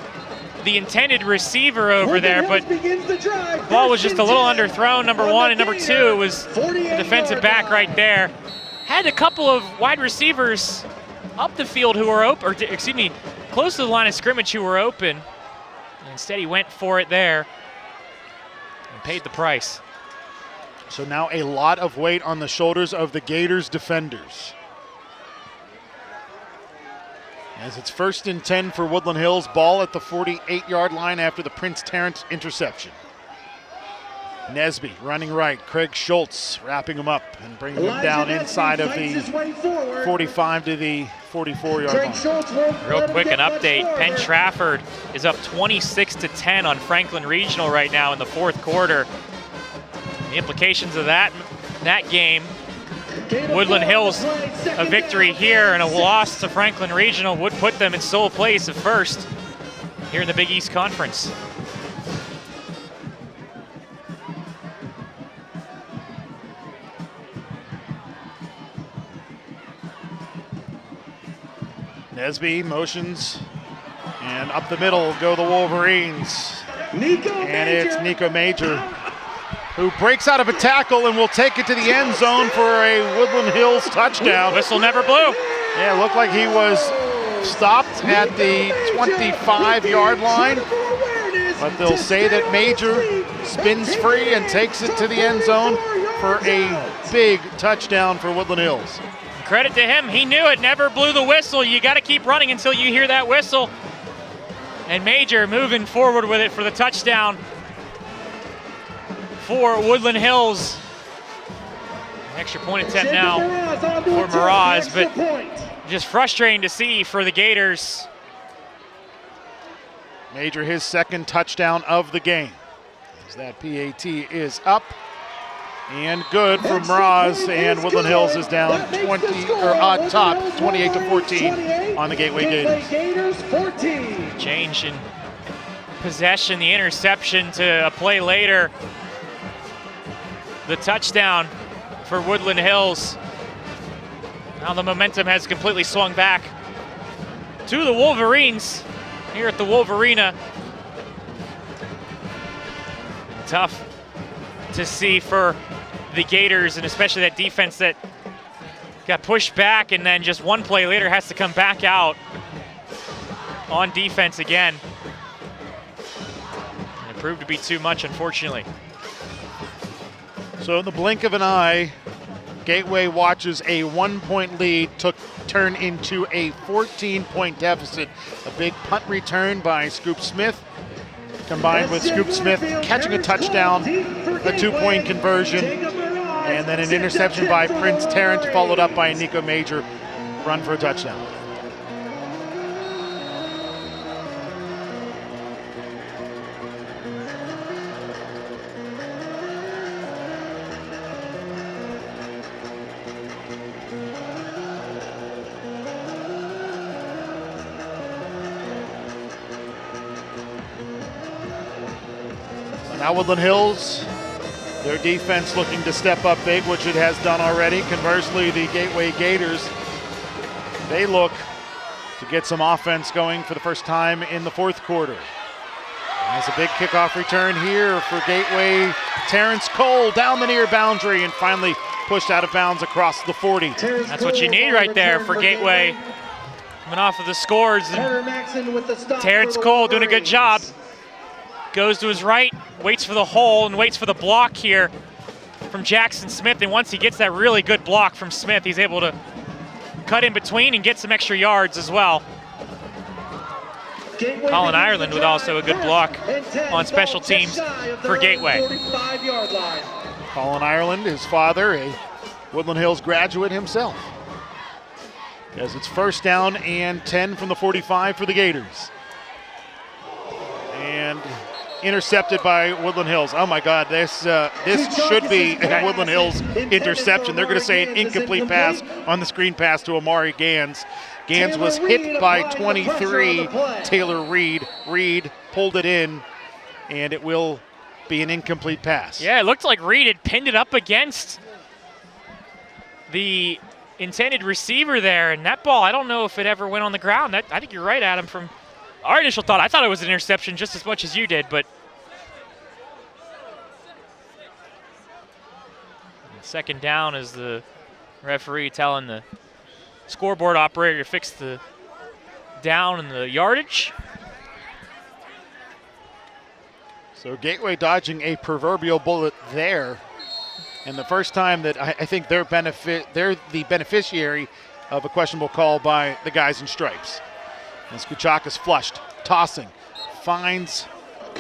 the intended receiver over there, but the ball was just a little underthrown, number one, and number two, it was the defensive back right there. Had a couple of wide receivers up the field who were open, or excuse me, close to the line of scrimmage who were open. Instead, he went for it there and paid the price. So now a lot of weight on the shoulders of the Gators defenders. As it's 1st and 10 for Woodland Hills, ball at the 48-yard line after the Prince Tarrant interception. Nesby running right, Craig Schultz wrapping him up and bringing him down inside of the 45 to the 44-yard line. Real quick, an update. Penn Trafford is up 26-10 on Franklin Regional right now in the 4th quarter. The implications of that game, Woodland Hills, a victory here and a loss to Franklin Regional would put them in sole place of 1st here in the Big East Conference. Nesby motions, and up the middle go the Wolverines. And it's Nico Major who breaks out of a tackle and will take it to the end zone for a Woodland Hills touchdown. Whistle never blew. Yeah, it looked like he was stopped at the 25-yard line, but they'll say that Major spins free and takes it to the end zone for a big touchdown for Woodland Hills. Credit to him, he knew it, never blew the whistle. You got to keep running until you hear that whistle. And Major moving forward with it for the touchdown for Woodland Hills. An extra point attempt now for Miraz, but just frustrating to see for the Gators. Major, his 2nd touchdown of the game. As that PAT is up and good for Miraz, and Woodland Hills is down 20 or on top 28-14 on the Gateway Gators. Change in possession, the interception to a play later. The touchdown for Woodland Hills. Now the momentum has completely swung back to the Wolverines here at the Wolverina. Tough to see for the Gators, and especially that defense that got pushed back and then just one play later has to come back out on defense again. And it proved to be too much, unfortunately. So in the blink of an eye, Gateway watches a 1-point lead turn into a 14-point deficit. A big punt return by Scoop Smith, combined with Scoop Smith catching a touchdown, a 2-point conversion, and then an interception by Prince Tarrant, followed up by a Nico Major run for a touchdown. Now Woodland Hills, their defense looking to step up big, which it has done already. Conversely, the Gateway Gators, they look to get some offense going for the first time in the 4th quarter. There's a big kickoff return here for Gateway. Terrence Cole down the near boundary and finally pushed out of bounds across the 40. That's what you need right there for Gateway. Coming off of the scores. Terrence Cole doing a good job. Goes to his right, waits for the hole and waits for the block here from Jackson Smith. And once he gets that really good block from Smith, he's able to cut in between and get some extra yards as well. Colin Ireland with also a good block on special teams for Gateway. Colin Ireland, his father, a Woodland Hills graduate himself. As it's first down and 10 from the 45 for the Gators. And intercepted by Woodland Hills. Oh my God, this should be a Woodland Hills interception. They're going to say an incomplete pass on the screen pass to Amari Gans. Gans was hit by 23, Taylor Reed. Reed pulled it in, and it will be an incomplete pass. Yeah, it looked like Reed had pinned it up against the intended receiver there, and that ball, I don't know if it ever went on the ground. I think you're right, Adam, from our initial thought. I thought it was an interception just as much as you did, but second down is the referee telling the scoreboard operator to fix the down and the yardage. So Gateway dodging a proverbial bullet there. And the first time that I think they're the beneficiary of a questionable call by the guys in stripes. As Kuchakis flushed, tossing, finds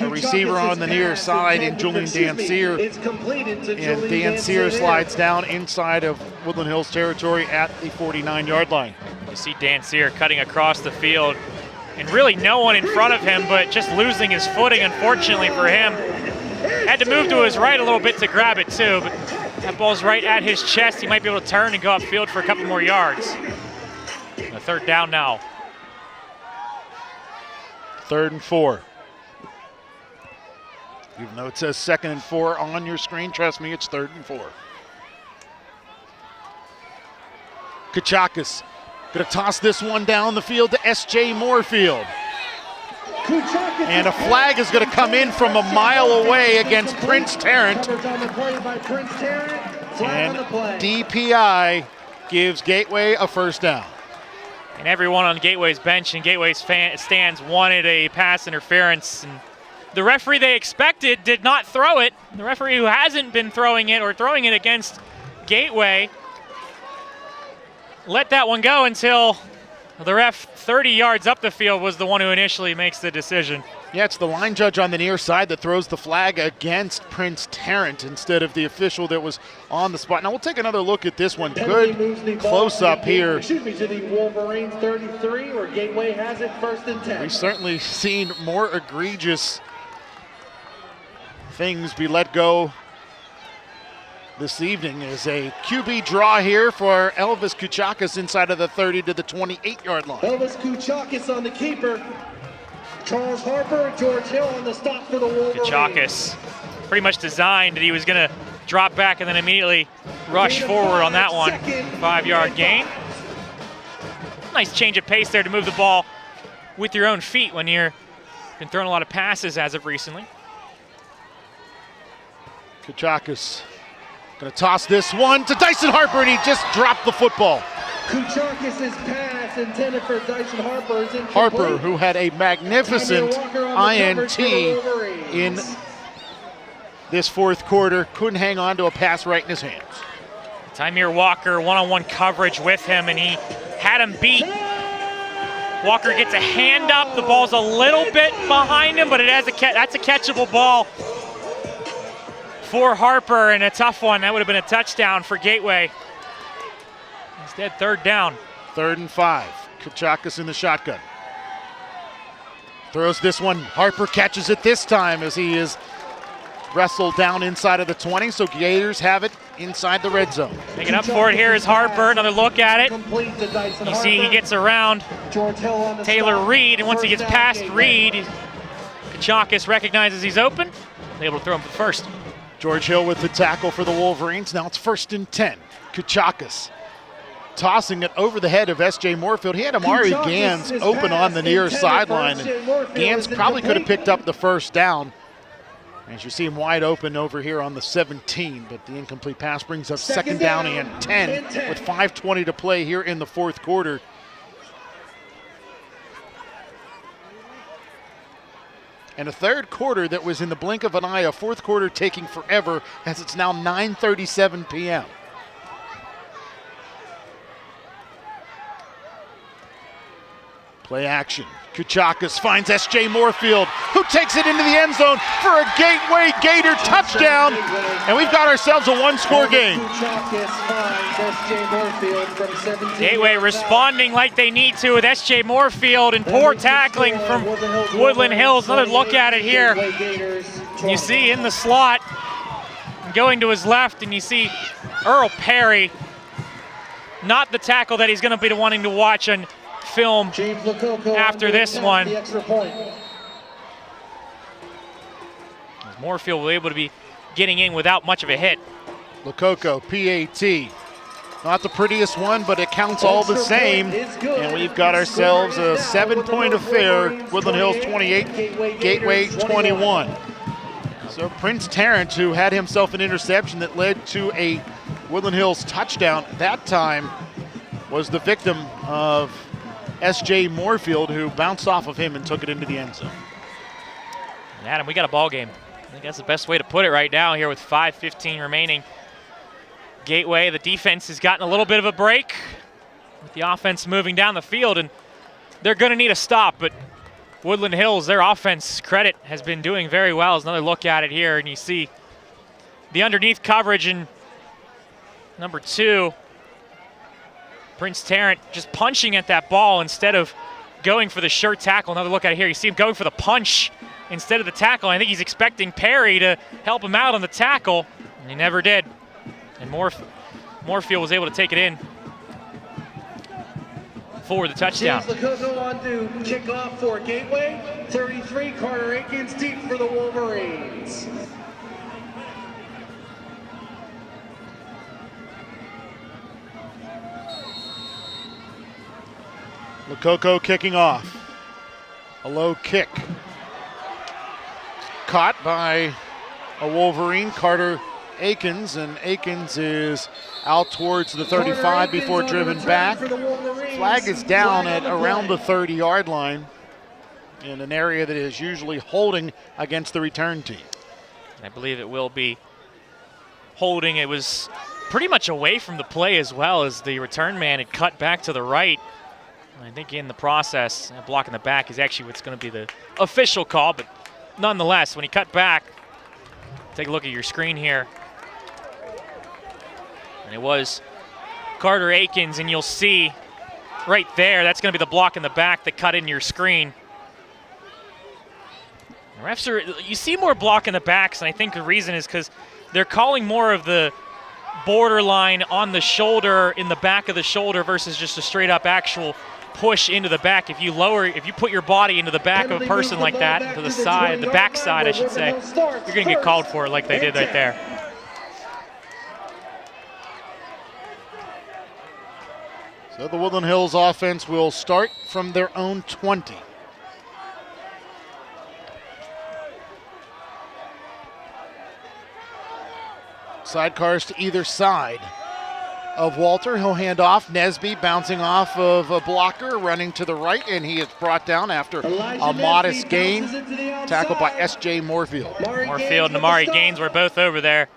a receiver on the near side in Julian Danseer. And Danseer slides down inside of Woodland Hills territory at the 49-yard line. You see Danseer cutting across the field, and really no one in front of him, but just losing his footing, unfortunately for him. Had to move to his right a little bit to grab it too, but that ball's right at his chest. He might be able to turn and go upfield for a couple more yards. A third down now. 3rd and 4. Even though it says 2nd and 4 on your screen, trust me, it's 3rd and 4. Kuchakis gonna toss this one down the field to S.J. Moorfield. And a flag is going to come in from a mile away against Prince Tarrant. And DPI gives Gateway a first down. And everyone on Gateway's bench and Gateway's stands wanted a pass interference. And the referee they expected did not throw it. The referee who hasn't been throwing it or throwing it against Gateway let that one go until the ref 30 yards up the field was the one who initially makes the decision. Yeah, it's the line judge on the near side that throws the flag against Prince Tarrant instead of the official that was on the spot. Now we'll take another look at this one. Good close up here. To the Wolverines 33, where Gateway has it 1st and 10. We've certainly seen more egregious things be let go this evening. Is a QB draw here for Elvis Kuchakis inside of the 30 to the 28-yard line. Elvis Kuchakis on the keeper. Charles Harper, George Hill on the stop for the Wolverines. Kuchakis pretty much designed that he was going to drop back and then immediately rush forward on that one. 5-yard gain. Nice change of pace there to move the ball with your own feet when you've been throwing a lot of passes as of recently. Kuchakis gonna toss this one to Dyson Harper, and he just dropped the football. Kuchakis' pass intended for Dyson Harper is incomplete. Harper, who had a magnificent INT in this 4th quarter, couldn't hang on to a pass right in his hands. Tymeer Walker one-on-one coverage with him, and he had him beat. Walker gets a hand up. The ball's a little bit behind him, but that's a catchable ball for Harper, and a tough one. That would have been a touchdown for Gateway. Instead, 3rd down. 3rd and 5. Kuchakis in the shotgun. Throws this one. Harper catches it this time as he is wrestled down inside of the 20, so Gators have it inside the red zone. Making up for it here is Harper. Another look at it. You see he gets around Taylor Reed, and once he gets past Reed, Kuchakis recognizes he's open, able to throw him for the first. George Hill with the tackle for the Wolverines. Now it's 1st and 10. Kuchakis tossing it over the head of S.J. Moorfield. He had Amari Gans open on the near sideline, and Gans probably could have picked up the first down. As you see him wide open over here on the 17, but the incomplete pass brings us 2nd down and 10 with 5:20 to play here in the 4th quarter. And a 3rd quarter that was in the blink of an eye, a 4th quarter taking forever as it's now 9:37 p.m. Play action. Kuchakas finds S.J. Moorfield, who takes it into the end zone for a Gateway Gator touchdown, and we've got ourselves a one-score game. Gateway responding like they need to with S.J. Moorfield, and poor tackling from Woodland Hills. Another look at it here. You see in the slot, going to his left, and you see Earl Perry, not the tackle that he's going to be wanting to watch on film after this one. Moorfield was able to be getting in without much of a hit. Lococo, PAT. Not the prettiest one, but it counts all the same. And we've got ourselves a 7-point affair. Woodland Hills 28, Gateway 21. So Prince Tarrant, who had himself an interception that led to a Woodland Hills touchdown, that time was the victim of S.J. Moorfield, who bounced off of him and took it into the end zone. And Adam, we got a ball game. I think that's the best way to put it right now here with 5:15 remaining. Gateway, the defense has gotten a little bit of a break with the offense moving down the field, and they're going to need a stop, but Woodland Hills, their offense credit, has been doing very well. There's another look at it here, and you see the underneath coverage in number 2. Prince Tarrant just punching at that ball instead of going for the shirt tackle. Another look at it here. You see him going for the punch instead of the tackle. I think he's expecting Perry to help him out on the tackle, and he never did. And Moorfield was able to take it in for the touchdown. James Lococo on to kick off for Gateway. 33, Carter Akins deep for the Wolverines. Lococo kicking off. A low kick. Caught by a Wolverine, Carter Akins, and Akins is out towards the 35 before driven back. Flag is down at around the 30-yard line in an area that is usually holding against the return team. I believe it will be holding. It was pretty much away from the play as well, as the return man had cut back to the right. I think in the process, blocking the back is actually what's going to be the official call, but nonetheless, when he cut back, take a look at your screen here. And it was Carter Akins, and you'll see right there, that's going to be the block in the back that cut in your screen. The refs are, you see more block in the backs, and I think the reason is because they're calling more of the borderline on the shoulder, in the back of the shoulder, versus just a straight up actual push into the back. If you put your body into the back of a person like that, to the side, the back side, I should say, you're going to get called for it like they did right there. So the Woodland Hills offense will start from their own 20. Sidecars to either side of Walter. He'll hand off. Nesby bouncing off of a blocker, running to the right, and he is brought down after a modest gain. Tackled by S.J. Moorfield. Moorfield and Amari Gaines were both over there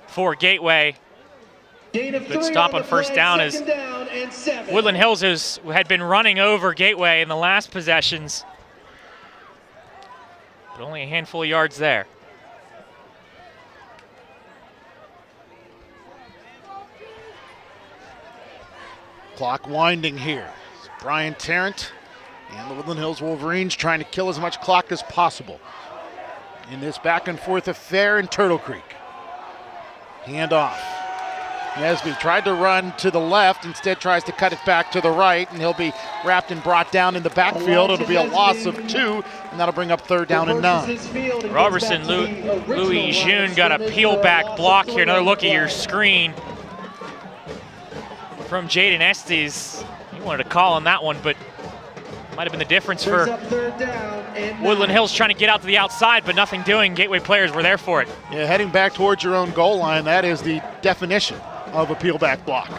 for Gateway. Good stop on first down, as Woodland Hills had been running over Gateway in the last possessions, but only a handful of yards there. Clock winding here. Brian Tarrant and the Woodland Hills Wolverines trying to kill as much clock as possible in this back and forth affair in Turtle Creek. Hand off. Nesby tried to run to the left, instead tries to cut it back to the right, and he'll be wrapped and brought down in the backfield. It'll be a loss of 2, and that'll bring up 3rd down and 9. Robertson, Louis June got a peel back block here. Another look at your screen from Jaden Estes. He wanted to call on that one, but might have been the difference for Woodland Hills trying to get out to the outside, but nothing doing. Gateway players were there for it. Yeah, heading back towards your own goal line, that is the definition of a peel back block.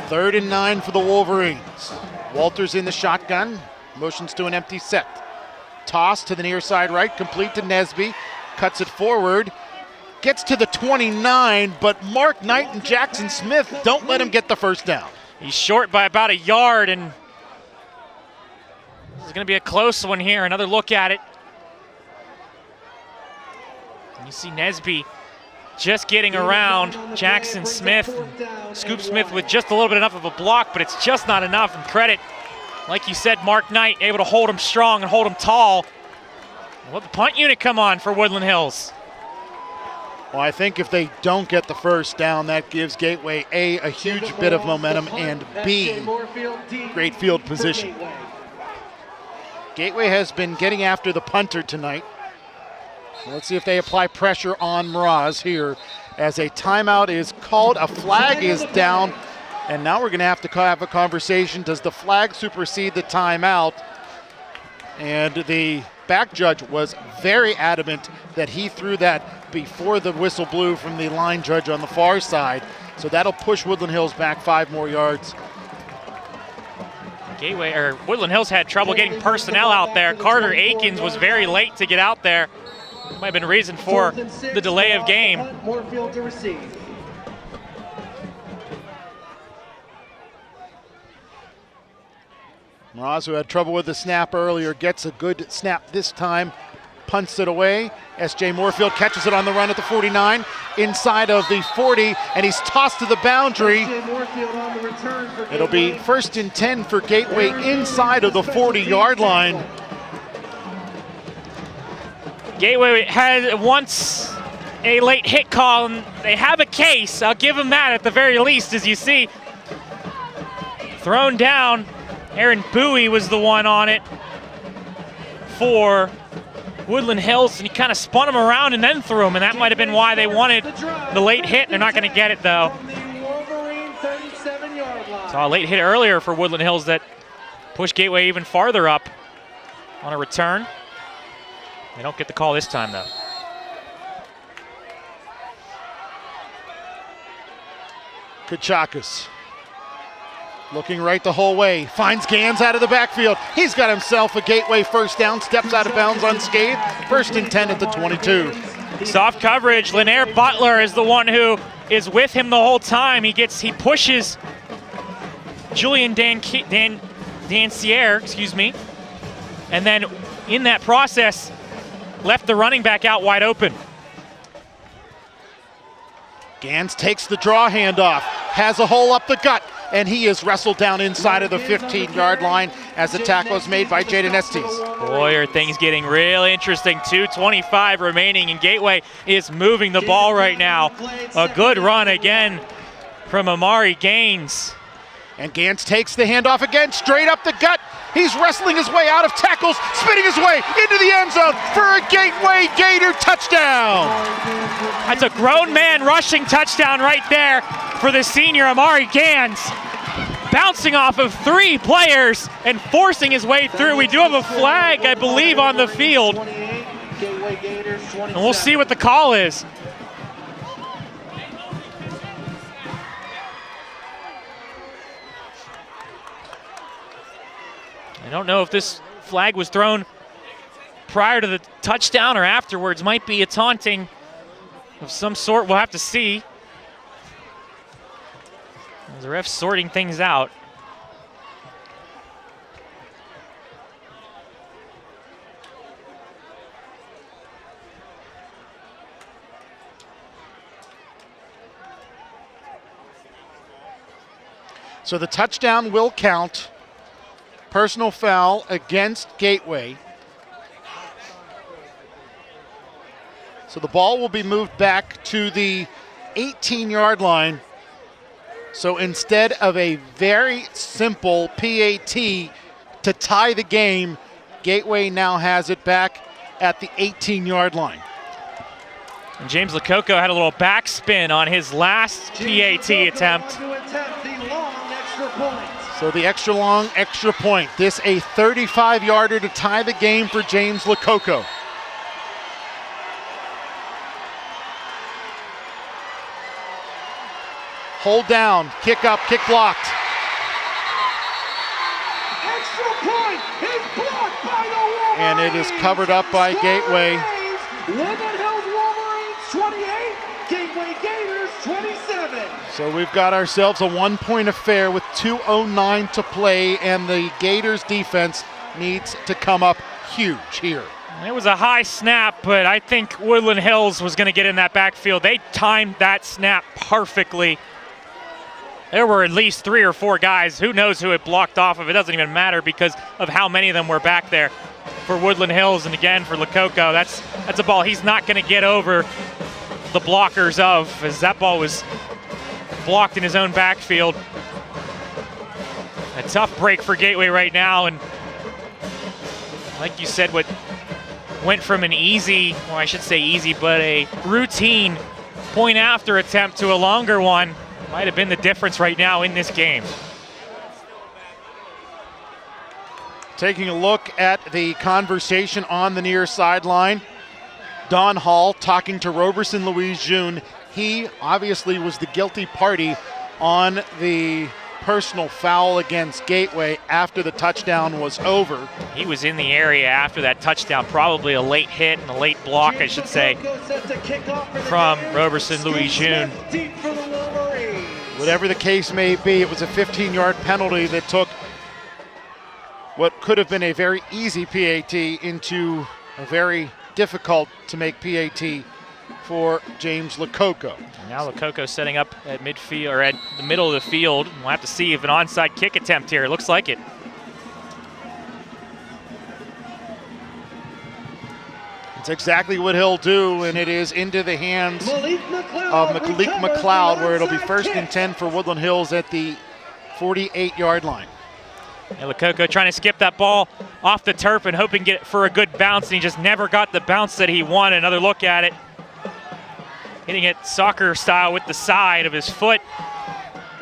Third and 9 for the Wolverines. Walters in the shotgun, motions to an empty set. Toss to the near side right, complete to Nesby, cuts it forward, gets to the 29, but Mark Knight and Jackson Smith don't let him get the first down. He's short by about a yard, and this is going to be a close one here. Another look at it. And you see Nesby just getting around Jackson Smith. Scoop Smith with just a little bit enough of a block, but it's just not enough. And credit, like you said, Mark Knight able to hold him strong and hold him tall. Let the punt unit come on for Woodland Hills. Well, I think if they don't get the first down, that gives Gateway a huge bit of momentum, and B, great field position. Gateway has been getting after the punter tonight. Let's see if they apply pressure on Mraz here as a timeout is called. A flag is down, and now we're going to have a conversation. Does the flag supersede the timeout? And the back judge was very adamant that he threw that before the whistle blew from the line judge on the far side. So that'll push Woodland Hills back 5 more yards. Woodland Hills had trouble getting personnel out there. Carter Akins was very late to get out there. Might have been a reason for the delay of game. More field to receive. Mraz, who had trouble with the snap earlier, gets a good snap this time, punts it away. S.J. Moorfield catches it on the run at the 49, inside of the 40, and he's tossed to the boundary. It'll be 1st and 10 for Gateway inside of the 40-yard line. Gateway had once a late hit call, and they have a case. I'll give them that at the very least, as you see. Thrown down. Aaron Bowie was the one on it for Woodland Hills, and he kind of spun him around and then threw him, and that might have been why they wanted the late hit. They're not going to get it, though. Saw a late hit earlier for Woodland Hills that pushed Gateway even farther up on a return. They don't get the call this time, though. Kachakas looking right the whole way, finds Gans out of the backfield. He's got himself a Gateway first down, steps out of bounds unscathed. 1st and 10 at the 22. Soft coverage. Lanier Butler is the one who is with him the whole time. He pushes Julian Dancier, excuse me, and then in that process, left the running back out wide open. Gans takes the draw handoff, has a hole up the gut, and he is wrestled down inside of the 15-yard line as the tackle is made by Jaden Estes. Boy, are things getting really interesting. 2:25 remaining, and Gateway is moving the ball right now. A good run again from Amari Gaines. And Gans takes the handoff again, straight up the gut. He's wrestling his way out of tackles, spinning his way into the end zone for a Gateway Gator touchdown. That's a grown man rushing touchdown right there for the senior Amari Gans. Bouncing off of 3 players and forcing his way through. We do have a flag, I believe, on the field. And we'll see what the call is. I don't know if this flag was thrown prior to the touchdown or afterwards. Might be a taunting of some sort. We'll have to see. As the ref's sorting things out. So the touchdown will count. Personal foul against Gateway. So the ball will be moved back to the 18-yard line. So instead of a very simple PAT to tie the game, Gateway now has it back at the 18-yard line. And James Lococo had a little backspin on his last PAT attempt. So the extra long, extra point. This a 35-yarder to tie the game for James Lococo. Hold down, kick up, kick blocked. Extra point is blocked by the Wolverines. And it is covered up by Gateway. Woodland Hills Wolverines 28, 27. So we've got ourselves a 1-point affair with 2:09 to play, and the Gators defense needs to come up huge here. It was a high snap, but I think Woodland Hills was going to get in that backfield. They timed that snap perfectly. There were at least 3 or 4 guys. Who knows who it blocked off of? It doesn't even matter because of how many of them were back there for Woodland Hills. And again, for Lococo, that's a ball he's not going to get over the blockers of, as that ball was blocked in his own backfield. A tough break for Gateway right now, and like you said, what went from an easy, well, I should say easy, but a routine point after attempt to a longer one might have been the difference right now in this game. Taking a look at the conversation on the near sideline, Don Hall talking to Roberson Louise June. He obviously was the guilty party on the personal foul against Gateway after the touchdown was over. He was in the area after that touchdown, probably a late hit and a late block, I should say, from Roberson Louise June. Whatever the case may be, it was a 15-yard penalty that took what could have been a very easy PAT into a very difficult to make PAT for James Lococo. Now Lococo setting up at midfield, or at the middle of the field. We'll have to see if an onside kick attempt here. It looks like it. It's exactly what he'll do, and it is into the hands of Malik McLeod, where it'll be 1st and 10 for Woodland Hills at the 48-yard line. And Lococo trying to skip that ball off the turf and hoping to get it for a good bounce, and he just never got the bounce that he wanted. Another look at it. Hitting it soccer style with the side of his foot.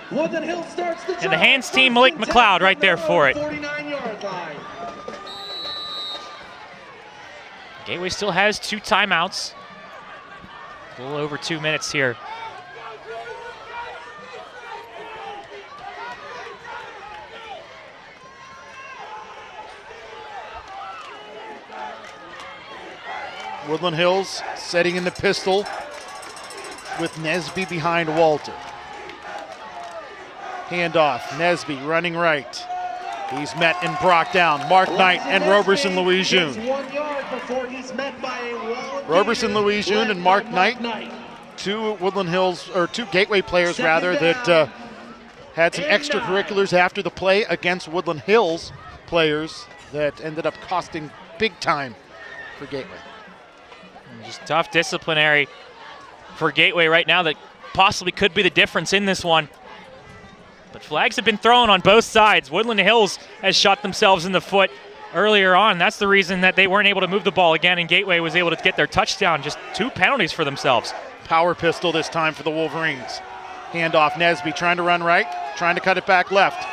Woodland Hills starts the and the hands team, Malik McLeod right there for it. 49-yard line. Gateway still has 2 timeouts. A little over 2 minutes here. Woodland Hills setting in the pistol with Nesby behind Walter. Handoff, Nesby running right. He's met and brought down. Mark Knight and Roberson Louise June. Roberson Louise June and Mark Knight, 2 Woodland Hills, or 2 Gateway players rather, that had some extracurriculars after the play against Woodland Hills players that ended up costing big time for Gateway. Just tough disciplinary for Gateway right now that possibly could be the difference in this one. But flags have been thrown on both sides. Woodland Hills has shot themselves in the foot earlier on. That's the reason that they weren't able to move the ball again, and Gateway was able to get their touchdown. Just 2 penalties for themselves. Power pistol this time for the Wolverines. Handoff, Nesby trying to run right, trying to cut it back left.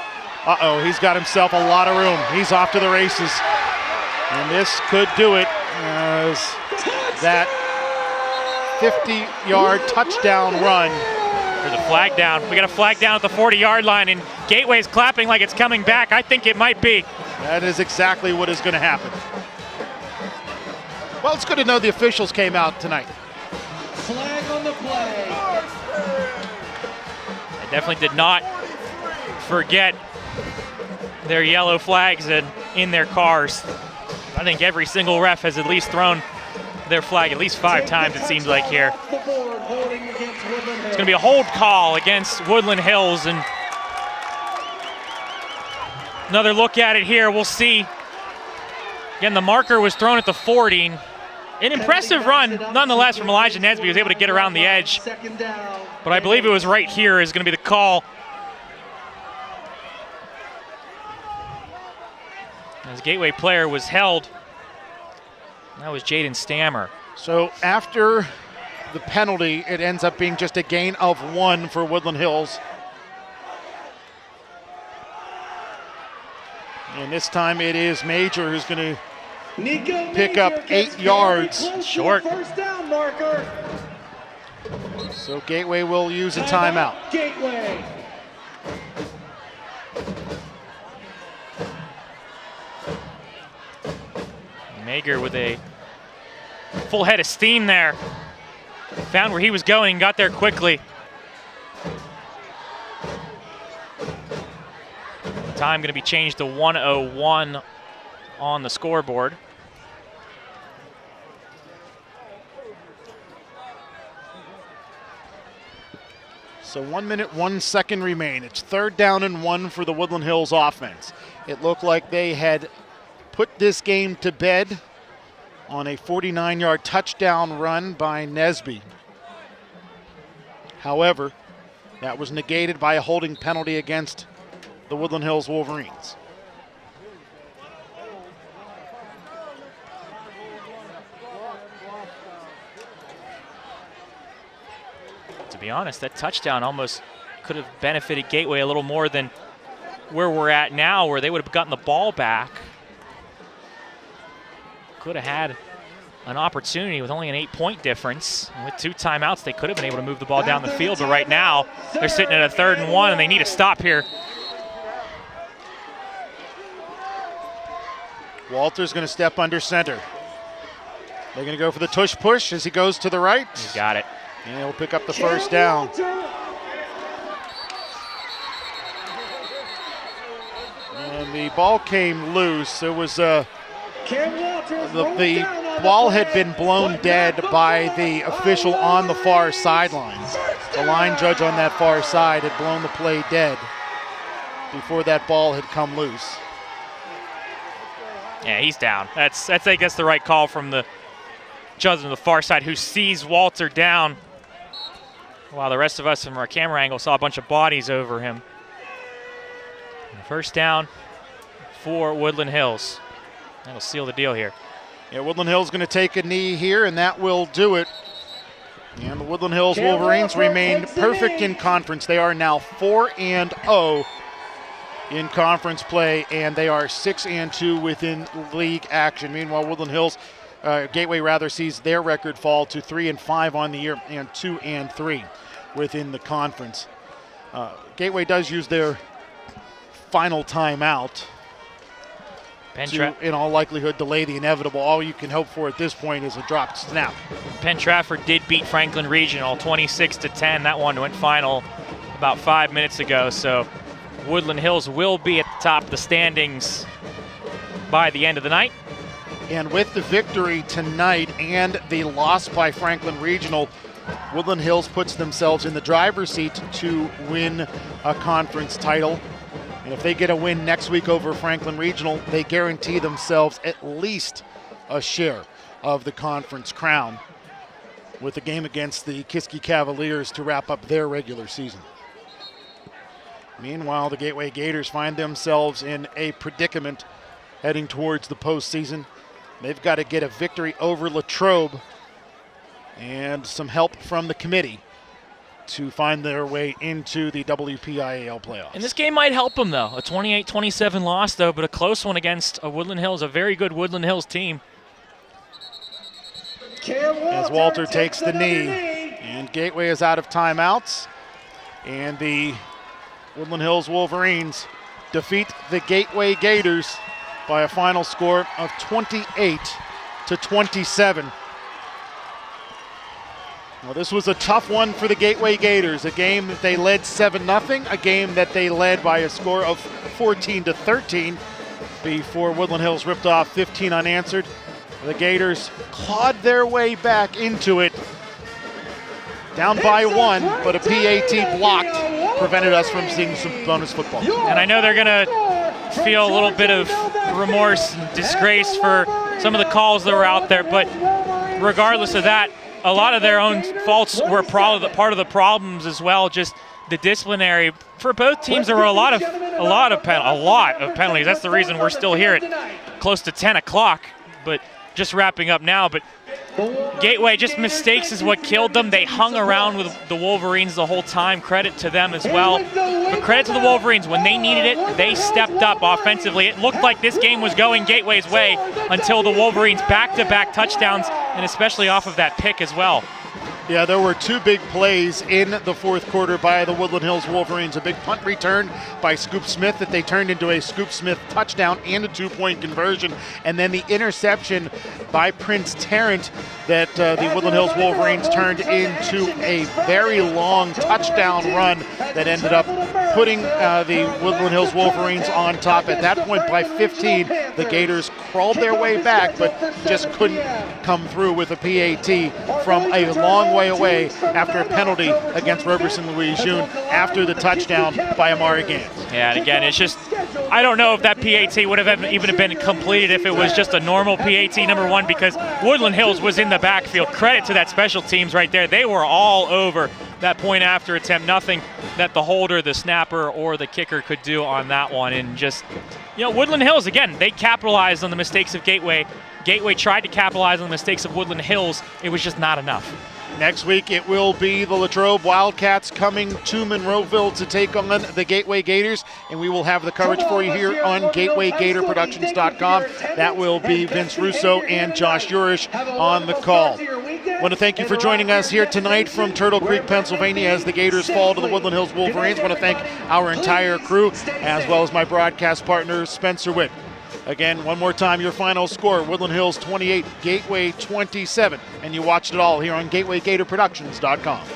Uh-oh, he's got himself a lot of room. He's off to the races. And this could do it, as that 50-yard touchdown run. There's a flag down. We got a flag down at the 40-yard line, and Gateway's clapping like it's coming back. I think it might be. That is exactly what is going to happen. Well, it's good to know the officials came out tonight. Flag on the play. They definitely did not forget their yellow flags in their cars. I think every single ref has at least thrown their flag at least 5 times, it seems like here. It's going to be a hold call against Woodland Hills, and another look at it here. We'll see. Again, the marker was thrown at the 40. An impressive run, nonetheless, from Elijah Nesby. He was able to get around the edge. But I believe it was right here is going to be the call. As Gateway player was held. That was Jaden Stammer. So after the penalty, it ends up being just a gain of 1 for Woodland Hills. And this time it is Major who's going to pick up 8 yards. Short. First down marker. So Gateway will use a timeout. Gateway. Mager with a full head of steam there. Found where he was going, got there quickly. Time going to be changed to 1:01 on the scoreboard. So 1 minute, 1 second remain. It's 3rd down and 1 for the Woodland Hills offense. It looked like they had put this game to bed on a 49-yard touchdown run by Nesby. However, that was negated by a holding penalty against the Woodland Hills Wolverines. To be honest, that touchdown almost could have benefited Gateway a little more than where we're at now, where they would have gotten the ball back. Could have had an opportunity with only an 8-point difference. And with 2 timeouts, they could have been able to move the ball down the field, but right now they're sitting at a 3rd and 1, and they need a stop here. Walter's going to step under center. They're going to go for the tush push as he goes to the right. He's got it. And he'll pick up the 1st down. And the ball came loose. It was the ball had been blown dead by the official on the far sideline. The line judge on that far side had blown the play dead before that ball had come loose. Yeah, he's down. That's I guess the right call from the judge on the far side, who sees Walter down, while the rest of us from our camera angle saw a bunch of bodies over him. And 1st down for Woodland Hills. That'll seal the deal here. Yeah, Woodland Hills going to take a knee here, and that will do it. And the Woodland Hills Wolverines remain perfect in conference. They are now 4-0 in conference play, and they are 6-2 within league action. Meanwhile, Woodland Hills, Gateway rather, sees their record fall to 3-5 on the year and 2-3 within the conference. Gateway does use their final timeout to, in all likelihood, delay the inevitable. All you can hope for at this point is a dropped snap. Penn Trafford did beat Franklin Regional 26-10. That one went final about 5 minutes ago, so Woodland Hills will be at the top of the standings by the end of the night. And with the victory tonight and the loss by Franklin Regional, Woodland Hills puts themselves in the driver's seat to win a conference title. And if they get a win next week over Franklin Regional, they guarantee themselves at least a share of the conference crown, with a game against the Kiski Cavaliers to wrap up their regular season. Meanwhile, the Gateway Gators find themselves in a predicament heading towards the postseason. They've got to get a victory over Latrobe and some help from the committee to find their way into the WPIAL playoffs. And this game might help them, though. A 28-27 loss, though, but a close one against a Woodland Hills, a very good Woodland Hills team. As Walter takes the knee, and Gateway is out of timeouts, and the Woodland Hills Wolverines defeat the Gateway Gators by a final score of 28-27. Well, this was a tough one for the Gateway Gators, a game that they led 7-0, a game that they led by a score of 14-13 before Woodland Hills ripped off 15 unanswered. The Gators clawed their way back into it, down by 1, but a PAT blocked prevented us from seeing some bonus football. And I know they're going to feel a little bit of remorse and disgrace for some of the calls that were out there, but regardless of that, a lot of their own faults were probably part of the problems as well. Just the disciplinary for both teams. There were a lot of penalties. That's the reason we're still here at close to 10 o'clock. But just wrapping up now. But Gateway, just mistakes is what killed them. They hung around with the Wolverines the whole time. Credit to them as well. But credit to the Wolverines. When they needed it, they stepped up offensively. It looked like this game was going Gateway's way until the Wolverines back-to-back touchdowns, and especially off of that pick as well. Yeah, there were 2 big plays in the fourth quarter by the Woodland Hills Wolverines. A big punt return by Scoop Smith that they turned into a Scoop Smith touchdown and a 2-point conversion. And then the interception by Prince Tarrant that the Woodland Hills Wolverines turned into a very long touchdown run that ended up putting the Woodland Hills Wolverines on top. At that point, by 15, the Gators crawled their way back, but just couldn't come through with a PAT from a long way away after a penalty against Roberson Louis June after the touchdown by Amari Gans. Yeah, and again, it's just, I don't know if that PAT would have even been completed if it was just a normal PAT, number one, because Woodland Hills was in the backfield. Credit to that special teams right there. They were all over that point after attempt. Nothing that the holder, the snapper, or the kicker could do on that one. And just, Woodland Hills, again, they capitalized on the mistakes of Gateway. Gateway tried to capitalize on the mistakes of Woodland Hills. It was just not enough. Next week, it will be the Latrobe Wildcats coming to Monroeville to take on the Gateway Gators, and we will have the coverage for you here on GatewayGatorProductions.com. That will be Vince Russo and Josh Urish on the call. I want to thank you for joining us here tonight from Turtle Creek, Pennsylvania, as the Gators fall to the Woodland Hills Wolverines. I want to thank our entire crew, as well as my broadcast partner, Spencer Witt. Again, one more time, your final score, Woodland Hills 28, Gateway 27. And you watched it all here on GatewayGatorProductions.com.